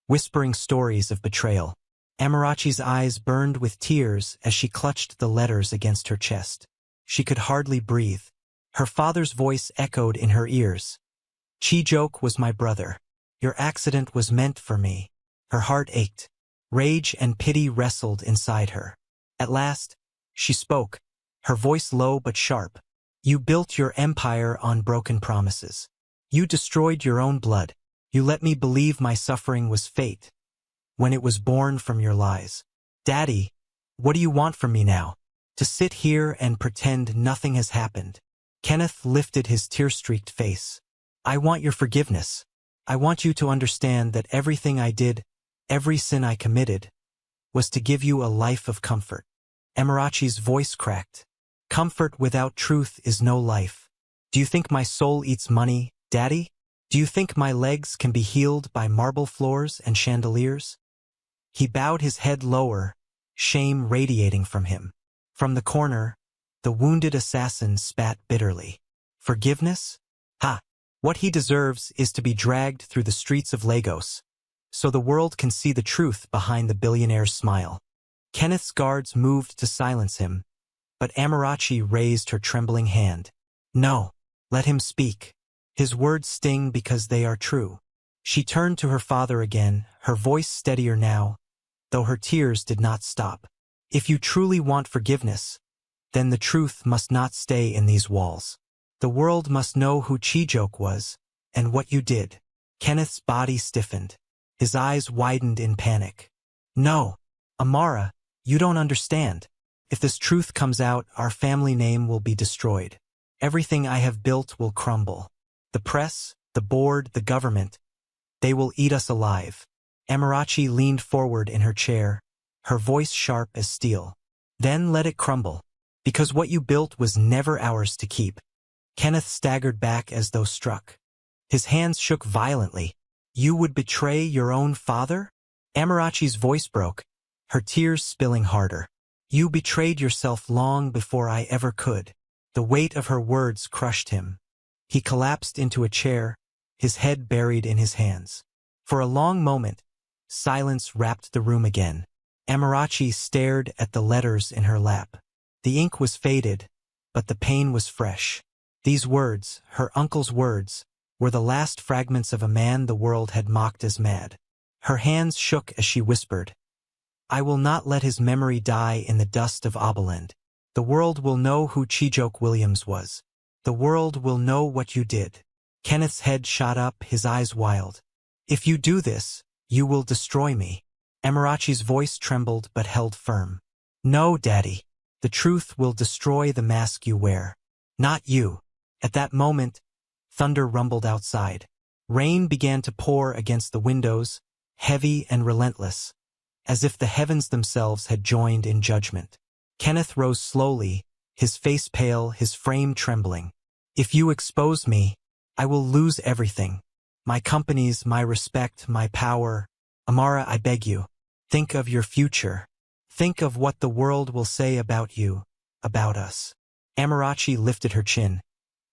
whispering stories of betrayal. Amarachi's eyes burned with tears as she clutched the letters against her chest. She could hardly breathe. Her father's voice echoed in her ears. Chijoke was my brother. Your accident was meant for me. Her heart ached. Rage and pity wrestled inside her. At last, she spoke, her voice low but sharp. You built your empire on broken promises. You destroyed your own blood. You let me believe my suffering was fate, when it was born from your lies. Daddy, what do you want from me now? To sit here and pretend nothing has happened? Kenneth lifted his tear-streaked face. I want your forgiveness. I want you to understand that everything I did, every sin I committed, was to give you a life of comfort. Amarachi's voice cracked. Comfort without truth is no life. Do you think my soul eats money, Daddy? Do you think my legs can be healed by marble floors and chandeliers? He bowed his head lower, shame radiating from him. From the corner, the wounded assassin spat bitterly. Forgiveness? Ha! What he deserves is to be dragged through the streets of Lagos, so the world can see the truth behind the billionaire's smile. Kenneth's guards moved to silence him, but Amarachi raised her trembling hand. No, let him speak. His words sting because they are true. She turned to her father again, her voice steadier now, though her tears did not stop. If you truly want forgiveness, then the truth must not stay in these walls. The world must know who Chijok was, and what you did. Kenneth's body stiffened. His eyes widened in panic. No, Amara, you don't understand. If this truth comes out, our family name will be destroyed. Everything I have built will crumble. The press, the board, the government, they will eat us alive. Amarachi leaned forward in her chair, her voice sharp as steel. Then let it crumble, because what you built was never ours to keep. Kenneth staggered back as though struck. His hands shook violently. You would betray your own father? Amarachi's voice broke, her tears spilling harder. You betrayed yourself long before I ever could. The weight of her words crushed him. He collapsed into a chair, his head buried in his hands. For a long moment, silence wrapped the room again. Amarachi stared at the letters in her lap. The ink was faded, but the pain was fresh. These words, her uncle's words, were the last fragments of a man the world had mocked as mad. Her hands shook as she whispered, I will not let his memory die in the dust of Oberland. The world will know who Chijok Williams was. The world will know what you did. Kenneth's head shot up, his eyes wild. If you do this, you will destroy me. Amarachi's voice trembled but held firm. No, Daddy. The truth will destroy the mask you wear. Not you. At that moment, thunder rumbled outside. Rain began to pour against the windows, heavy and relentless, as if the heavens themselves had joined in judgment. Kenneth rose slowly, his face pale, his frame trembling. If you expose me, I will lose everything. My companies, my respect, my power. Amara, I beg you, think of your future. Think of what the world will say about you, about us. Amarachi lifted her chin,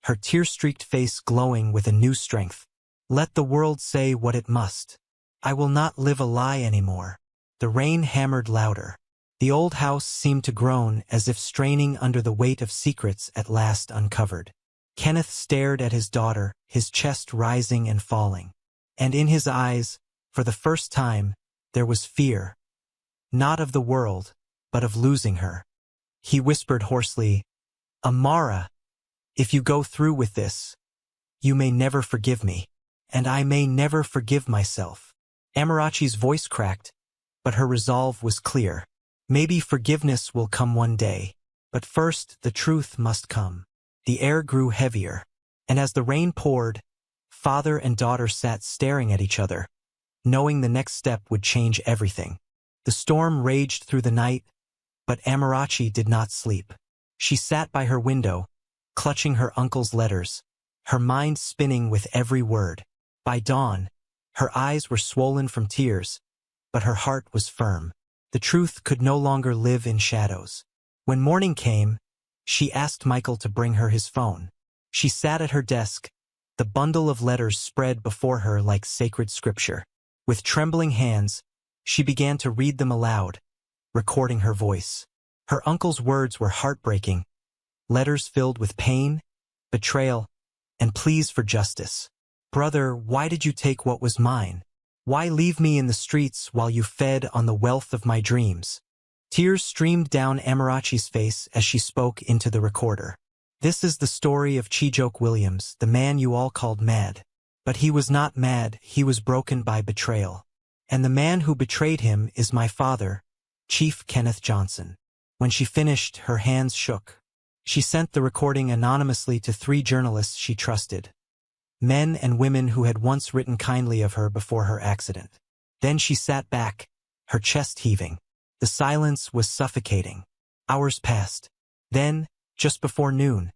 her tear-streaked face glowing with a new strength. Let the world say what it must. I will not live a lie anymore. The rain hammered louder. The old house seemed to groan as if straining under the weight of secrets at last uncovered. Kenneth stared at his daughter, his chest rising and falling. And in his eyes, for the first time, there was fear. Not of the world, but of losing her. He whispered hoarsely, Amara, if you go through with this, you may never forgive me, and I may never forgive myself. Amarachi's voice cracked, but her resolve was clear. Maybe forgiveness will come one day, but first the truth must come. The air grew heavier, and as the rain poured, father and daughter sat staring at each other, knowing the next step would change everything. The storm raged through the night, but Amarachi did not sleep. She sat by her window, clutching her uncle's letters, her mind spinning with every word. By dawn, her eyes were swollen from tears, but her heart was firm. The truth could no longer live in shadows. When morning came, she asked Michael to bring her his phone. She sat at her desk, the bundle of letters spread before her like sacred scripture. With trembling hands, she began to read them aloud, recording her voice. Her uncle's words were heartbreaking, letters filled with pain, betrayal, and pleas for justice. Brother, why did you take what was mine? Why leave me in the streets while you fed on the wealth of my dreams? Tears streamed down Amarachi's face as she spoke into the recorder. This is the story of Chijoke Williams, the man you all called mad. But he was not mad, he was broken by betrayal. And the man who betrayed him is my father, Chief Kenneth Johnson. When she finished, her hands shook. She sent the recording anonymously to 3 journalists she trusted. Men and women who had once written kindly of her before her accident. Then she sat back, her chest heaving. The silence was suffocating. Hours passed. Then, just before noon,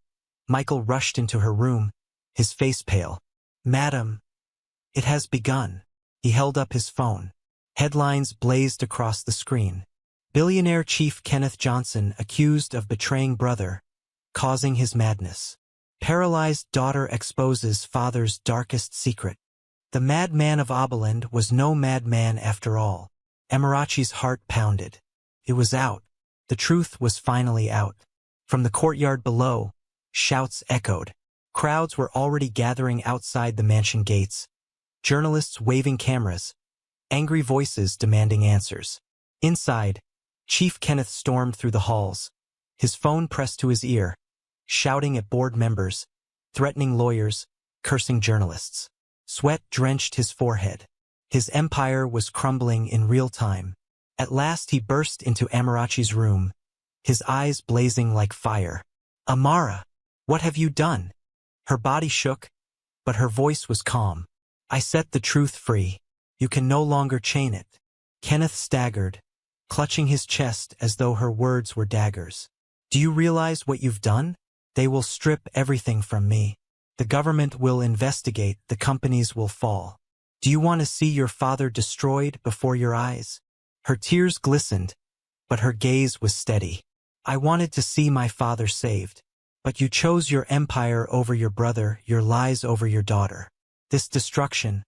Michael rushed into her room, his face pale. "Madam, it has begun." He held up his phone. Headlines blazed across the screen. Billionaire Chief Kenneth Johnson accused of betraying brother, causing his madness. Paralyzed daughter exposes father's darkest secret. The madman of Oberland was no madman after all. Amarachi's heart pounded. It was out. The truth was finally out. From the courtyard below, shouts echoed. Crowds were already gathering outside the mansion gates. Journalists waving cameras. Angry voices demanding answers. Inside, Chief Kenneth stormed through the halls, his phone pressed to his ear, shouting at board members, threatening lawyers, cursing journalists. Sweat drenched his forehead. His empire was crumbling in real time. At last he burst into Amarachi's room, his eyes blazing like fire. "Amara, what have you done?" Her body shook, but her voice was calm. "I set the truth free. You can no longer chain it." Kenneth staggered, clutching his chest as though her words were daggers. "Do you realize what you've done? They will strip everything from me. The government will investigate, the companies will fall. Do you want to see your father destroyed before your eyes?" Her tears glistened, but her gaze was steady. "I wanted to see my father saved. But you chose your empire over your brother, your lies over your daughter. This destruction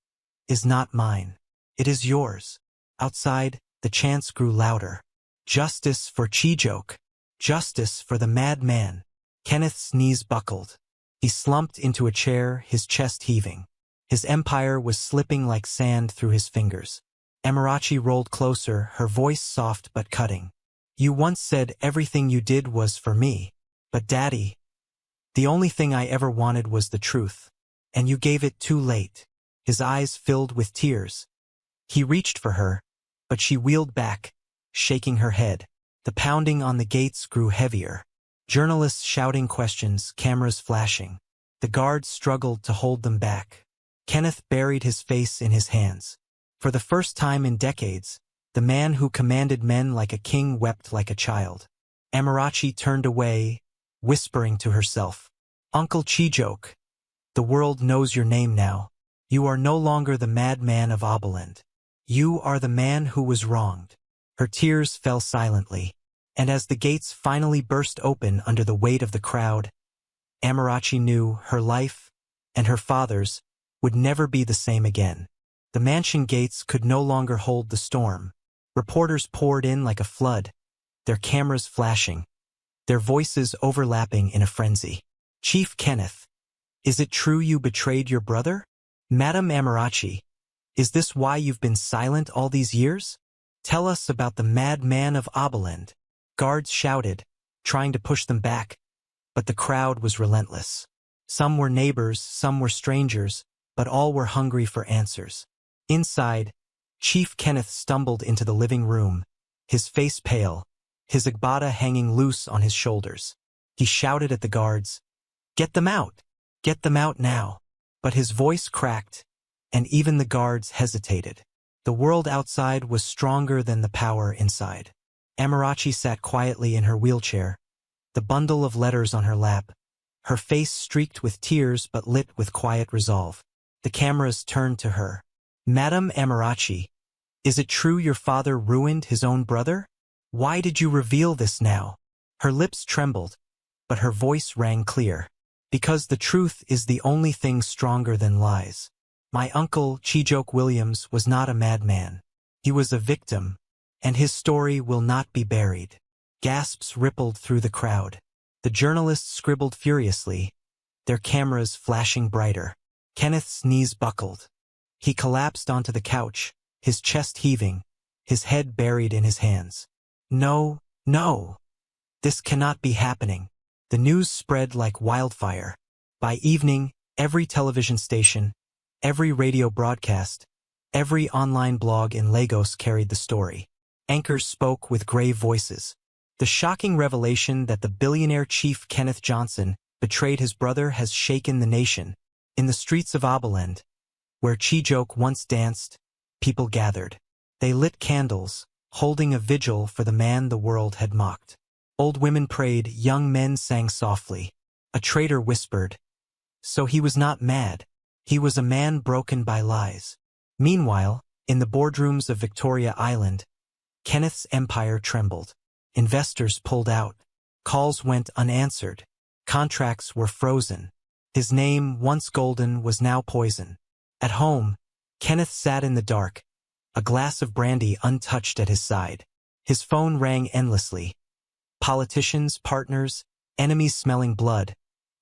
is not mine. It is yours." Outside, the chants grew louder. "Justice for Chijoke. Justice for the madman." Kenneth's knees buckled. He slumped into a chair, his chest heaving. His empire was slipping like sand through his fingers. Amarachi rolled closer, her voice soft but cutting. "You once said everything you did was for me. But Daddy, the only thing I ever wanted was the truth. And you gave it too late." His eyes filled with tears. He reached for her, but she wheeled back, shaking her head. The pounding on the gates grew heavier. Journalists shouting questions, cameras flashing. The guards struggled to hold them back. Kenneth buried his face in his hands. For the first time in decades, the man who commanded men like a king wept like a child. Amarachi turned away, whispering to herself, "Uncle Chijoke, the world knows your name now. You are no longer the madman of Oberland. You are the man who was wronged." Her tears fell silently, and as the gates finally burst open under the weight of the crowd, Amarachi knew her life, and her father's, would never be the same again. The mansion gates could no longer hold the storm. Reporters poured in like a flood, their cameras flashing, their voices overlapping in a frenzy. "Chief Kenneth, is it true you betrayed your brother? Madam Amarachi, is this why you've been silent all these years? Tell us about the madman of Oberland." Guards shouted, trying to push them back, but the crowd was relentless. Some were neighbors, some were strangers, but all were hungry for answers. Inside, Chief Kenneth stumbled into the living room, his face pale, his agbada hanging loose on his shoulders. He shouted at the guards, "Get them out! Get them out now!" But his voice cracked, and even the guards hesitated. The world outside was stronger than the power inside. Amarachi sat quietly in her wheelchair, the bundle of letters on her lap, her face streaked with tears but lit with quiet resolve. The cameras turned to her. "Madam Amarachi, is it true your father ruined his own brother? Why did you reveal this now?" Her lips trembled, but her voice rang clear. "Because the truth is the only thing stronger than lies. My uncle, Chijoke Williams, was not a madman. He was a victim, and his story will not be buried." Gasps rippled through the crowd. The journalists scribbled furiously, their cameras flashing brighter. Kenneth's knees buckled. He collapsed onto the couch, his chest heaving, his head buried in his hands. No, no. This cannot be happening. The news spread like wildfire. By evening, every television station, every radio broadcast, every online blog in Lagos carried the story. Anchors spoke with grave voices. The shocking revelation that the billionaire chief Kenneth Johnson betrayed his brother has shaken the nation. In the streets of Abilene, where Chijioke once danced, people gathered. They lit candles, holding a vigil for the man the world had mocked. Old women prayed, young men sang softly. A traitor whispered. So he was not mad. He was a man broken by lies. Meanwhile, in the boardrooms of Victoria Island, Kenneth's empire trembled. Investors pulled out. Calls went unanswered. Contracts were frozen. His name, once golden, was now poison. At home, Kenneth sat in the dark, a glass of brandy untouched at his side. His phone rang endlessly. Politicians, partners, enemies smelling blood,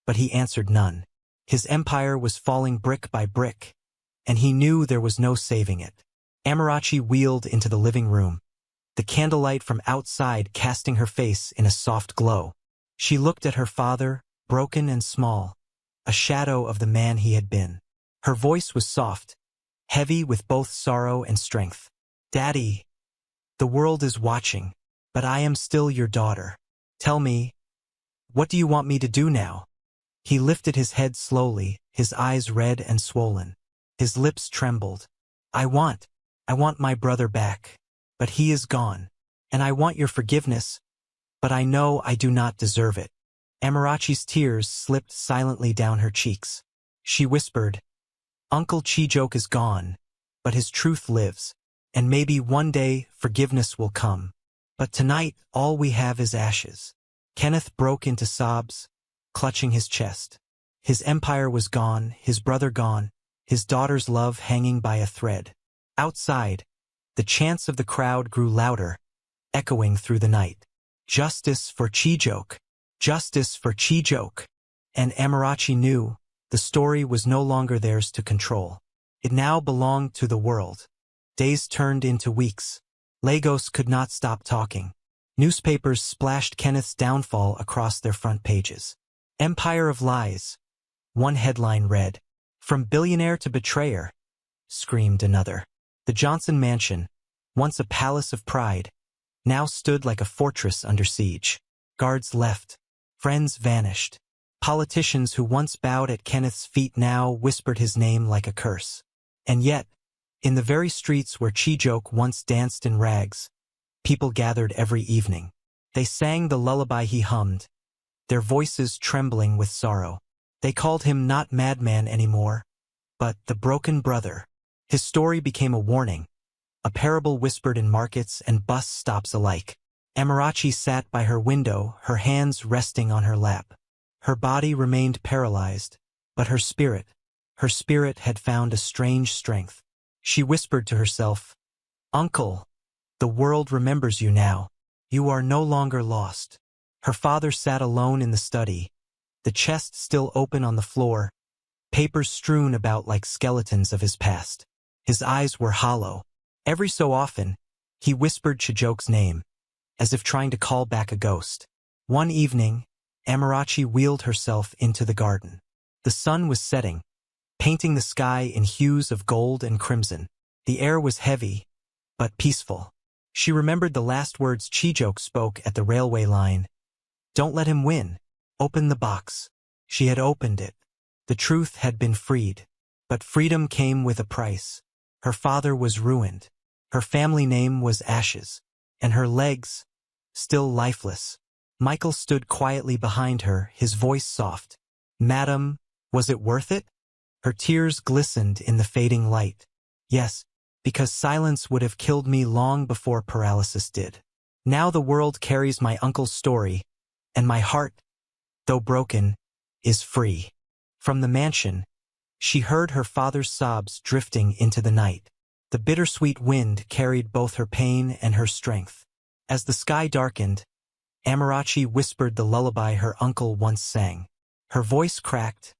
but he answered none. His empire was falling brick by brick, and he knew there was no saving it. Amarachi wheeled into the living room, the candlelight from outside casting her face in a soft glow. She looked at her father, broken and small, a shadow of the man he had been. Her voice was soft, heavy with both sorrow and strength. Daddy, the world is watching, but I am still your daughter. Tell me, what do you want me to do now? He lifted his head slowly, his eyes red and swollen. His lips trembled. I want my brother back, but he is gone. And I want your forgiveness, but I know I do not deserve it. Amarachi's tears slipped silently down her cheeks. She whispered, Uncle Chijioke is gone, but his truth lives, and maybe one day forgiveness will come. But tonight all we have is ashes. Kenneth broke into sobs, clutching his chest. His empire was gone, his brother gone, his daughter's love hanging by a thread. Outside, the chants of the crowd grew louder, echoing through the night. Justice for Chijioke! Justice for Chijioke! And Amarachi knew the story was no longer theirs to control. It now belonged to the world. Days turned into weeks. Lagos could not stop talking. Newspapers splashed Kenneth's downfall across their front pages. Empire of Lies. One headline read, From billionaire to betrayer, screamed another. The Johnson mansion, once a palace of pride, now stood like a fortress under siege. Guards left. Friends vanished. Politicians who once bowed at Kenneth's feet now whispered his name like a curse. And yet, in the very streets where Chijioke once danced in rags, people gathered every evening. They sang the lullaby he hummed, their voices trembling with sorrow. They called him not madman anymore, but the broken brother. His story became a warning, a parable whispered in markets and bus stops alike. Amarachi sat by her window, her hands resting on her lap. Her body remained paralyzed, but her spirit had found a strange strength. She whispered to herself, Uncle, the world remembers you now. You are no longer lost. Her father sat alone in the study, the chest still open on the floor, papers strewn about like skeletons of his past. His eyes were hollow. Every so often, he whispered Chijioke's name, as if trying to call back a ghost. One evening, Amarachi wheeled herself into the garden. The sun was setting, painting the sky in hues of gold and crimson. The air was heavy, but peaceful. She remembered the last words Chijioke spoke at the railway line. Don't let him win. Open the box. She had opened it. The truth had been freed. But freedom came with a price. Her father was ruined. Her family name was ashes. And her legs, still lifeless. Michael stood quietly behind her, his voice soft. Madam, was it worth it? Her tears glistened in the fading light. Yes, because silence would have killed me long before paralysis did. Now the world carries my uncle's story, and my heart, though broken, is free. From the mansion, she heard her father's sobs drifting into the night. The bittersweet wind carried both her pain and her strength. As the sky darkened, Amarachi whispered the lullaby her uncle once sang. Her voice cracked,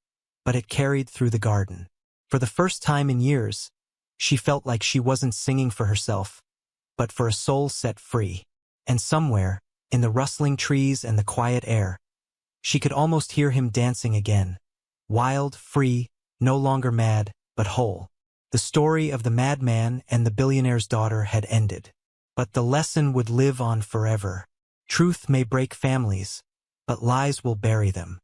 but it carried through the garden. For the first time in years, she felt like she wasn't singing for herself, but for a soul set free. And somewhere, in the rustling trees and the quiet air, she could almost hear him dancing again. Wild, free, no longer mad, but whole. The story of the madman and the billionaire's daughter had ended. But the lesson would live on forever. Truth may break families, but lies will bury them.